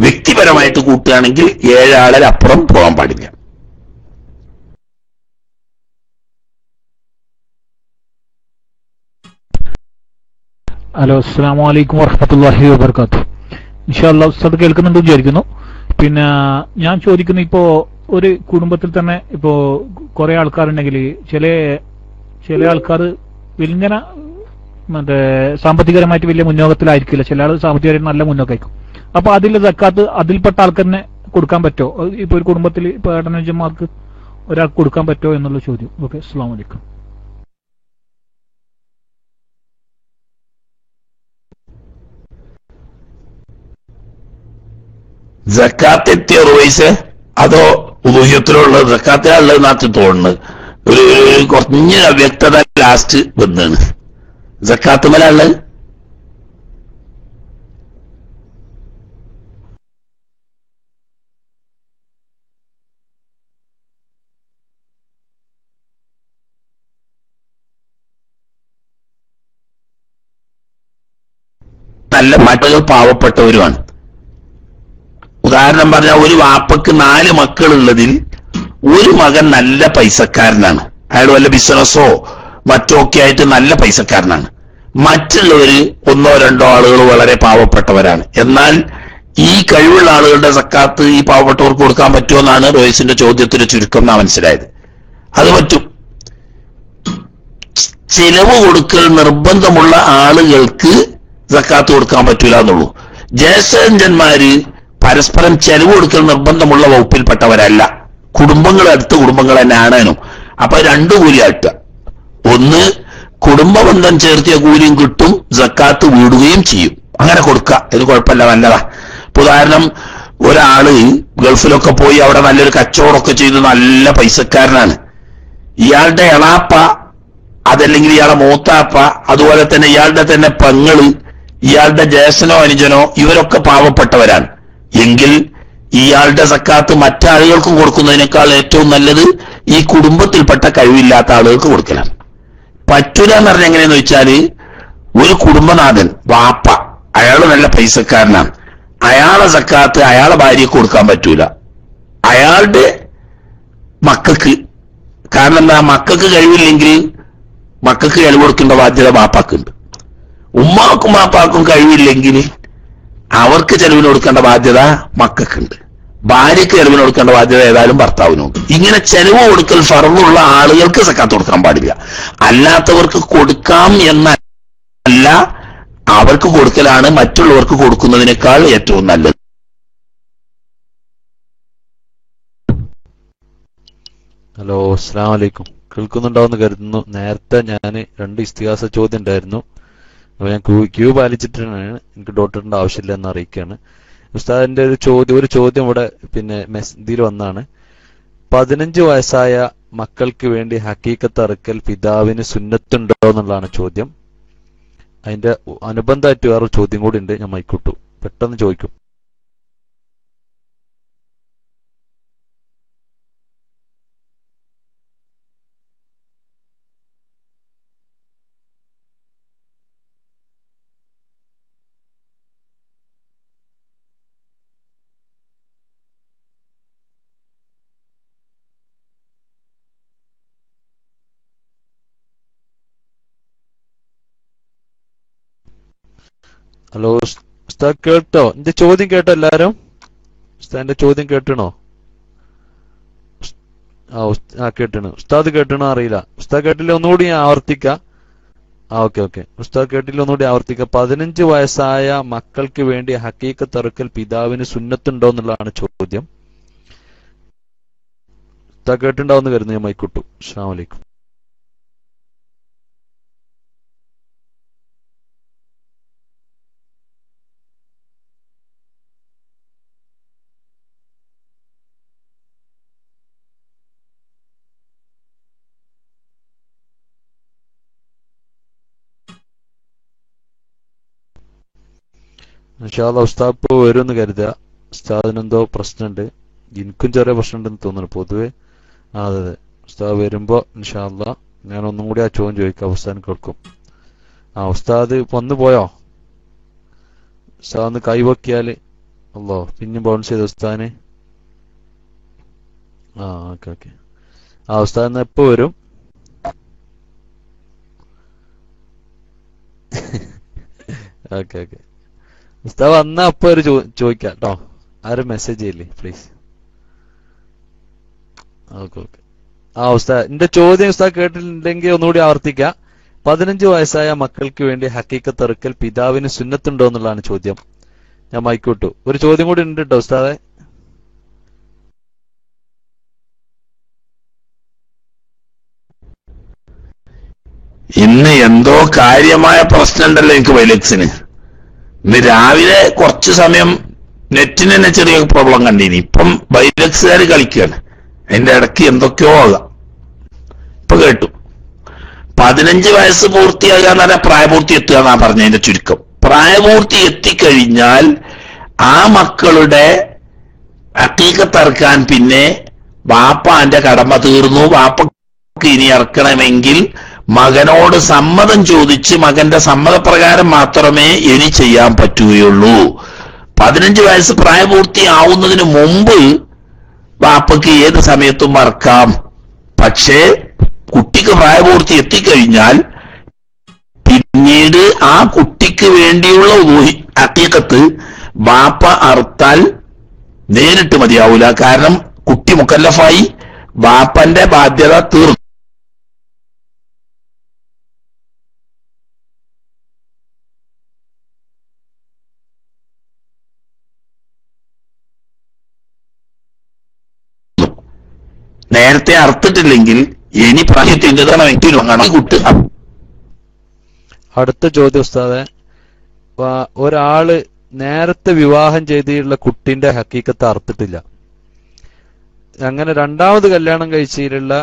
വ്യക്തിപരമായിട്ട് കൂട്ടുകയാണെങ്കിൽ 7 ആളിൽ അപ്പുറം പോകാൻ പാടില്ല. ഹലോ, അസ്സലാമു അലൈക്കും വറഹ്മത്തുള്ളാഹി വബറകാതുഹു. ഇൻഷാ അല്ലാഹ് ഉസ്താദ് കേൾക്കുന്നുണ്ട് വിചാരിക്കുന്നു. പിന്നെ ഞാൻ ചോദിക്കുന്നു, ഇപ്പോ ഒരു കുടുംബത്തിൽ തന്നെ ഇപ്പോ കുറെ ആൾക്കാരുണ്ടെങ്കിൽ ചില ആൾക്കാർ ഇങ്ങനെ മറ്റേ സാമ്പത്തികപരമായിട്ട് വലിയ മുന്നോക്കത്തിലായിരിക്കില്ല, ചില ആൾ സാമ്പത്തികപരമായിട്ട് നല്ല മുന്നോക്കായിരിക്കും. അപ്പൊ അതിൽ സക്കാത്ത് അതിൽപ്പെട്ട ആൾക്കാരനെ കൊടുക്കാൻ പറ്റുമോ? ഇപ്പൊ ഒരു കുടുംബത്തിൽ ഇപ്പൊ ഏട്ടനജന്മാർക്ക് ഒരാൾക്ക് കൊടുക്കാൻ പറ്റുമോ എന്നുള്ള ചോദ്യം. ഓക്കെ, അസ്സലാമു അലൈക്കും. സക്കാത്ത് എത്തിയ റോയിസ് അതോ ഉളുഹിയത്തിലുള്ള സക്കാത്തിലുള്ളത് നാട്ടിൽ തോന്നുന്നത് ഒരു കുറഞ്ഞ അവ്യക്തത ലാസ്റ്റ് വന്നാണ്. സക്കാത്ത് മേലുള്ളത് നല്ല മക്കൾ പാവപ്പെട്ടവരുമാണ്. ഉദാഹരണം പറഞ്ഞാൽ ഒരു വാപ്പക്ക് 4 മക്കളുള്ളതിൽ ഒരു മകൻ നല്ല പൈസക്കാരനാണ്, അയാൾ വല്ല ബിസിനസ്സോ മറ്റോ ഒക്കെ ആയിട്ട് നല്ല പൈസക്കാരനാണ്. മറ്റുള്ളവര് 1-2 ആളുകൾ വളരെ പാവപ്പെട്ടവരാണ്. എന്നാൽ ഈ കഴിവുള്ള ആളുകളുടെ സക്കാത്ത് ഈ പാവപ്പെട്ടവർക്ക് കൊടുക്കാൻ പറ്റുമോ എന്നാണ് റോയിസിന്റെ ചോദ്യത്തിന് ചുരുക്കം എന്നാ മനസ്സിലായത്. അത് പറ്റും. ചിലവ് കൊടുക്കൽ നിർബന്ധമുള്ള ആളുകൾക്ക് സക്കാത്ത് കൊടുക്കാൻ പറ്റൂല എന്നുള്ളൂ. ജ്യേഷ്ഠന്മാര് പരസ്പരം ചെലവ് കൊടുക്കൽ നിർബന്ധമുള്ള വകുപ്പിൽപ്പെട്ടവരല്ല. കുടുംബങ്ങൾ അടുത്ത കുടുംബങ്ങൾ തന്നെ ആണേനും. അപ്പൊ 2 കൂലിയാട്ടുക. ഒന്ന്, കുടുംബബന്ധം ചേർത്തിയ കൂലിയും കിട്ടും, സക്കാത്ത് വീടുകയും ചെയ്യും. അങ്ങനെ കൊടുക്കുക, ഇത് കുഴപ്പമില്ല, നല്ലതാ. ഉദാഹരണം, ഒരാള് ഗൾഫിലൊക്കെ പോയി അവിടെ നല്ലൊരു കച്ചവടമൊക്കെ ചെയ്ത് നല്ല പൈസക്കാരനാണ്. ഇയാളുടെ എളാപ്പ അതല്ലെങ്കിൽ ഇയാളുടെ മൂത്താപ്പ, അതുപോലെ തന്നെ ഇയാളുടെ തന്നെ പെങ്ങള്, ഇയാളുടെ ജ്യേഷ്ഠനോ അനുജനോ ഇവരൊക്കെ പാവപ്പെട്ടവരാണ്. എങ്കിൽ ഇയാളുടെ സക്കാത്ത് മറ്റാളുകൾക്ക് കൊടുക്കുന്നതിനേക്കാൾ ഏറ്റവും നല്ലത് ഈ കുടുംബത്തിൽപ്പെട്ട കഴിവില്ലാത്ത ആളുകൾക്ക് കൊടുക്കലാണ്. പറ്റൂല എന്ന് പറഞ്ഞാൽ എങ്ങനെയെന്ന് വെച്ചാല്, ഒരു കുടുംബനാഥൻ വാപ്പ, അയാള് നല്ല പൈസക്കാരനാണ്, അയാളെ സക്കാത്ത് അയാളെ ഭാര്യക്ക് കൊടുക്കാൻ പറ്റൂല, അയാളുടെ മക്കൾക്ക്. കാരണം എന്താ, മക്കൾക്ക് കഴിവില്ലെങ്കിൽ മക്കൾക്ക് ചെലവ് കൊടുക്കേണ്ട ബാധ്യത വാപ്പാക്കുണ്ട്. ഉമ്മാക്കും വാപ്പാക്കും കഴിവില്ലെങ്കിൽ അവർക്ക് ചെലവിന് കൊടുക്കേണ്ട ബാധ്യത മക്കൾക്കുണ്ട്. ഭാര്യക്ക് ചെലവിന് കൊടുക്കേണ്ട ബാധ്യത ഏതായാലും ഭർത്താവിനുണ്ട്. ഇങ്ങനെ ചെലവ് കൊടുക്കൽ ഫർളുള്ള ആളുകൾക്ക് സക്കാത്ത് കൊടുക്കാൻ പാടില്ല. അല്ലാത്തവർക്ക് കൊടുക്കാം എന്ന അല്ല, അവർക്ക് കൊടുക്കലാണ് മറ്റുള്ളവർക്ക് കൊടുക്കുന്നതിനേക്കാൾ ഏറ്റവും നല്ലത്. ഹലോ, അസ്സലാമു അലൈക്കും. കേൾക്കുന്നുണ്ടാവുമെന്ന് കരുതുന്നു. നേരത്തെ ഞാൻ 2 ഇസ്തിഹാസ ചോദ്യം ഉണ്ടായിരുന്നു. അപ്പോൾ ഞാൻ ക്യൂ പാലിച്ചിട്ടാണ്, എനിക്ക് ഡോക്ടറിന്റെ ആവശ്യമില്ല എന്ന് അറിയിക്കുകയാണ്. ഉസ്താദിന്റെ ഒരു ചോദ്യം ഇവിടെ പിന്നെ ഇതിൽ വന്നാണ്. 15 വയസ്സായ മക്കൾക്ക് വേണ്ടി ഹക്കീക്കത്ത് അറുക്കൽ പിതാവിന് സുന്നത്തുണ്ടോ എന്നുള്ളതാണ് ചോദ്യം. അതിന്റെ അനുബന്ധമായിട്ട് വേറൊരു ചോദ്യം കൂടി ഉണ്ട്, ഞാൻ മൈക്കിട്ടു പെട്ടെന്ന് ചോദിക്കും. ഹലോ ഉസ്താദ്, കേട്ടോ? എന്റെ ചോദ്യം കേട്ടോ എല്ലാരും? ഉസ്താദിന്റെ ചോദ്യം കേട്ടണോ? കേട്ടണു. ഉസ്താദ് കേട്ടണോ അറിയില്ല. ഉസ്താദ് കേട്ടില്ല, ഒന്നുകൂടി ഞാൻ ആവർത്തിക്കാം. ഓക്കെ. ഉസ്താദ് കേട്ടില്ല, ഒന്നുകൂടി ആവർത്തിക്കാം. 15 വയസ്സായ മക്കൾക്ക് വേണ്ടി ഹക്കീക്കത്ത് അറുക്കൽ പിതാവിന് സുന്നത്തുണ്ടോ എന്നുള്ളതാണ് ചോദ്യം. ഉസ്താദ് കേട്ടിണ്ടാവുന്ന കരുതുന്നു, ഞാൻ മൈക്കിട്ടു. അസ്സലാമു അലൈക്കും. ഇൻഷാ അല്ലാഹ് ഉസ്താദ് ഇപ്പോൾ വരുമെന്ന് കരുതുക. ഉസ്താദിനെന്തോ പ്രശ്നമുണ്ട്, എനിക്കും ചെറിയ പ്രശ്നമുണ്ടെന്ന് തോന്നുന്നു പൊതുവെ. അതെ, ഉസ്താദ് വരുമ്പോ ഇൻഷാ അല്ലാഹ് ഞാൻ ഒന്നും കൂടി ആ ചോദ്യം ചോദിക്കാം, ഉസ്താദിന് കേൾക്കും. ഉസ്താദ് വന്നു പോയോ? ഉസ്താദ് ഒന്ന് കൈവക്കിയാല് അല്ലോ പിന്നെ ബൗൺസ് ചെയ്ത ഉസ്താദിന്. ഓക്കെ. ഉസ്താദ് എപ്പോ വരും? ഓക്കെ. ഉസ്താദ് വന്നാ അപ്പൊ ഒരു ചോദിക്കാം കേട്ടോ. ആരും മെസ്സേജ് ചെയ്യില്ലേ പ്ലീസ്. ഓക്കെ. ഉസ്താദ് എന്റെ ചോദ്യം ഉസ്താദ് കേട്ടിട്ടുണ്ടെങ്കിൽ ഒന്നുകൂടി ആവർത്തിക്കാം. 15 വയസ്സായ മക്കൾക്ക് വേണ്ടി ഹക്കീക്കത്ത് അറുക്കൽ പിതാവിന് സുന്നത്തുണ്ടോ എന്നുള്ളതാണ് ചോദ്യം. ഞാൻ മൈക്കിട്ടു. ഒരു ചോദ്യം കൂടി ഉണ്ട് കേട്ടോ ഉസ്താദെ. ഇന്ന് എന്തോ കാര്യമായ പ്രശ്നമുണ്ടല്ലോ എനിക്ക് വൈലക്സിന്. ഇന്ന് രാവിലെ കുറച്ചു സമയം നെറ്റിന് തന്നെ ചെറിയ പ്രോബ്ലം കണ്ടിനി. ഇപ്പം വൈലക്സുകാർ കളിക്കുകയാണ്. അതിന്റെ ഇടയ്ക്ക് എന്തൊക്കെയോ ആകാം. ഇപ്പൊ കേട്ടു. 15 വയസ്സ് പൂർത്തിയാകുക എന്ന് പറഞ്ഞാൽ പ്രായപൂർത്തി എത്തുക എന്നാ പറഞ്ഞതിന്റെ ചുരുക്കം. പ്രായപൂർത്തി എത്തിക്കഴിഞ്ഞാൽ ആ മക്കളുടെ ഹക്കീക്കത്ത് അറുക്കാൻ പിന്നെ വാപ്പാന്റെ കടമ തീർന്നു. വാപ്പക്ക് ഇനി ഇറക്കണമെങ്കിൽ മകനോട് സമ്മതം ചോദിച്ച് മകന്റെ സമ്മതപ്രകാരം മാത്രമേ ഇനി ചെയ്യാൻ പറ്റുകയുള്ളൂ. 15 വയസ്സ് പ്രായപൂർത്തിയാവുന്നതിന് മുമ്പ് വാപ്പക്ക് ഏത് സമയത്തും മറക്കാം. പക്ഷേ കുട്ടിക്ക് പ്രായപൂർത്തി എത്തിക്കഴിഞ്ഞാൽ പിന്നീട് ആ കുട്ടിക്ക് വേണ്ടിയുള്ള ഹക്കീക്കത്ത് വാപ്പ അറുത്താൽ നേരിട്ട് മതിയാവൂല. കാരണം കുട്ടി മുക്കല്ലഫായി, വാപ്പന്റെ ബാധ്യത തീർന്നു. നേരത്തെ അറുത്തിട്ടില്ലെങ്കിൽ ഇനി പ്രായത്തിൻ്റെതാണെങ്കിൽ കുട്ടി. അടുത്ത ചോദ്യം ഉസ്താദെ, ഒരാള് നേരത്തെ വിവാഹം ചെയ്തിട്ടുള്ള കുട്ടിന്റെ ഹക്കീക്കത്ത് അറുത്തിട്ടില്ല. അങ്ങനെ രണ്ടാമത് കല്യാണം കഴിച്ചിട്ടുള്ള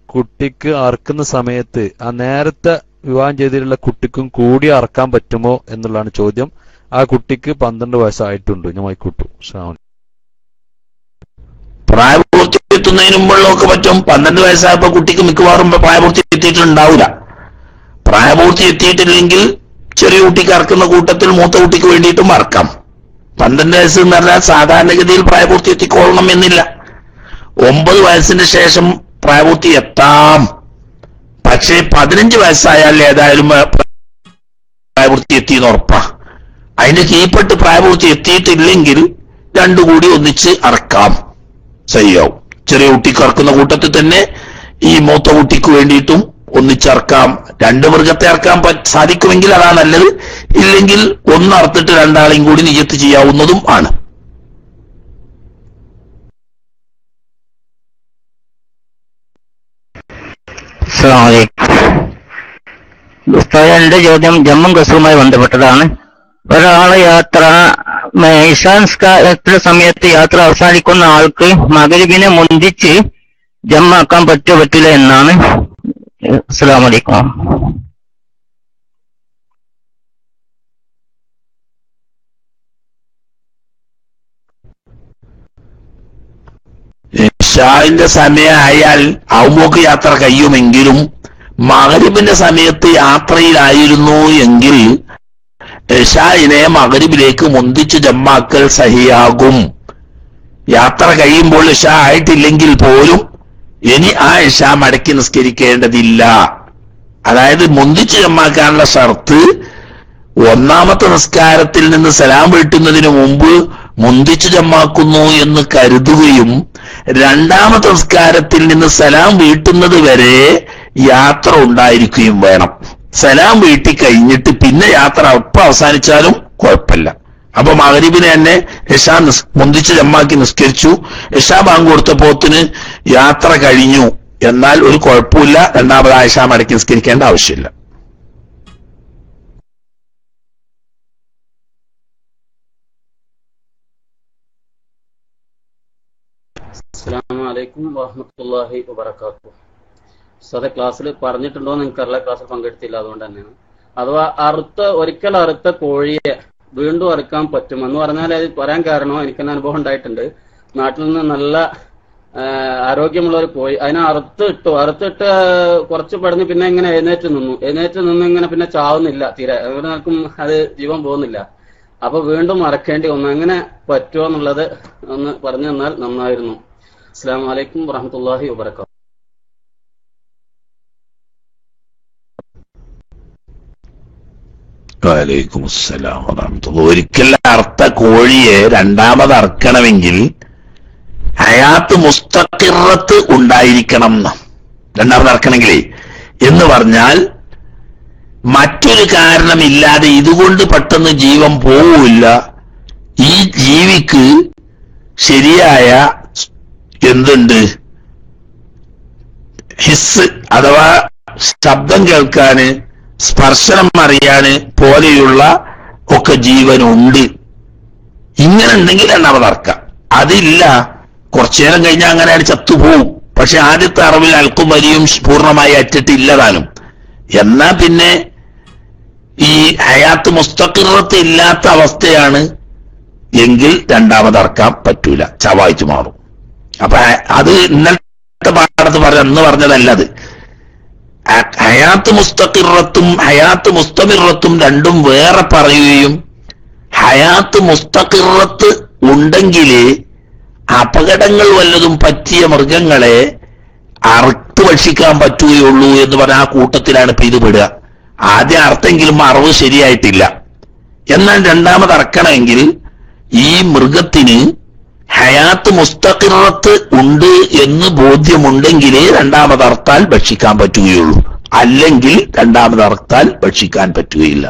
കുട്ടിക്ക് അറുക്കുന്ന സമയത്ത് ആ നേരത്തെ വിവാഹം ചെയ്തിട്ടുള്ള കുട്ടിക്കും കൂടി അറക്കാൻ പറ്റുമോ എന്നുള്ളതാണ് ചോദ്യം. ആ കുട്ടിക്ക് 12 വയസ്സായിട്ടുണ്ട്. ഞാൻ മൈക്കൂട്ടു. പ്രായപൂർത്തി എത്തുന്നതിന് മുമ്പുള്ളതൊക്കെ പറ്റും. 12 വയസ്സായപ്പോ കുട്ടിക്ക് മിക്കവാറും പ്രായപൂർത്തി എത്തിയിട്ടുണ്ടാവില്ല. പ്രായപൂർത്തി എത്തിയിട്ടില്ലെങ്കിൽ ചെറിയ കുട്ടിക്ക് അറക്കുന്ന കൂട്ടത്തിൽ മൂത്ത കുട്ടിക്ക് വേണ്ടിയിട്ടും അറക്കാം. 12 വയസ്സ് എന്ന് പറഞ്ഞാൽ സാധാരണഗതിയിൽ പ്രായപൂർത്തി എത്തിക്കൊള്ളണം എന്നില്ല. 9 വയസ്സിന് ശേഷം പ്രായപൂർത്തി എത്താം. പക്ഷേ 15 വയസ്സായാൽ ഏതായാലും പ്രായപൂർത്തി എത്തിയെന്ന് ഉറപ്പാ. അതിന്റെ കീഴ്പ്പെട്ട് പ്രായപൂർത്തി എത്തിയിട്ടില്ലെങ്കിൽ രണ്ടു കൂടി ഒന്നിച്ച് അറക്കാം, ശരിയാവും. ചെറിയ കുട്ടിക്ക് അറക്കുന്ന കൂട്ടത്തിൽ തന്നെ ഈ മൂത്ത കുട്ടിക്ക് വേണ്ടിയിട്ടും ഒന്നിച്ചറക്കാം. 2 മൃഗത്തെ അറക്കാൻ സാധിക്കുമെങ്കിൽ അതാണ് നല്ലത്. ഇല്ലെങ്കിൽ ഒന്ന് അറുത്തിട്ട് 2 ആളെയും കൂടി നിയ്യത്ത് ചെയ്യാവുന്നതും ആണ്. എന്റെ ചോദ്യം ജമ്മും കസറുമായി ബന്ധപ്പെട്ടതാണ്. ഒരാളെ യാത്ര ഇശാൻസ്കാരത്തിന്റെ സമയത്ത് യാത്ര അവസാനിക്കുന്ന ആൾക്ക് മഗ്‌രിബിനെ മുന്തിച്ച് ജമ്മാക്കാൻ പറ്റില്ല എന്നാണ്. അസ്സലാമു അലൈക്കും. ഇശാഇന്റെ സമയമായാൽ ഔമോക്ക് യാത്ര കഴിയുമെങ്കിലും മഗ്‌രിബിന്റെ സമയത്ത് യാത്രയിലായിരുന്നു എങ്കിൽ ഇശാഇനെ മഗ്‌രിബിലേക്ക് മുന്തിച്ച് ജമ്മാക്കൽ സഹിയാകും. യാത്ര കഴിയുമ്പോൾ ഇശാ ആയിട്ടില്ലെങ്കിൽ പോലും ഇനി ആ ഇശാ മടക്കി നിസ്കരിക്കേണ്ടതില്ല. അതായത് മുന്തിച്ച് ജമ്മാക്കാനുള്ള ഷർത്ത് ഒന്നാമത്തെ നിസ്കാരത്തിൽ നിന്ന് സലാം വീട്ടുന്നതിന് മുമ്പ് മുന്തിച്ച് ജമ്മാക്കുന്നു എന്ന് കരുതുകയും രണ്ടാമത്തെ നിസ്കാരത്തിൽ നിന്ന് സലാം വീട്ടുന്നത് വരെ യാത്ര ഉണ്ടായിരിക്കുകയും വേണം. സലാം വീട്ടി കഴിഞ്ഞിട്ട് പിന്നെ യാത്ര ഒപ്പം അവസാനിച്ചാലും കുഴപ്പമില്ല. അപ്പൊ മഗ്‌രിബിനെ തന്നെ ഇശാ മുന്തിച്ച് ജമ്മാക്കി നിസ്കരിച്ചു, ഇശാ ബാങ്ക് കൊടുത്തപ്പോത്തിന് യാത്ര കഴിഞ്ഞു, എന്നാൽ ഒരു കുഴപ്പമില്ല. രണ്ടാമത് ആ ഇശാ മടക്കി നിസ്കരിക്കേണ്ട ആവശ്യമില്ല. അസ്സലാമു അലൈക്കും വറഹ്മത്തുള്ളാഹി വബറകാതുഹു. സദ ക്ലാസ്സിൽ പറഞ്ഞിട്ടുണ്ടോ എന്ന് എനിക്കറിയില്ല, ക്ലാസ്സിൽ പങ്കെടുത്തില്ല, അതുകൊണ്ട് തന്നെയാണ്. അഥവാ ഒരിക്കൽ അറുത്ത കോഴിയെ വീണ്ടും അറുക്കാൻ പറ്റും എന്ന് പറഞ്ഞാൽ അത് പറയാൻ കാരണം എനിക്കെന്നെ അനുഭവം ഉണ്ടായിട്ടുണ്ട്. നാട്ടിൽ നിന്ന് നല്ല ആരോഗ്യമുള്ള ഒരു കോഴി, അതിനെ അറുത്തിട്ട് കുറച്ച് പടഞ്ഞ് പിന്നെ ഇങ്ങനെ എഴുന്നേറ്റ് നിന്ന് ഇങ്ങനെ പിന്നെ ചാവുന്നില്ല തീരെ, നിൽക്കും, അത് ജീവൻ പോകുന്നില്ല. അപ്പൊ വീണ്ടും അറക്കേണ്ടി വന്നു. അങ്ങനെ പറ്റുമോ എന്നുള്ളത് ഒന്ന് പറഞ്ഞു തന്നാൽ നന്നായിരുന്നു. അസ്സലാമു അലൈക്കും വറഹ്മത്തുള്ളാഹി വബറകാതുഹു. വലൈക്കും അസ്സലാം വറഹ്മത്തുള്ളാഹി. ഒരിക്കൽ അറുത്ത കോഴിയെ രണ്ടാമത് അറക്കണമെങ്കിൽ ഹയാത്ത് മുസ്തഖിറത്ത് ഉണ്ടായിരിക്കണം. രണ്ടാമത് അറക്കണമെങ്കിലേ എന്ന് പറഞ്ഞാൽ മറ്റൊരു കാരണമില്ലാതെ ഇതുകൊണ്ട് പെട്ടെന്ന് ജീവൻ പോവില്ല. ഈ ജീവിക്ക് ശരിയായ എന്തുണ്ട്, ഹിസ് അഥവാ ശബ്ദം കേൾക്കാന്, സ്പർശനം അറിയാന് പോലെയുള്ള ഒക്കെ ജീവനുണ്ട്. ഇങ്ങനെ ഉണ്ടെങ്കിൽ രണ്ടാമത് അറക്കാം. അതില്ല, കുറച്ചു നേരം കഴിഞ്ഞാൽ അങ്ങനെയാണ് ചത്തുപോകും. പക്ഷെ ആദ്യത്തെ അറിവിൽ അൽക്കും വലിയും പൂർണ്ണമായി അറ്റിട്ടില്ലതാനും. എന്നാ പിന്നെ ഈ ഹയാത്ത് മുസ്തഖിറത്ത് ഇല്ലാത്ത അവസ്ഥയാണ് എങ്കിൽ രണ്ടാമത് അറക്കാൻ പറ്റൂല, ചവായിച്ചു മാറും. അപ്പൊ അത് ഇന്നലത്തെ പാഠത്ത് അന്ന് പറഞ്ഞതല്ലത്. ഹയാത്ത് മുസ്തഖിറത്തും ഹയാത്ത് മുസ്തമിറത്തും രണ്ടും വേറെ പറയുകയും ഹയാത്ത് മുസ്തഖിറത്ത് ഉണ്ടെങ്കിലേ അപകടങ്ങൾ വല്ലതും പറ്റിയ മൃഗങ്ങളെ അറുത്ത് ഭക്ഷിക്കാൻ പറ്റുകയുള്ളൂ എന്ന് പറഞ്ഞ ആ കൂട്ടത്തിലാണ് ഇപ്പൊ ഇത് പെടുക. ആദ്യം അർത്ഥെങ്കിലും അറിവ് ശരിയായിട്ടില്ല. എന്നാൽ രണ്ടാമത് അറക്കണമെങ്കിൽ ഈ മൃഗത്തിന് ഹയാത്ത് മുസ്തഖിറത്ത് ഉണ്ട് എന്ന് ബോധ്യമുണ്ടെങ്കിലേ രണ്ടാമത് അർത്താൽ ഭക്ഷിക്കാൻ പറ്റുകയുള്ളൂ. അല്ലെങ്കിൽ രണ്ടാമത് അർത്താൽ ഭക്ഷിക്കാൻ പറ്റുകയില്ല.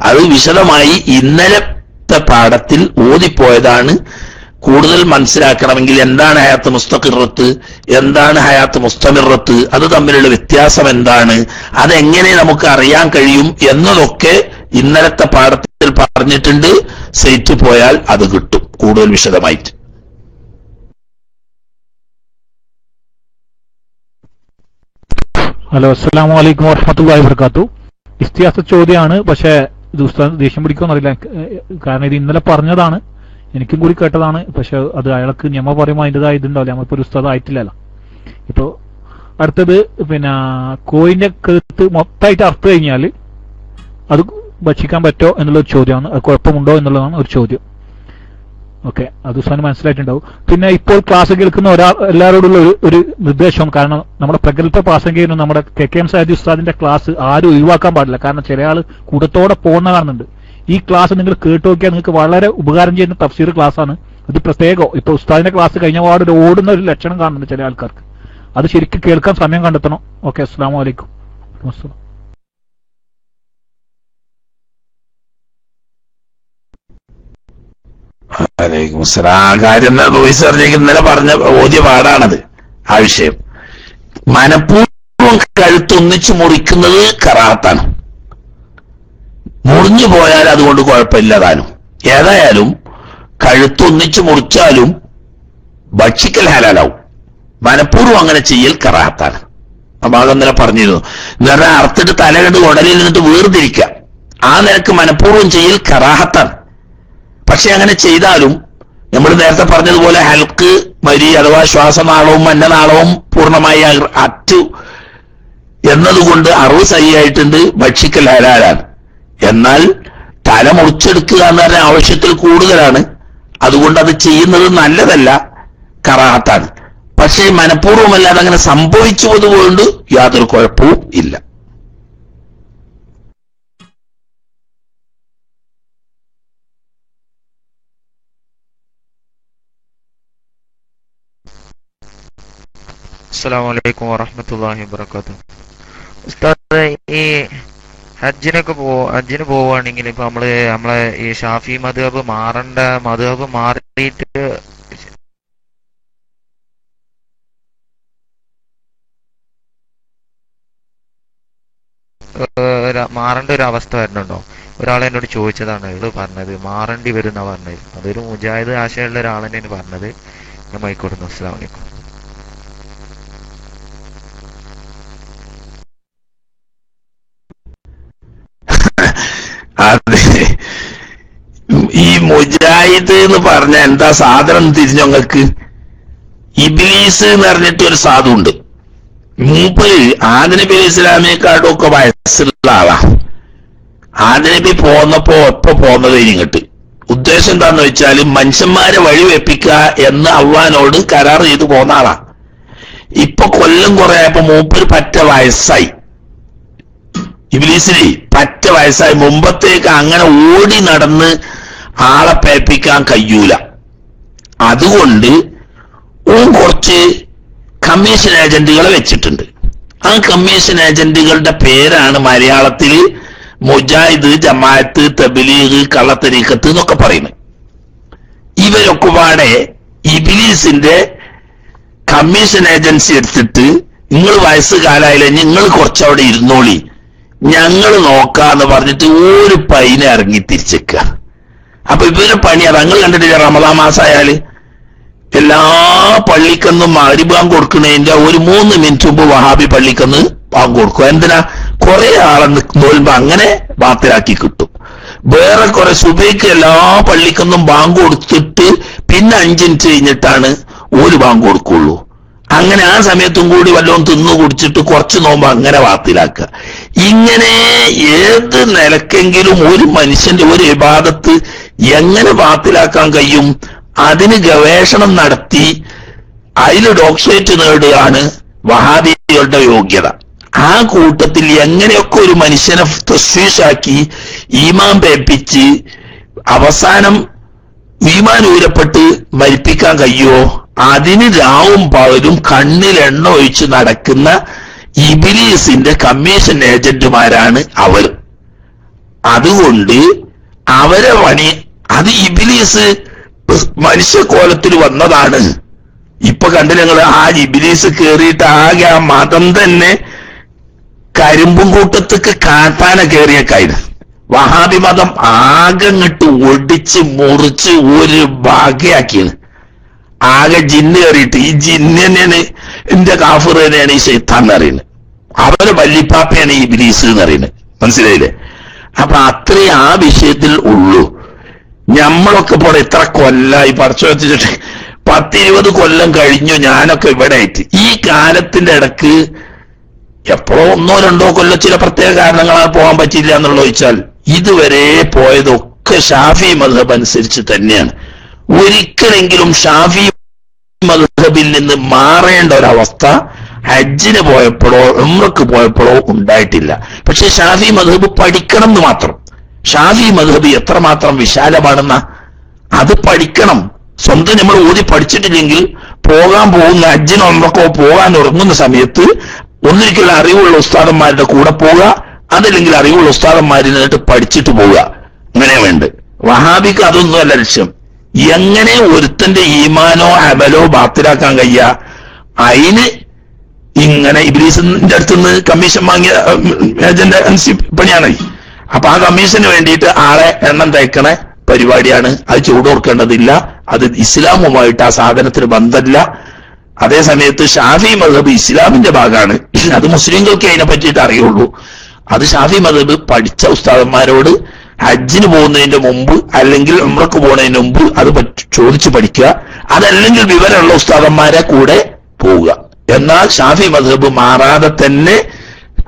അത് വിശദമായി ഇന്നലത്തെ പാഠത്തിൽ ഓതിപ്പോയതാണ്. കൂടുതൽ മനസ്സിലാക്കണമെങ്കിൽ എന്താണ് ഹയാത്ത് മുസ്തഖിറത്ത്, എന്താണ് ഹയാത്ത് മുസ്തമിറത്ത്, അത് തമ്മിലുള്ള വ്യത്യാസം എന്താണ്, അതെങ്ങനെ നമുക്ക് അറിയാൻ കഴിയും എന്നതൊക്കെ ഇന്നലത്തെ പാഠത്തിൽ പറഞ്ഞിട്ടുണ്ട്. സൈറ്റ് പോയാൽ അത് കിട്ടും കൂടുതൽ വിശദമായിട്ട്. ഹലോ, അസ്സലാമു അലൈക്കും വറഹ്മത്തുള്ളാഹി വബറകാതുഹു. ഇസ്തിയാസ ചോദ്യമാണ്, പക്ഷേ ഇത് ഉസ്താദ് ദേഷ്യം പിടിക്കുമെന്നറിയില്ല. കാരണം ഇത് ഇന്നലെ പറഞ്ഞതാണ്, എനിക്കും കൂടി കേട്ടതാണ്. പക്ഷെ അത് അയാൾക്ക് നിയമം പറയുമ്പോൾ അതിൻ്റെതായ ഇതുണ്ടാവില്ല, നമ്മളിപ്പോൾ ഒരു ഉസ്താദ് ആയിട്ടില്ലല്ലോ. ഇപ്പോൾ അടുത്തത് പിന്നെ കോയിന്റെ കഴുത്ത് മൊത്തമായിട്ട് അറുത്ത് കഴിഞ്ഞാൽ അത് ഭക്ഷിക്കാൻ പറ്റുമോ എന്നുള്ളൊരു ചോദ്യമാണ്. അത് കുഴപ്പമുണ്ടോ എന്നുള്ളതാണ് ഒരു ചോദ്യം. ഓക്കെ, അത് ഉസ്താദിന് മനസ്സിലായിട്ടുണ്ടാവും. പിന്നെ ഇപ്പോൾ ക്ലാസ് കേൾക്കുന്ന എല്ലാവരോടുള്ള ഒരു നിർദ്ദേശം, കാരണം നമ്മുടെ പ്രഗത്ഭ പ്രാസംഗികനും നമ്മുടെ KKM സയ്യിദ് ഉസ്താദിന്റെ ക്ലാസ് ആരും ഒഴിവാക്കാൻ പാടില്ല. കാരണം ചില ആൾ കൂട്ടത്തോടെ പോകുന്ന കാണുന്നുണ്ട്. ഈ ക്ലാസ് നിങ്ങൾ കേട്ടു നോക്കിയാൽ നിങ്ങൾക്ക് വളരെ ഉപകാരം ചെയ്യുന്ന തഫ്സീർ ക്ലാസ് ആണ്. ഇത് പ്രത്യേകം ഇപ്പൊ ഉസ്താദിന്റെ ക്ലാസ് കഴിഞ്ഞ പാട് ഓടുന്ന ഒരു ലക്ഷണം കാണുന്നുണ്ട് ചില ആൾക്കാർക്ക്. അത് ശരിക്കും കേൾക്കാൻ സമയം കണ്ടെത്തണം. ഓക്കെ, അസ്സലാമു അലൈക്കും. വലൈക്കും അസ്സലാം. വലൈക്കും അസ്സലാം. ആ കാര്യം റോയിസ് പറഞ്ഞെങ്കിൽ ഇന്നലെ പറഞ്ഞ ഓദ്യ പാടാണത്. ആ വിഷയം മനഃപൂർവ്വം കഴുത്തൊന്നിച്ച് മുറിക്കുന്നത് കറാത്താണ്. മുറിഞ്ഞു പോയാൽ അതുകൊണ്ട് കുഴപ്പമില്ലതാനും. ഏതായാലും കഴുത്തൊന്നിച്ച് മുറിച്ചാലും ഭക്ഷിക്കൽ ഹലാലാവും. മനഃപൂർവ്വം അങ്ങനെ ചെയ്യൽ കറാത്താണ്. അപ്പൊ അതെന്നലെ പറഞ്ഞിരുന്നു. എന്ന് പറഞ്ഞാൽ അറുത്തിട്ട് തല കണ്ട് ഉടലിൽ നിന്നിട്ട് വേർതിരിക്കുക, ആ നിരക്ക് മനഃപൂർവ്വം ചെയ്യൽ കറാഹത്താണ്. പക്ഷെ അങ്ങനെ ചെയ്താലും നമ്മൾ നേരത്തെ പറഞ്ഞതുപോലെ ഹൽക്ക് മരി അഥവാ ശ്വാസനാളവും അന്നനാളവും പൂർണ്ണമായി അറ്റു എന്നതുകൊണ്ട് അറിവ് സഹിയായിട്ടുണ്ട്, ഭക്ഷിക്കൽ ഹലാലാണ്. എന്നാൽ തല മുറിച്ചെടുക്കുക എന്ന് പറഞ്ഞ ആവശ്യത്തിൽ കൂടുതലാണ്. അതുകൊണ്ട് അത് ചെയ്യുന്നത് നല്ലതല്ല, കറാഹത്താണ്. പക്ഷേ മനഃപൂർവ്വമല്ലാതെ അങ്ങനെ സംഭവിച്ചു അതുകൊണ്ട് യാതൊരു കുഴപ്പവും ഇല്ല. അസ്സലാമു അലൈക്കും വറഹ്മത്തുള്ളാഹി വബറകാതുഹു. ഉസ്താദ്, ഈ ഹജ്ജിന് പോവുകയാണെങ്കിൽ ഇപ്പൊ നമ്മളെ ഈ ഷാഫി മദ്ഹബ് മാറിയിട്ട് മാറേണ്ട ഒരു അവസ്ഥ വരുന്നുണ്ടോ? ഒരാൾ എന്നോട് ചോദിച്ചതാണ്, ഇത് പറഞ്ഞത് മാറേണ്ടി വരുന്ന പറഞ്ഞത്. അതൊരു മുജാഹിദ് ആശയമുള്ള ഒരാൾ തന്നെയാണ് പറഞ്ഞത്. ഞാൻ മൈക്കോട്ടുന്നു. അസ്സലാമു അലൈക്കും. അതെ, ഈ മുജാഹിദ് എന്ന് പറഞ്ഞ എന്താ സാധനം തിരിഞ്ഞങ്ങൾക്ക്? ഇബ്ലീസ് എന്ന് പറഞ്ഞിട്ട് ഒരു സാധു ഉണ്ട്. മൂപ്പര് ആദിനബി ഇസ്ലാമിയെക്കാട്ടും ഒക്കെ വയസ്സുള്ള ആളാ. ആദിനബി പോന്നപ്പോ ഒപ്പം പോന്നത് ഇങ്ങോട്ട്. ഉദ്ദേശം എന്താന്ന് വെച്ചാൽ മനുഷ്യന്മാരെ വഴിവെപ്പിക്കുക എന്ന് അള്ളാനോട് കരാർ ചെയ്ത് പോന്ന ആളാ. ഇപ്പൊ കൊല്ലം കുറെ ആയപ്പോ മൂപ്പര് പറ്റ വയസ്സായി. ഇബ്ലീസിന് പറ്റ വയസ്സായി. മുമ്പത്തേക്ക് അങ്ങനെ ഓടി നടന്ന് ആളെ പേപ്പിക്കാൻ കഴിയൂല. അതുകൊണ്ട് കുറച്ച് കമ്മീഷൻ ഏജന്റുകളെ വെച്ചിട്ടുണ്ട്. ആ കമ്മീഷൻ ഏജന്റുകളുടെ പേരാണ് മലയാളത്തിൽ മുജാഹിദ്, ജമാഅത്ത്, തബ്ലീഗ്, കള്ളത്തരീഖത്ത് എന്നൊക്കെ പറയുന്നത്. ഇവരൊക്കെ പാടെ ഇബ്ലീസിന്റെ കമ്മീഷൻ ഏജൻസി എടുത്തിട്ട് നിങ്ങൾ വയസ്സ് കാലായില്ലേ, നിങ്ങൾ കുറച്ചവിടെ ഇരുന്നോളി, ഞങ്ങൾ നോക്കാന്ന് പറഞ്ഞിട്ട് ഒരു പൈനെ ഇറങ്ങി തിരിച്ചേക്കുക. അപ്പൊ ഇവരുടെ പണി അത് നിങ്ങൾ കണ്ടിട്ടില്ല. റമദാൻ മാസമായാല് എല്ലാ പള്ളിക്കൊന്നും മഗ്‌രിബ് ബാങ്ക് കൊടുക്കുന്നതിന്റെ ഒരു 3 മിനിറ്റ് മുമ്പ് വഹാബി പള്ളിക്കൊന്ന് ബാങ്ക് കൊടുക്കും. എന്തിനാ? കുറെ ആളെ നോൽമ്പ് അങ്ങനെ ബാത്തിലാക്കി കിട്ടും. വേറെ കുറെ സുബൈക്ക് എല്ലാ പള്ളിക്കൊന്നും ബാങ്ക് കൊടുത്തിട്ട് പിന്നെ 5 മിനിറ്റ് കഴിഞ്ഞിട്ടാണ് ഒരു ബാങ്ക് കൊടുക്കുള്ളൂ. അങ്ങനെ ആ സമയത്തും കൂടി വല്ലതും തിന്നു കുടിച്ചിട്ട് കുറച്ച് നോമ്പ് അങ്ങനെ ബാത്തിലാക്കുക. ഇങ്ങനെ ഏത് നിലക്കെങ്കിലും ഒരു മനുഷ്യന്റെ ഒരു ഇബാദത്ത് എങ്ങനെ ബാത്തിലാക്കാൻ കഴിയും? അതിന് ഗവേഷണം നടത്തി അതിൽ ഡോക്ടറേറ്റ് നേടുകയാണ് വഹാബികളുടെ യോഗ്യത. ആ കൂട്ടത്തിൽ എങ്ങനെയൊക്കെ ഒരു മനുഷ്യനെ തസ്വീഷാക്കി ഈമാൻ പേപ്പിച്ച് അവസാനം ഈമാൻ ഊരപ്പെട്ട് മരിപ്പിക്കാൻ കഴിയുമോ? അതിന് രാവും പകലും കണ്ണിൽ എണ്ണ ഒഴിച്ച് നടക്കുന്ന ഇബ്ലീസിന്റെ കമ്മീഷൻ ഏജന്റുമാരാണ് അവർ. അതുകൊണ്ട് അവരെ പണി അത് ഇബ്ലീസ് മനുഷ്യക്കോലത്തിൽ വന്നതാണ്. ഇപ്പൊ കണ്ടില്ല നിങ്ങൾ, ആ ഇബ്ലീസ് കേറിയിട്ട് ആകെ ആ മതം തന്നെ കരിമ്പും കൂട്ടത്തേക്ക് കാട്ടാന കേറിയേക്കായിരുന്നു. വഹാബി മതം ആകെ ഇങ്ങോട്ട് ഒടിച്ച് മുറിച്ച് ഒരു ഭാഗ്യാക്കിയാണ്. ആകെ ജിന്ന് കയറിയിട്ട് ഈ ജിന്ന് തന്നെയാണ് എന്റെ കാഫർ തന്നെയാണ് ഈ ശൈത്താൻ എന്ന് പറയുന്നത്. അവരെ വല്ലിപ്പാപ്പയാണ് ഈ ഇബ്ലീസ് എന്ന് പറയുന്നത്. മനസ്സിലായില്ലേ? അപ്പൊ അത്രേ ആ വിഷയത്തിൽ ഉള്ളൂ. ഞമ്മളൊക്കെ ഇപ്പോൾ എത്ര കൊല്ലായി പഠിച്ചു വെച്ചിട്ട് 10-20 കൊല്ലം കഴിഞ്ഞു ഞാനൊക്കെ ഇവിടെ ആയിട്ട്. ഈ കാലത്തിന്റെ ഇടക്ക് എപ്പോഴോ 1-2 കൊല്ലം ചില പ്രത്യേക കാരണങ്ങളാൽ പോകാൻ പറ്റില്ല എന്നുള്ളത് വെച്ചാൽ ഇതുവരെ പോയതൊക്കെ ഷാഫി മദ്ഹബ് അനുസരിച്ച് തന്നെയാണ്. ഒരിക്കലെങ്കിലും ഷാഫി മദ്ഹബിൽ നിന്ന് മാറേണ്ട ഒരവസ്ഥ ഹജ്ജിന് പോയപ്പോഴോ ഉംറക്ക് പോയപ്പോഴോ ഉണ്ടായിട്ടില്ല. പക്ഷെ ഷാഫി മദ്ഹബ് പഠിക്കണം എന്ന് മാത്രം. ഷാഫി മദ്ഹബ് എത്രമാത്രം വിശാലമാണെന്ന അത് പഠിക്കണം. സ്വന്തം നമ്മൾ ഓതി പഠിച്ചിട്ടില്ലെങ്കിൽ പോകാൻ പോകുന്ന ഹജ്ജിനോ ഉംറക്കോ പോകാൻ ഉറങ്ങുന്ന സമയത്ത് ഒന്നിരിക്കൽ അറിവുള്ള ഉസ്താദന്മാരുടെ കൂടെ പോവുക, അതല്ലെങ്കിൽ അറിവുള്ള ഉസ്താദന്മാരിനായിട്ട് പഠിച്ചിട്ട് പോവുക. അങ്ങനെ വേണ്ട. വഹാബിക്ക് അതൊന്നുമല്ല ലക്ഷ്യം. എങ്ങനെ ഒരുത്തന്റെ ഈമാനോ അമലോ ബാത്തിലാക്കാൻ കഴിയുക, അതിന് ഇങ്ങനെ ഇബ്ലീസിന്റെ അടുത്തുനിന്ന് കമ്മീഷൻ വാങ്ങിയ ഏജന്റ് പണിയാണ്. അപ്പൊ ആ കമ്മീഷന് വേണ്ടിയിട്ട് ആളെ എണ്ണം തയ്ക്കണ പരിപാടിയാണ്. അത് ചൂടോർക്കേണ്ടതില്ല. അത് ഇസ്ലാമുമായിട്ട് ആ സാധനത്തിന് ബന്ധമില്ല. അതേ സമയത്ത് ഷാഫി മദ്ഹബ് ഇസ്ലാമിന്റെ ഭാഗമാണ്. അത് മുസ്ലിങ്ങൾക്ക് അതിനെ പറ്റിയിട്ട് അറിയുള്ളൂ. അത് ഷാഫി മദ്ഹബ് പഠിച്ച ഉസ്താദന്മാരോട് ഹജ്ജിന് പോകുന്നതിന്റെ മുമ്പ് അല്ലെങ്കിൽ ഉംറക്ക് പോകുന്നതിന് മുമ്പ് അത് ചോദിച്ചു പഠിക്കുക. അതല്ലെങ്കിൽ വിവരമുള്ള ഉസ്താദന്മാരെ കൂടെ പോവുക. എന്നാൽ ഷാഫി മദ്ഹബ് മാറാതെ തന്നെ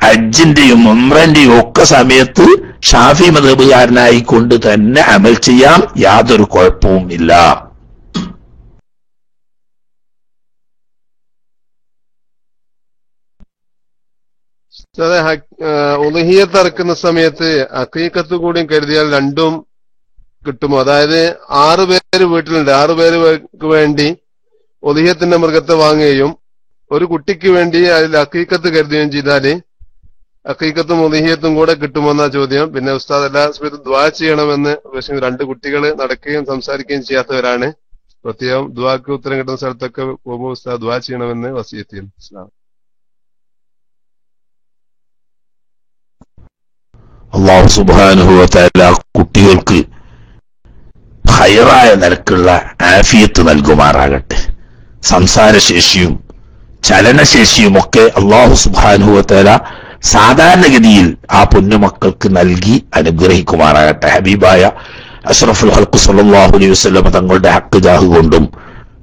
ഹജ്ജിന്റെയും ഉംറന്റെയും ഒക്കെ സമയത്ത് ഷാഫി മദ്ഹബുകാരനായിക്കൊണ്ട് തന്നെ അമൽ ചെയ്യാം, യാതൊരു കുഴപ്പവും ഇല്ല. ഉളുഹിയത്ത് ഇറക്കുന്ന സമയത്ത് അഖീഖത്ത് കൂടിയും കരുതിയാൽ രണ്ടും കിട്ടുമോ? അതായത് 6 പേര് വീട്ടിലുണ്ട്, 6 പേർക്ക് വേണ്ടി ഉളുഹിയത്തിന്റെ മൃഗത്തെ വാങ്ങുകയും ഒരു കുട്ടിക്ക് വേണ്ടി അതിൽ അഖീഖത്ത് കരുതുകയും ചെയ്താല് അഖീഖത്തും ഉളുഹിയത്തും കൂടെ കിട്ടുമെന്നാ ചോദ്യം. പിന്നെ ഉസ്താദ് എല്ലാ സമയത്തും ദുആ ചെയ്യണമെന്ന്. പക്ഷേ 2 കുട്ടികൾ നടക്കുകയും സംസാരിക്കുകയും ചെയ്യാത്തവരാണ്. പ്രത്യേകം ദുആക്ക് ഉത്തരം കിട്ടുന്ന സ്ഥലത്തൊക്കെ പോകുമ്പോൾ ഉസ്താദ് ദുആ ചെയ്യണമെന്ന് വസിയത്ത് ചെയ്യുന്നു. അല്ലാഹു സുബ്ഹാനഹു വ തആല കുട്ടികൾക്ക് ഖൈറായ നിലക്കുള്ള ആഫിയത്ത് നൽകുമാറാകട്ടെ. സംസാരശേഷിയും ചലനശേഷിയും ഒക്കെ അല്ലാഹു സുബ്ഹാനഹു വ തആല സാധാരണഗതിയിൽ ആ പൊന്നുമക്കൾക്ക് നൽകി അനുഗ്രഹിക്കുമാറാകട്ടെ. ഹബീബായ അഷ്റഫുൽ ഖൽഖ് സല്ലല്ലാഹു അലൈഹി വസല്ലം തങ്ങളുടെ ഹക്ക് ജാഹ് കൊണ്ടും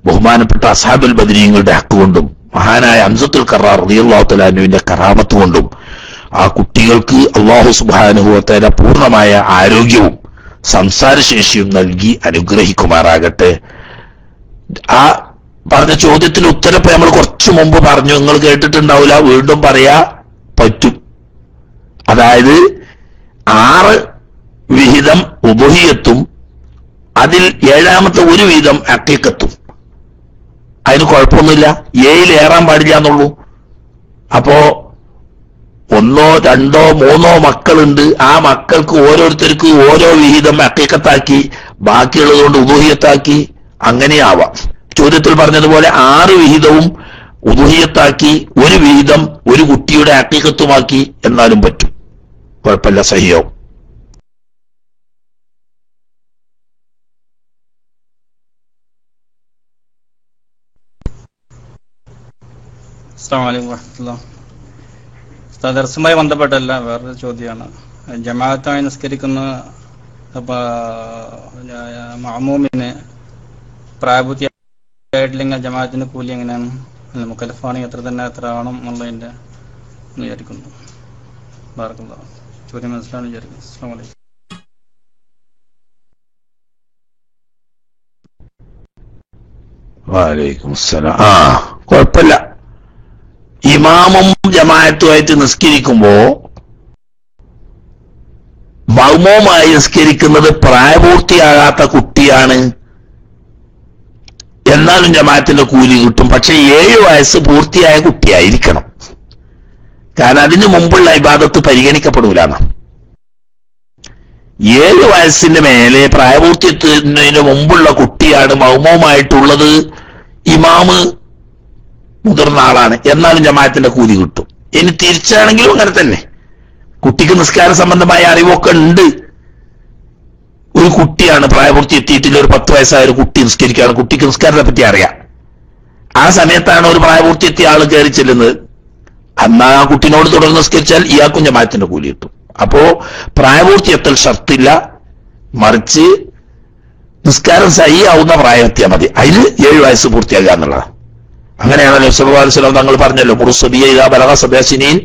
ബഹുമാനപ്പെട്ട അസ്ഹാബുൽ ബദരീങ്ങളുടെ ഹക്ക് കൊണ്ടും മഹാനായ ഹംസത്തുൽ ഖറാർ റളിയല്ലാഹു തആല അൻഹുവിന്റെ കറാമത്ത് കൊണ്ടും ആ കുട്ടികൾക്ക് അല്ലാഹു സുബ്ഹാനഹു വ തആല പൂർണ്ണമായ ആരോഗ്യവും സംസാരശേഷിയും നൽകി അനുഗ്രഹിക്കുമാറാകട്ടെ. ആ പറഞ്ഞ ചോദ്യത്തിന് ഉത്തരം നമ്മൾ കുറച്ചു മുമ്പ് പറഞ്ഞു, നിങ്ങൾ കേട്ടിട്ടുണ്ടാവില്ല, വീണ്ടും പറയാ പറ്റും. അതായത് 6 വിഹിതം ഉബുഹിയത്തും അതിൽ 7ാമത്തെ 1 വീതം അഖീഖത്തും. അതിന് കുഴപ്പമൊന്നുമില്ല, 7 ഏറാൻ പാടില്ല എന്നുള്ളൂ. അപ്പോ 1, 2, 3 മക്കളുണ്ട്, ആ മക്കൾക്ക് ഓരോരുത്തർക്ക് ഓരോ വിഹിതം അഖീഖത്താക്കി ബാക്കിയുള്ളത് കൊണ്ട് ഉബുഹിയത്താക്കി, അങ്ങനെയാവാം. ചോദ്യത്തിൽ പറഞ്ഞതുപോലെ 6 വിഹിതവും ഉദുഹിയത്താക്കി 1 വിഹിതം ഒരു കുട്ടിയുടെ അഖീഖത്തുമാക്കി എന്നാലും പറ്റും, കുഴപ്പമില്ല, സഹിയാവും. അസ്സലാമു അലൈക്കും വറഹ്മത്തുള്ളാഹി. ദർസുമായി ബന്ധപ്പെട്ടല്ല, വേറൊരു ചോദ്യമാണ്. ജമാഅത്തായി നിസ്കരിക്കുന്ന മഅമൂമിന് പ്രായപൂർത്തിയായിട്ടില്ലെങ്കിൽ ജമാഅത്തിന്റെ കൂലി എങ്ങനെയാണ്? മുക്കല്ലഫാണെങ്കിൽ എത്ര ആവണം എന്നുള്ളതിന്റെ വിചാരിക്കുന്നു. ബാറക്കല്ലാഹു. ചോദ്യം മനസ്സിലാണെന്ന് വിചാരിക്കുന്നു. അസ്സലാമു അലൈക്കും. വലൈക്കും അസ്സലാം. കുഴപ്പമില്ല. ഇമാമും ജമാഅത്തുമായിട്ട് നിസ്കരിക്കുമ്പോ മഅ്മൂമായി നിസ്കരിക്കുന്നത് പ്രായപൂർത്തിയാകാത്ത കുട്ടിയാണ്, എന്നാലും ജമാഅത്തിന്റെ കൂലി കിട്ടും. പക്ഷെ 7 വയസ്സ് പൂർത്തിയായ കുട്ടിയായിരിക്കണം. കാരണം അതിന് മുമ്പുള്ള ഇബാദത്ത് പരിഗണിക്കപ്പെടൂലാണ്. 7 വയസ്സിന്റെ മേലെ പ്രായപൂർത്തിയെത്തുന്നതിന് മുമ്പുള്ള കുട്ടിയാണ് മഅ്മൂമായിട്ടുള്ളത്. ഇമാമ് മുതിർന്ന ആളാണ്, എന്നാലും ജമാഅത്തിന്റെ കൂലി കിട്ടും. ഇനി തിരിച്ചാണെങ്കിലും അങ്ങനെ തന്നെ. കുട്ടിക്ക് നിസ്കാര സംബന്ധമായ അറിവൊക്കെ ഉണ്ട്. ഒരു കുട്ടിയാണ്, പ്രായപൂർത്തി എത്തിയിട്ടില്ല, ഒരു 10 വയസ്സായ ഒരു കുട്ടി നിസ്കരിക്കുകയാണ്, കുട്ടിക്ക് നിസ്കാരത്തെ പറ്റി അറിയാം. ആ സമയത്താണ് ഒരു പ്രായപൂർത്തി എത്തിയ ആൾ കയറി ചെല്ലുന്നത്. അന്നാ ആ കുട്ടിനോട് തുടർന്ന് നിസ്കരിച്ചാൽ ഇയാൾക്കും ജമാഅത്തിന്റെ കൂലി കിട്ടും. അപ്പോ പ്രായപൂർത്തി എത്തൽ ഷർത്തില്ല, മറിച്ച് നിസ്കാരം സഹിയാവുന്ന പ്രായം എത്തിയാൽ മതി. അതിന് 7 വയസ്സ് പൂർത്തിയാകുക എന്നുള്ളതാണ്. അങ്ങനെയാണല്ലോ സല്ലല്ലാഹു അലൈഹി വസല്ലം തങ്ങൾ പറഞ്ഞല്ലോ, മുറുസബിയ ഇദാ ബലഗ സബഅസിനീൻ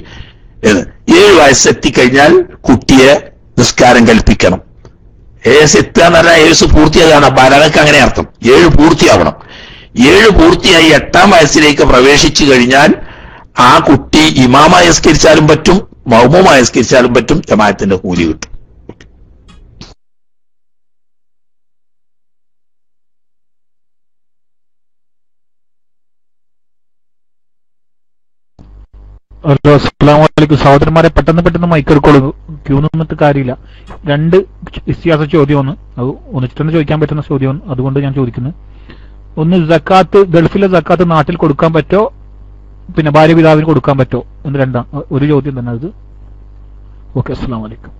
എന്ന്. 7 വയസ്സ് എത്തിക്കഴിഞ്ഞാൽ കുട്ടിയെ നിസ്കാരം കൽപ്പിക്കണം. എത്തുക എന്ന് പറഞ്ഞാൽ 7 വയസ്സ് പൂർത്തിയാകാണ്. ബലഗക്ക് അങ്ങനെ അർത്ഥം, 7 പൂർത്തിയാവണം. 7 പൂർത്തിയായി 8ാം വയസ്സിലേക്ക് പ്രവേശിച്ചു കഴിഞ്ഞാൽ ആ കുട്ടി ഇമാമായി നിസ്കരിച്ചാലും പറ്റും, മഅ്മൂമായി നിസ്കരിച്ചാലും പറ്റും, ജമാഅത്തിന്റെ കൂലി കിട്ടും. ഹലോ, അസ്സലാമു അലൈക്കും. സഹോദരന്മാരെ, പെട്ടെന്ന് മൈക്കെടുക്കോളൂ. ക്യൂ നിന്നിട്ട് കാര്യമില്ല. 2 ഇസ്തിയാസ ചോദ്യമാണ്, അത് ഒന്നിച്ചിട്ട് ചോദിക്കാൻ പറ്റുന്ന ചോദ്യമാണ്, അതുകൊണ്ട് ഞാൻ ചോദിക്കുന്നത്. ഒന്ന്, സക്കാത്ത്, ഗൾഫിലെ സക്കാത്ത് നാട്ടിൽ കൊടുക്കാൻ പറ്റോ, പിന്നെ ഭാര്യ പിതാവിന് കൊടുക്കാൻ പറ്റോ എന്ന് 2 ഒരു ചോദ്യം തന്നെ അത്. ഓക്കെ, അസ്സലാമു അലൈക്കും.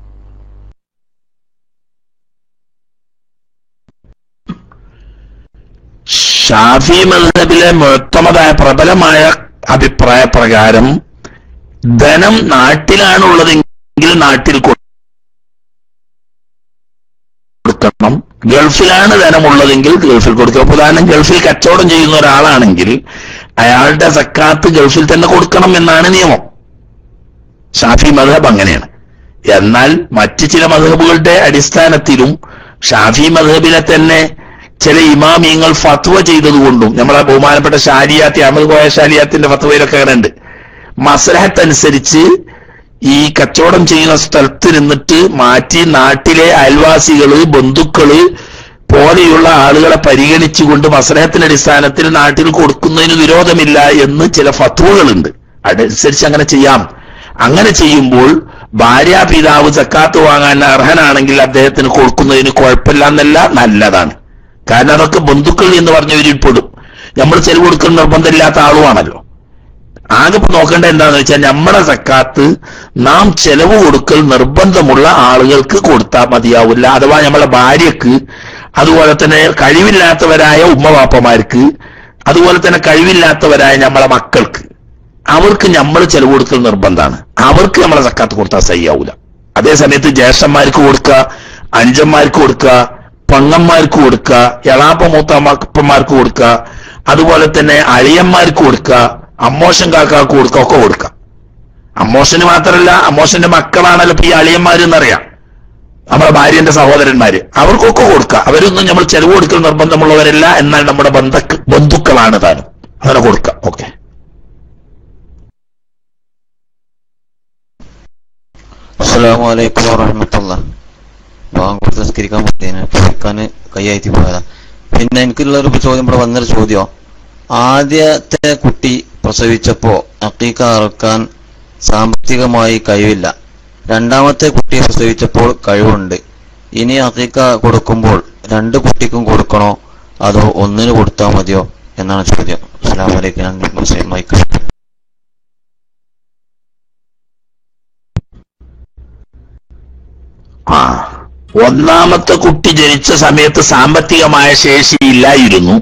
ഷാഫി മദ്ഹബിലെ മുഅ്തമദായ പ്രബലമായ അഭിപ്രായ പ്രകാരം ധനം നാട്ടിലാണുള്ളതെങ്കിൽ നാട്ടിൽ കൊടുക്കണം, ഗൾഫിലാണ് ധനമുള്ളതെങ്കിൽ ഗൾഫിൽ കൊടുക്കണം. ഉദാഹരണം, ഗൾഫിൽ കച്ചവടം ചെയ്യുന്ന ഒരാളാണെങ്കിൽ അയാളുടെ സക്കാത്ത് ഗൾഫിൽ തന്നെ കൊടുക്കണം എന്നാണ് നിയമം. ഷാഫി മദ്ഹബ് അങ്ങനെയാണ്. എന്നാൽ മറ്റ് ചില മദ്ഹബുകളുടെ അടിസ്ഥാനത്തിലും ഷാഫി മദ്ഹബിലെ തന്നെ ചില ഇമാമിയങ്ങൾ ഫത്വ ചെയ്തതുകൊണ്ടും, നമ്മളെ ബഹുമാനപ്പെട്ട ഷാലിയാത്തി, അഹമ്മദ് കോയ ഷാലിയാത്തിന്റെ ഫത്വയിലൊക്കെ അങ്ങനെ ഉണ്ട്, മസ്ലഹത്ത് അനുസരിച്ച് ഈ കച്ചവടം ചെയ്യുന്ന സ്ഥലത്ത് നിന്നിട്ട് മാറ്റി നാട്ടിലെ അയൽവാസികള്, ബന്ധുക്കള് പോലെയുള്ള ആളുകളെ പരിഗണിച്ചുകൊണ്ട് മസ്ലഹത്തിന്റെ അടിസ്ഥാനത്തിൽ നാട്ടിൽ കൊടുക്കുന്നതിന് വിരോധമില്ല എന്ന് ചില ഫത്വകളുണ്ട്. അതനുസരിച്ച് അങ്ങനെ ചെയ്യാം. അങ്ങനെ ചെയ്യുമ്പോൾ ഭാര്യാപിതാവ് സക്കാത്ത് വാങ്ങാൻ അർഹനാണെങ്കിൽ അദ്ദേഹത്തിന് കൊടുക്കുന്നതിന് കുഴപ്പമില്ല എന്നല്ല, നല്ലതാണ്. കാരണം അതൊക്കെ ബന്ധുക്കൾ എന്ന് പറഞ്ഞവരിൽ പെടും. നമ്മൾ ചെലവ് കൊടുക്കുന്ന നിർബന്ധമില്ലാത്ത ആളുമാണല്ലോ. ആകെ നോക്കേണ്ട എന്താന്ന് വെച്ചാൽ, നമ്മുടെ സക്കാത്ത് നാം ചെലവ് കൊടുക്കൽ നിർബന്ധമുള്ള ആളുകൾക്ക് കൊടുത്താൽ മതിയാവില്ല. അഥവാ നമ്മളെ ഭാര്യക്ക്, അതുപോലെ തന്നെ കഴിവില്ലാത്തവരായ ഉമ്മവാപ്പമാർക്ക്, അതുപോലെ തന്നെ കഴിവില്ലാത്തവരായ നമ്മളെ മക്കൾക്ക്, അവർക്ക് നമ്മൾ ചെലവ് കൊടുക്കൽ നിർബന്ധമാണ്. അവർക്ക് നമ്മളെ സക്കാത്ത് കൊടുത്താൽ സഹിയാവൂല. അതേ സമയത്ത് ജ്യേഷ്ഠന്മാർക്ക് കൊടുക്കുക, അഞ്ചന്മാർക്ക് കൊടുക്കുക, പെങ്ങന്മാർക്ക് കൊടുക്കുക, എളാപ്പ മൂത്തമ്മമാർക്ക് കൊടുക്കുക, അതുപോലെ തന്നെ അളിയന്മാർക്ക് കൊടുക്കുക, അമ്മോശൻ കാക്കാർക്ക് കൊടുക്കുക, ഒക്കെ കൊടുക്കുക. അമ്മോശന് മാത്രമല്ല, അമ്മോശന്റെ മക്കളാണല്ലോ ഇപ്പൊ ഈ അളിയന്മാർ എന്നറിയാം, നമ്മുടെ ഭാര്യന്റെ സഹോദരന്മാര്, അവർക്കൊക്കെ കൊടുക്കുക. അവരൊന്നും നമ്മൾ ചെലവ് കൊടുക്കൽ നിർബന്ധമുള്ളവരല്ല, എന്നാൽ നമ്മുടെ ബന്ധുക്കളാണ് താനും, അങ്ങനെ കൊടുക്കുക. ഓക്കെ. അസ്സലാമു അലൈക്കും വറഹ്മത്തുള്ളാഹി. ബാങ്ക് സംസ്കരിക്കാൻ പറ്റിയതിന് ചോദിക്കാൻ കയ്യായി പോയതാ. പിന്നെ എനിക്കുള്ളൊരു ചോദ്യം, ഇവിടെ വന്നൊരു ചോദ്യം, ആദ്യത്തെ കുട്ടി പ്രസവിച്ചപ്പോ അഖീഖ അറുക്കാൻ സാമ്പത്തികമായി കഴിവില്ല, രണ്ടാമത്തെ കുട്ടിയെ പ്രസവിച്ചപ്പോൾ കഴിവുണ്ട്. ഇനി അഖീഖ കൊടുക്കുമ്പോൾ 2 കുട്ടിക്കും കൊടുക്കണോ അതോ ഒന്നിന് കൊടുത്താൽ മതിയോ എന്നാണ് ചോദ്യം. അസ്സലാമു അലൈക്കും. ഞാൻ മൈക്ക്. ഒന്നാമത്തെ കുട്ടി ജനിച്ച സമയത്ത് സാമ്പത്തികമായ ശേഷി ഇല്ലായിരുന്നു.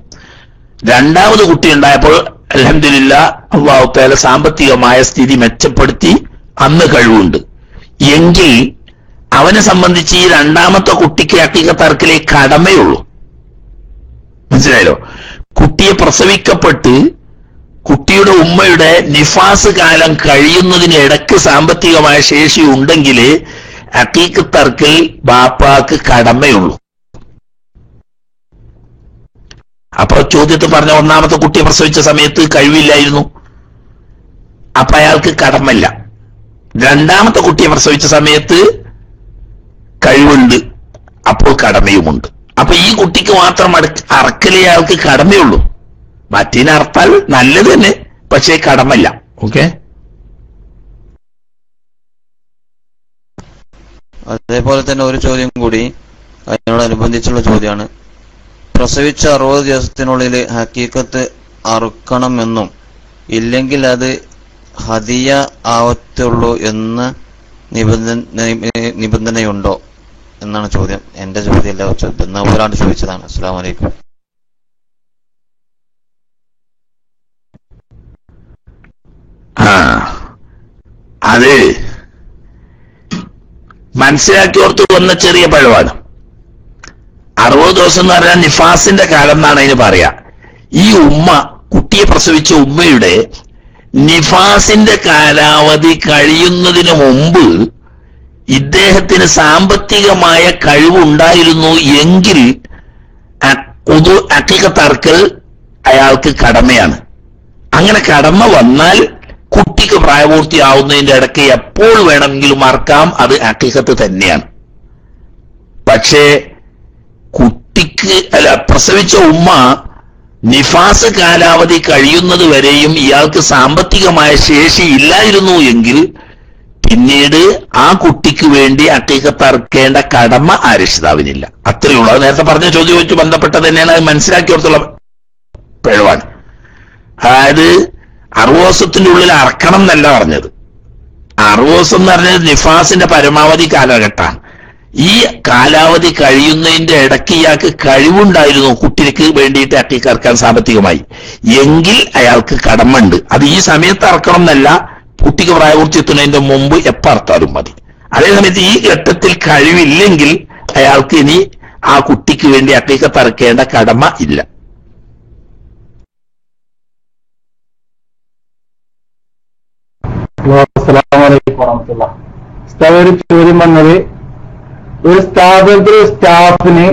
രണ്ടാമത് കുട്ടി ഉണ്ടായപ്പോൾ അൽഹംദുലില്ലാഹ് അല്ലാഹു തആല സാമ്പത്തികമായ സ്ഥിതി മെച്ചപ്പെടുത്തി, അന്ന് കഴിവുണ്ട്. എങ്കിൽ അവനെ സംബന്ധിച്ച് ഈ രണ്ടാമത്തെ കുട്ടിക്ക് അഖീഖത്ത് അറുക്കലേ കടമയുള്ളൂ. മനസ്സിലായല്ലോ? കുട്ടിയെ പ്രസവിക്കപ്പെട്ട് കുട്ടിയുടെ ഉമ്മയുടെ നിഫാസ് കാലം കഴിയുന്നതിന് ഇടയ്ക്ക് സാമ്പത്തികമായ ശേഷി ഉണ്ടെങ്കിൽ അഖീഖത്ത് അറുക്കൽ ബാപ്പാക്ക് കടമയുള്ളൂ. അപ്പൊ ചോദ്യത്തിൽ പറഞ്ഞ ഒന്നാമത്തെ കുട്ടിയെ പ്രസവിച്ച സമയത്ത് കഴിവില്ലായിരുന്നു, അപ്പൊ അയാൾക്ക് കടമല്ല. രണ്ടാമത്തെ കുട്ടിയെ പ്രസവിച്ച സമയത്ത് കഴിവുണ്ട്, അപ്പോൾ കടമയുമുണ്ട്. അപ്പൊ ഈ കുട്ടിക്ക് മാത്രം അറക്കലേ അയാൾക്ക് കടമയുള്ളൂ. മറ്റേനെ അർത്താൽ നല്ലത് തന്നെ, പക്ഷേ കടമല്ല. ഓക്കെ. അതേപോലെ തന്നെ ഒരു ചോദ്യം കൂടി അതിനോടനുബന്ധിച്ചുള്ള ചോദ്യമാണ്, പ്രസവിച്ച 60 ദിവസത്തിനുള്ളിൽ ഹക്കീക്കത്ത് അറുക്കണമെന്നും ഇല്ലെങ്കിൽ അത് ഹദിയ ആവത്തുള്ളൂ എന്ന നിബന്ധനയുണ്ടോ എന്നാണ് ചോദ്യം. എന്റെ ചോദ്യമല്ല, ഒരാണ്ട് ചോദിച്ചതാണ്. അസ്സലാമു അലൈക്കും. അത് മനസ്സിലാക്കിയോർത്ത് വന്ന ചെറിയ പഴവാണ്. 60 ദിവസം എന്ന് പറഞ്ഞാൽ നിഫാസിന്റെ കാലം എന്നാണ് അതിന് പറയാ. ഈ ഉമ്മ, കുട്ടിയെ പ്രസവിച്ച ഉമ്മയുടെ നിഫാസിന്റെ കാലാവധി കഴിയുന്നതിന് മുമ്പ് ഇദ്ദേഹത്തിന് സാമ്പത്തികമായ കഴിവുണ്ടായിരുന്നു എങ്കിൽ അഖീഖത്ത് അറുക്കൽ അയാൾക്ക് കടമയാണ്. അങ്ങനെ കടമ വന്നാൽ കുട്ടിക്ക് പ്രായപൂർത്തിയാവുന്നതിന്റെ ഇടയ്ക്ക് എപ്പോൾ വേണമെങ്കിലും അറുക്കാം, അത് അഖീഖത്ത് തന്നെയാണ്. പക്ഷേ കുട്ടിക്ക് പ്രസവിച്ച ഉമ്മ നിഫാസ് കാലാവധി കഴിയുന്നത് വരെയും ഇയാൾക്ക് സാമ്പത്തികമായ ശേഷി ഇല്ലായിരുന്നു എങ്കിൽ പിന്നീട് ആ കുട്ടിക്ക് വേണ്ടി അക്കീഖത്ത് അറുക്കേണ്ട കടമ ആ രക്ഷിതാവിനില്ല. അത്രയുള്ളൂ. അത് നേരത്തെ പറഞ്ഞ ചോദ്യവുമായിട്ട് ബന്ധപ്പെട്ടത് തന്നെയാണ്. അത് മനസ്സിലാക്കിയോടത്തുള്ള പിഴവാണ്. അതായത് 60 ദിവസത്തിന്റെ ഉള്ളിൽ അറക്കണം എന്നല്ല പറഞ്ഞത്. 60 ദിവസം എന്ന് പറഞ്ഞത് നിഫാസിന്റെ പരമാവധി കാലഘട്ടമാണ്. ഈ കാലാവധി കഴിയുന്നതിന്റെ ഇടയ്ക്ക് ഇയാൾക്ക് കഴിവുണ്ടായിരുന്നു കുട്ടിക്ക് വേണ്ടിയിട്ട് അക്കീഖത്ത് അറക്കാൻ സാമ്പത്തികമായി എങ്കിൽ അയാൾക്ക് കടമുണ്ട്. അത് ഈ സമയത്ത് അറക്കണം എന്നല്ല, കുട്ടിക്ക് പ്രായപൂർത്തി എത്തുന്നതിന്റെ മുമ്പ് എപ്പോൾ അറുത്താലും മതി. അതേസമയത്ത് ഈ ഘട്ടത്തിൽ കഴിവില്ലെങ്കിൽ അയാൾക്ക് ഇനി ആ കുട്ടിക്ക് വേണ്ടി അക്കീഖത്ത് അറക്കേണ്ട കടമ ഇല്ല. ഒരു ചോദ്യം വന്നത്, ഒരു സ്ഥാപനത്തിലെ സ്റ്റാഫിന്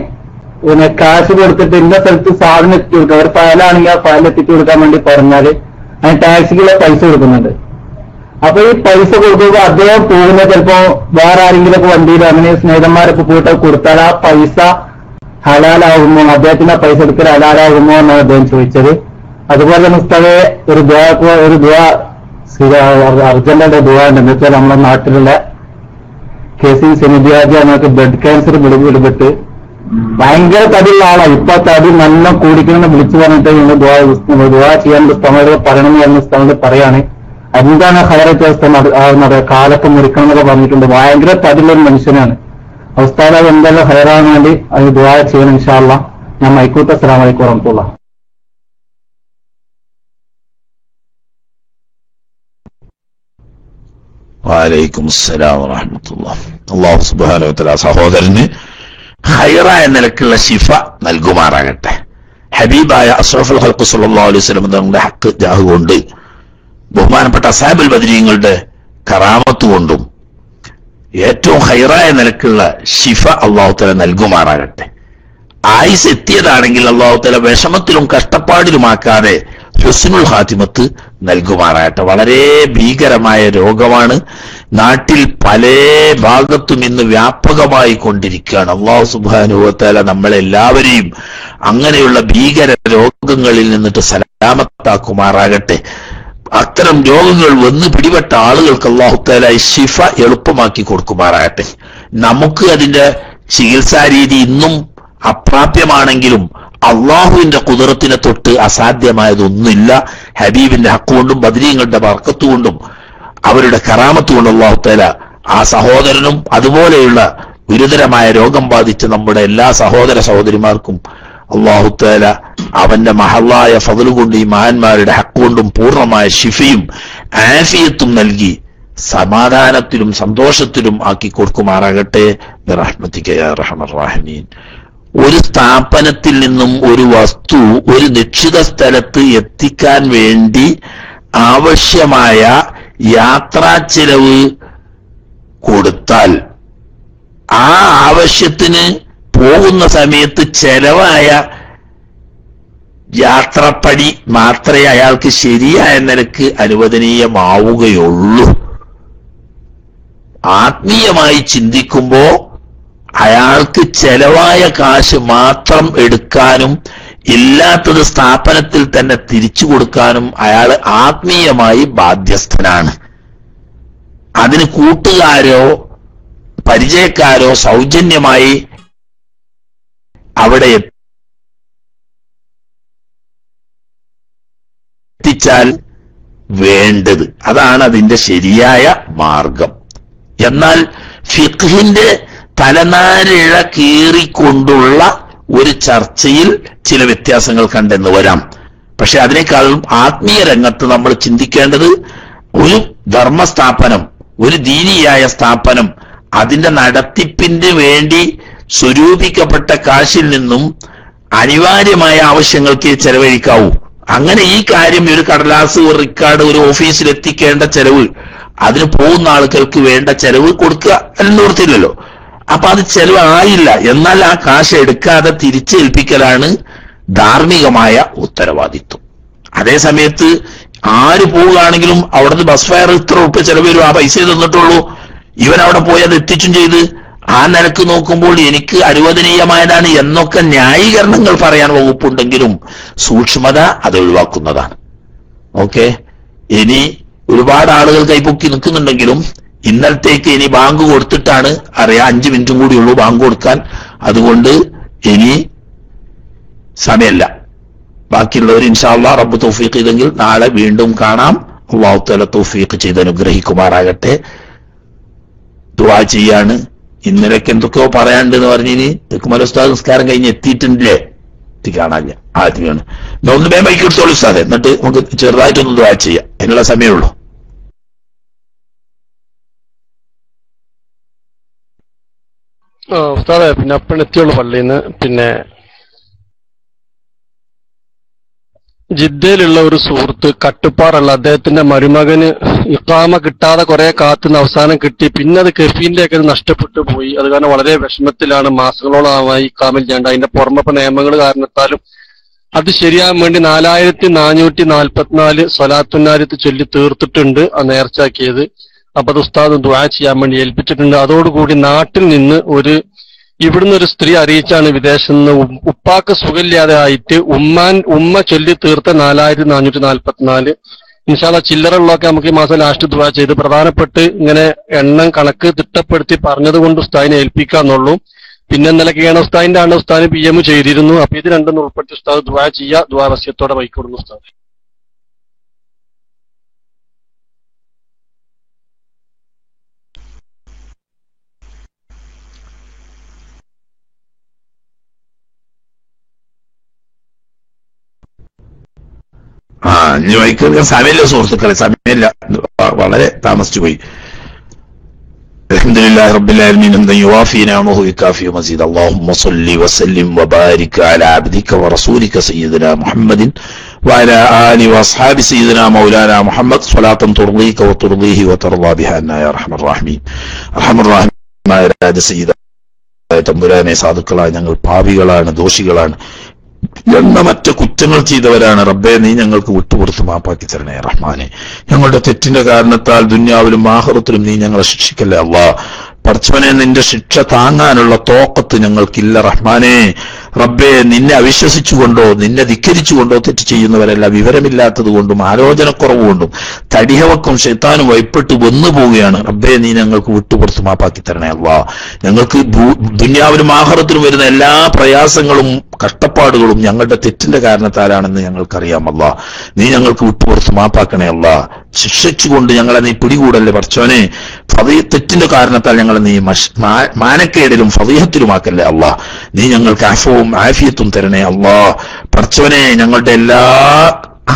കാശ് കൊടുത്തിട്ട് ഇന്ന സ്ഥലത്ത് സാധനം എത്തിച്ചു കൊടുക്കുക, ഒരു ഫയലാണെങ്കിൽ ആ ഫയൽ എത്തിച്ചു കൊടുക്കാൻ വേണ്ടി പറഞ്ഞാല് അതിന് ടാക്സിക്കുള്ള പൈസ കൊടുക്കുന്നുണ്ട്. അപ്പൊ ഈ പൈസ കൊടുക്കുമ്പോൾ അദ്ദേഹം പോകുന്ന ചിലപ്പോ വേറെ ആരെങ്കിലൊക്കെ വണ്ടിയിലോ അങ്ങനെ സ്നേഹിതന്മാരൊക്കെ പോയിട്ട് കൊടുത്താൽ ആ പൈസ ഹലാലാകുമോ, അദ്ദേഹത്തിന് ആ പൈസ എടുക്കൽ ഹലാലാകുമോ എന്നാണ് അദ്ദേഹം ചോദിച്ചത്. അതുപോലെ തന്നെ ഉസ്താദേ ഒരു ദുആ അർജന്റായിട്ട് ദുആ ഉണ്ട്. എന്ന് വെച്ചാൽ നമ്മുടെ നാട്ടിലുള്ള കേസിൽ സെനിബിയാജി എന്നൊക്കെ ബ്ലഡ് ക്യാൻസർ പിടിപെട്ട് ഭയങ്കര തടിയുള്ള ആളാണ്. ഇപ്പൊ തടി നല്ല കൂടിക്കണമെന്ന് വിളിച്ചു പറഞ്ഞിട്ട് ദുആ ചെയ്യാൻ ഉസ്താദോട് പറയണമെന്ന് പറഞ്ഞ ഉസ്താദോട് പറയാണ്. എന്താണ് ഹൈറേറ്റ് അവസ്ഥ കാലൊക്കെ മുറിക്കണം എന്നൊക്കെ പറഞ്ഞിട്ടുണ്ട്. ഭയങ്കര തടിയുള്ള ഒരു മനുഷ്യനാണ്. ഉസ്താദ് അത് എന്തായാലും ഹൈറാൻ വേണ്ടി അത് ദുആ ചെയ്യണം ഇൻഷാ അല്ലാഹ്. ഞാൻ മൈക്കൂട്ട. അസ്സലാമു അലൈക്കും വറഹ്മത്തുള്ളാഹി. വഅലൈക്കും അസ്സലാം വറഹ്മത്തുള്ളാഹി. അല്ലാഹു സുബ്ഹാനഹു വ തആല സഹോദരന് ഖൈറായ നിലക്കുള്ള ശിഫ നൽകുമാറാകട്ടെ. ഹബീബായ അഷ്റഫുൽ ഖൽഖ് സ്വല്ലല്ലാഹു അലൈഹി വസല്ലം തങ്ങളുടെ ഹക്ക് ജാഹ് കൊണ്ട് ബഹുമാനപ്പെട്ട അസ്ഹാബുൽ ബദരീങ്ങളുടെ കറാമത്ത് കൊണ്ടും ഏറ്റവും ഖൈറായ നിലക്കുള്ള ശിഫ അല്ലാഹു തആല നൽകുമാറാകട്ടെ. ആയുസ് എത്തിയതാണെങ്കിൽ അല്ലാഹു തആല വിഷമത്തിലും കഷ്ടപ്പാടിലുമാക്കാതെ ഹുസ്നുൽ ഖാതിമത്ത് നൽകുമാറാകട്ടെ. വളരെ ഭീകരമായ രോഗമാണ്. നാട്ടിൽ പല ഭാഗത്തും ഇന്ന് വ്യാപകമായി കൊണ്ടിരിക്കുകയാണ്. അല്ലാഹു സുബ്ഹാനഹു വ തആല നമ്മളെല്ലാവരെയും അങ്ങനെയുള്ള ഭീകര രോഗങ്ങളിൽ നിന്നിട്ട് സലാമത്താക്കുമാറാകട്ടെ. അത്തരം രോഗങ്ങൾ വന്ന് പിടിപെട്ട ആളുകൾക്ക് അല്ലാഹു തആല ശിഫ എളുപ്പമാക്കി കൊടുക്കുമാറാകട്ടെ. നമുക്ക് അതിന്റെ ചികിത്സാ രീതി ഇന്നും അപ്രാപ്യമാണെങ്കിലും അള്ളാഹുവിന്റെ കുദറത്തിനെ തൊട്ട് അസാധ്യമായതൊന്നുമില്ല. ഹബീബിന്റെ ഹക്കുകൊണ്ടും ബദരീങ്ങളുടെ ബർക്കത്ത് കൊണ്ടും അവരുടെ കറാമത്ത് കൊണ്ടും അല്ലാഹു തആല ആ സഹോദരനും അതുപോലെയുള്ള ഗുരുതരമായ രോഗം ബാധിച്ച നമ്മുടെ എല്ലാ സഹോദര സഹോദരിമാർക്കും അല്ലാഹു തആല അവന്റെ മഹല്ലായ ഫضل കൊണ്ട് ഈ മഹാന്മാരുടെ ഹക്കുകൊണ്ടും പൂർണ്ണമായ ശിഫയും ആഫിയത്തും നൽകി സമാധാനത്തിലും സന്തോഷത്തിലും ആക്കി കൊടുക്കുമാറാകട്ടെ. ബിറഹ്മതിക യാ അർഹമർ റഹീമീൻ. ഒരു സ്ഥാപനത്തിൽ നിന്നും ഒരു വസ്തു ഒരു നിശ്ചിത സ്ഥലത്ത് എത്തിക്കാൻ വേണ്ടി ആവശ്യമായ യാത്രാ ചെലവ് കൊടുത്താൽ ആ ആവശ്യത്തിന് പോകുന്ന സമയത്ത് ചെലവായ യാത്രപ്പടി മാത്രമേ അയാൾക്ക് ശരിയായ നിലക്ക് അനുവദനീയമാവുകയുള്ളൂ. ആത്മീയമായി ചിന്തിക്കുമ്പോ അയാൾക്ക് ചെലവായ കാശ് മാത്രം എടുക്കാനും ഇല്ലാത്തത് സ്ഥാപനത്തിൽ തന്നെ തിരിച്ചു കൊടുക്കാനും അയാൾ ആത്മീയമായി ബാധ്യസ്ഥനാണ്. അതിന് കൂട്ടുകാരോ പരിചയക്കാരോ സൗജന്യമായി അവിടെ എത്തിച്ചാൽ വേണ്ടത്. അതാണ് അതിന്റെ ശരിയായ മാർഗം. എന്നാൽ ഫിഖ്ഹിന്റെ തലനാരിഴ കീറിക്കൊണ്ടുള്ള ഒരു ചർച്ചയിൽ ചില വ്യത്യാസങ്ങൾ കണ്ടെന്ന് വരാം. പക്ഷെ അതിനേക്കാളും ആത്മീയ രംഗത്ത് നമ്മൾ ചിന്തിക്കേണ്ടത് ഒരു ധർമ്മസ്ഥാപനം, ഒരു ദീനിയായ സ്ഥാപനം അതിന്റെ നടത്തിപ്പിന് വേണ്ടി സ്വരൂപിക്കപ്പെട്ട കാശിൽ നിന്നും അനിവാര്യമായ ആവശ്യങ്ങൾക്ക് ചെലവഴിക്കാവൂ. അങ്ങനെ ഈ കാര്യം ഒരു കടലാസ്, ഒരു റിക്കാർഡ്, ഒരു ഓഫീസിൽ എത്തിക്കേണ്ട ചെലവ്, അതിന് പോകുന്ന ആളുകൾക്ക് വേണ്ട ചെലവ് കൊടുക്കുക എന്നോർത്തില്ലല്ലോ. അപ്പൊ അത് ചെലവായില്ല. എന്നാൽ ആ കാശ് എടുക്കാതെ തിരിച്ചേൽപ്പിക്കലാണ് ധാർമ്മികമായ ഉത്തരവാദിത്വം. അതേ സമയത്ത് ആര് പോവുകയാണെങ്കിലും അവിടുന്ന് ബസ് ഫെയർ ഇത്ര ഉറുപ്പ് ചെലവ് വരും, ആ പൈസ തന്നിട്ടുള്ളൂ, ഇവൻ അവിടെ പോയി അത് എത്തിച്ചും ചെയ്ത് ആ നിലക്ക് നോക്കുമ്പോൾ എനിക്ക് അനുവദനീയമായതാണ് എന്നൊക്കെ ന്യായീകരണങ്ങൾ പറയാൻ വകുപ്പുണ്ടെങ്കിലും സൂക്ഷ്മത അത് ഒഴിവാക്കുന്നതാണ്. ഓക്കെ, ഇനി ഒരുപാട് ആളുകൾ കൈപ്പൊക്കി നിൽക്കുന്നുണ്ടെങ്കിലും ഇന്നലത്തേക്ക് ഇനി ബാങ്ക് കൊടുത്തിട്ടാണ് അറിയാം 5 മിനിറ്റും കൂടി ഉള്ളൂ ബാങ്ക് കൊടുക്കാൻ, അതുകൊണ്ട് ഇനി സമയമല്ല. ബാക്കിയുള്ളവർ ഇൻഷാ അല്ലാഹ് റബ്ബ് തൗഫീഖ് ചെയ്തെങ്കിൽ നാളെ വീണ്ടും കാണാം. അല്ലാഹു തആല തൗഫീഖ് ചെയ്ത് അനുഗ്രഹിക്കുമാറാകട്ടെ. ദുആ ചെയ്യാണ്. ഇന്നലെക്ക് എന്തൊക്കെയോ പറയാണ്ടെന്ന് പറഞ്ഞിനി തെക്കുമല ഉസ്താദ് നിസ്കാരം കഴിഞ്ഞ് എത്തിയിട്ടില്ലേ? കാണാനില്ല. ആദ്യമാണ് ഒന്ന് വേഗം ബൈക്ക് എടുത്തോളൂ ഉസ്താദ്, എന്നിട്ട് നമുക്ക് ചെറുതായിട്ടൊന്ന് ദുആ ചെയ്യാം. അതിനുള്ള സമയമുള്ളൂ. ഉസ്താദെ, പിന്നെ അപ്പണെത്തിയുള്ളൂ പള്ളിയിൽ നിന്ന്. ജിദ്ദയിലുള്ള ഒരു സുഹൃത്ത് കട്ടുപ്പാറുള്ള അദ്ദേഹത്തിന്റെ മരുമകന് ഇഖാമ കിട്ടാതെ കുറെ കാത്തുനിന്ന് അവസാനം കിട്ടി, പിന്നെ അത് കെഫീലിലേക്ക് നഷ്ടപ്പെട്ടു പോയി. അത് കാരണം വളരെ വിഷമത്തിലാണ്. മാസങ്ങളോളമായി ഇഖാമിൽ ചെയ്യേണ്ട. അതിന്റെ പുറമെ നിയമങ്ങൾ കാരണത്താലും അത് ശരിയാകാൻ വേണ്ടി 4444 സ്വലാത്തുന്നാരിത്ത് ചൊല്ലി തീർത്തിട്ടുണ്ട് ആ നേർച്ചാക്കിയത്. അപ്പൊ അത് ഉസ്താദ് ദുആ ചെയ്യാൻ വേണ്ടി ഏൽപ്പിച്ചിട്ടുണ്ട്. അതോടുകൂടി നാട്ടിൽ നിന്ന് ഇവിടുന്ന് ഒരു സ്ത്രീ അറിയിച്ചാണ് വിദേശത്ത് നിന്ന് ഉപ്പാക്ക് സുഖമില്ലാതെ ആയിട്ട് ഉമ്മ ചൊല്ലി തീർത്ത 4444. ഇൻഷാ അല്ലാഹ് ചില്ലറുള്ളതൊക്കെ നമുക്ക് ഈ മാസം ലാസ്റ്റ് ദുആ ചെയ്ത് പ്രധാനപ്പെട്ട് ഇങ്ങനെ എണ്ണം കണക്ക് തിട്ടപ്പെടുത്തി പറഞ്ഞത് കൊണ്ട് ഉസ്താദിനെ ഏൽപ്പിക്കാന്നുള്ളൂ. പിന്നെ ഇന്നലെയൊക്കെയാണ് ഉസ്താദിന്റെ ആണ് ഉസ്താദിന് PM ചെയ്തിരുന്നു. അപ്പൊ ഇത് രണ്ടും ഉൾപ്പെടുത്തി ഉസ്താദ് ദുആ ചെയ്യുക. ദുആ വസിയത്തോടെ വൈക്കൊടുന്നു ഉസ്താദ്. ഇനി വൈക്കാൻ സമയമില്ല സുഹൃത്തുക്കളെ, സമയമില്ല, വളരെ താമസിച്ചു പോയി. الحمدلله رب العالمين حمدا يوافي نعمه ويكافئ مزيدا. اللهم صل وسلم وبارك على عبدك ورسولك سيدنا محمد وعلى آله وأصحاب سيدنا مولانا محمد صلاة ترضيك وترضيه وترضى بها عنا يا أرحم الراحمين. أرحم الراحمين سيدنا തമ്പുരാനെ, സാധുക്കളായ ഞങ്ങൾ പാപികളാണ്, ദോഷികളാണ്, എണ്ണമറ്റ കുറ്റങ്ങൾ ചെയ്തവരാണ്. റബ്ബേ, നീ ഞങ്ങൾക്ക് വിട്ടുപുറത്ത് മാപ്പാക്കി തരണേ റഹ്മാനെ. ഞങ്ങളുടെ തെറ്റിന്റെ കാരണത്താൽ ദുനിയാവിലും ആഖിറത്തിലും നീ ഞങ്ങളെ ശിക്ഷിക്കല്ലേ അല്ലാഹ്. പടച്ചവനെ, നിന്റെ ശിക്ഷ താങ്ങാനുള്ള തോക്കത്ത് ഞങ്ങൾക്കില്ല റഹ്മാനെ. റബ്ബേ, നിന്നെ അവിശ്വസിച്ചുകൊണ്ടോ നിന്നെ ധിക്കരിച്ചുകൊണ്ടോ തെറ്റ് ചെയ്യുന്നവരല്ല, വിവരമില്ലാത്തത് കൊണ്ടും ആലോചനക്കുറവ് കൊണ്ടും തടിഹവക്കും ശൈത്താനും വൈപ്പെട്ട് വന്നു പോവുകയാണ്. റബ്ബേ, നീ ഞങ്ങൾക്ക് വിട്ടുപുറത്ത് മാപ്പാക്കി തരണേ അല്ലാഹ്. ഞങ്ങൾക്ക് ദുനിയാവിലും ആഖിറത്തിലും വരുന്ന എല്ലാ പ്രയാസങ്ങളും കഷ്ടപ്പാടുകളും ഞങ്ങളുടെ തെറ്റിന്റെ കാരണത്താലാണെന്ന് ഞങ്ങൾക്കറിയാം അല്ലാഹ്. നീ ഞങ്ങൾക്ക് വിട്ടുപുറത്ത് മാപ്പാക്കണേ അല്ലാഹ്. ശിക്ഷിച്ചുകൊണ്ട് ഞങ്ങളെ നീ പിടികൂടല്ലേ പടച്ചോനെ. തെറ്റിന്റെ കാരണത്താൽ ഞങ്ങളെ നീ മാനക്കേടിലും ഫളീഹത്തിലുമാക്കല്ലേ അല്ലാഹ്. നീ ഞങ്ങൾക്ക് അഫവും ആഫിയത്തും തരണേ അല്ലാഹ്. പടച്ചോനെ, ഞങ്ങളുടെ എല്ലാ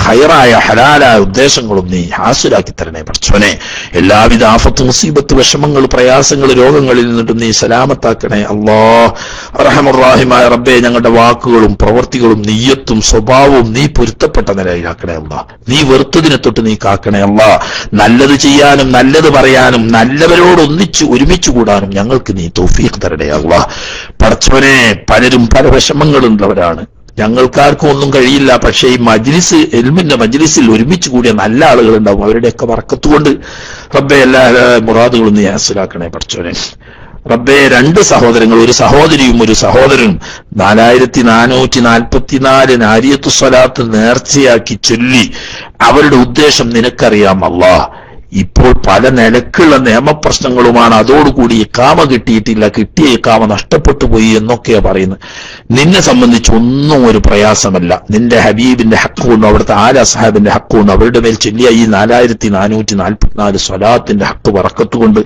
ഹൈറായ ഹലാലായ ഉദ്ദേശങ്ങളും നീ ഹാസിലാക്കി തരണേ പടച്ചോനെ. എല്ലാവിധ ആഫത്ത്, മുസീബത്ത്, വിഷമങ്ങൾ, പ്രയാസങ്ങൾ, രോഗങ്ങളിൽ നിന്നിട്ടും നീ സലാമത്താക്കണേ അല്ലാഹ്. അർഹമുർ-റഹീമായ റബ്ബേ, ഞങ്ങളുടെ വാക്കുകളും പ്രവൃത്തികളും നിയ്യത്തും സ്വഭാവവും നീ പൊരുത്തപ്പെട്ട നിലയിലാക്കണേ അല്ലാഹ്. നീ വെറുത്തതിനെ തൊട്ട് നീ കാക്കണേ അല്ലാഹ്. നല്ലത് ചെയ്യാനും നല്ലത് പറയാനും നല്ലവരോട് ഒരുമിച്ച് കൂടാനും ഞങ്ങൾക്ക് നീ തൗഫീഖ് തരണേ അല്ലാഹ്. പടച്ചോനെ, പലരും പല വിഷമങ്ങളുള്ളവരാണ്. ഞങ്ങൾക്കാർക്കും ഒന്നും കഴിയില്ല. പക്ഷേ ഈ മജ്ലിസ്, ഇൽമിന്റെ മജ്ലിസിൽ ഒരുമിച്ച് കൂടിയ നല്ല ആളുകൾ ഉണ്ടാവും. അവരുടെയൊക്കെ ബർക്കത്തുകൊണ്ട് റബ്ബേ എല്ലാ മുറാദുകളും നീ ഹാസിലാക്കണേ പടച്ചോനെ. റബ്ബേ, 2 സഹോദരങ്ങൾ, ഒരു സഹോദരിയും ഒരു സഹോദരനും 4444 നാരിയത്തു സ്വലാത്ത് നേർച്ചയാക്കി ചൊല്ലി. അവരുടെ ഉദ്ദേശം നിനക്കറിയാം അല്ലാഹ്. ഇപ്പോൾ പല നിലക്കുള്ള നിയമപ്രശ്നങ്ങളുമാണ്. അതോടുകൂടി ഇഖാമ കിട്ടിയിട്ടില്ല, കിട്ടിയ ഇഖാമ നഷ്ടപ്പെട്ടു പോയി എന്നൊക്കെയാ പറയുന്നത്. നിന്നെ സംബന്ധിച്ച് ഒന്നും ഒരു പ്രയാസമല്ല. നിന്റെ ഹബീബിന്റെ ഹക്ക് കൊണ്ടും അവിടുത്തെ ആല സഹാബിന്റെ ഹക്ക് കൊണ്ടും അവരുടെ മേൽ ചൊല്ലിയ ഈ 4444 സ്വലാത്തിന്റെ ഹക്ക് ബറക്കത്തുകൊണ്ട്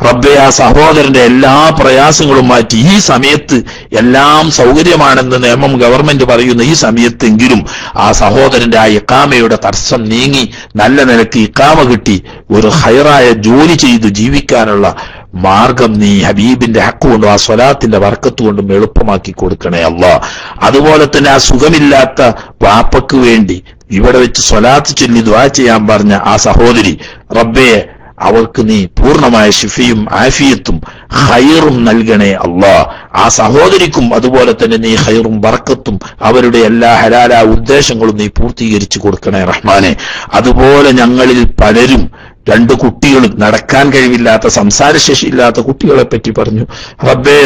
റബ്ബേ, ആ സഹോദരന്റെ എല്ലാ പ്രയാസങ്ങളും മാറ്റി ഈ സമയത്ത് എല്ലാം സൗകര്യമാണെന്ന് നിയമം ഗവൺമെന്റ് പറയുന്ന ഈ സമയത്തെങ്കിലും ആ സഹോദരന്റെ ആ ഇഖാമയുടെ തടസ്സം നീങ്ങി നല്ല നിലക്ക് ഇഖാമ കിട്ടി ഒരു ഹൈറായ ജോലി ചെയ്ത് ജീവിക്കാനുള്ള മാർഗം നീ ഹബീബിന്റെ ഹക്ക് കൊണ്ടും ആ സ്വലാത്തിന്റെ ബർക്കത്ത് കൊണ്ടും എളുപ്പമാക്കി കൊടുക്കണേ അല്ലാഹ്. അതുപോലെ തന്നെ ആ സുഖമില്ലാത്ത വാപ്പക്ക് വേണ്ടി ഇവിടെ വെച്ച് സ്വലാത്ത് ചൊല്ലി ദുആ ചെയ്യാൻ പറഞ്ഞ ആ സഹോദരി, റബ്ബേ, അവർക്ക് നീ പൂർണ്ണമായ ശിഫയും ആഫിയത്തും ഖൈറും നൽകണേ അല്ലാ. ആ സഹോദരിക്കും അതുപോലെ തന്നെ നീ ഖൈറും ബർക്കത്തും അവരുടെ എല്ലാ ഹലാല ഉദ്ദേശങ്ങളും നീ പൂർത്തീകരിച്ചു കൊടുക്കണേ റഹ്മാനെ. അതുപോലെ ഞങ്ങളിൽ പലരും 2 കുട്ടികൾ, നടക്കാൻ കഴിവില്ലാത്ത സംസാരശേഷിയില്ലാത്ത കുട്ടികളെ പറ്റി പറഞ്ഞു. റബ്ബേ,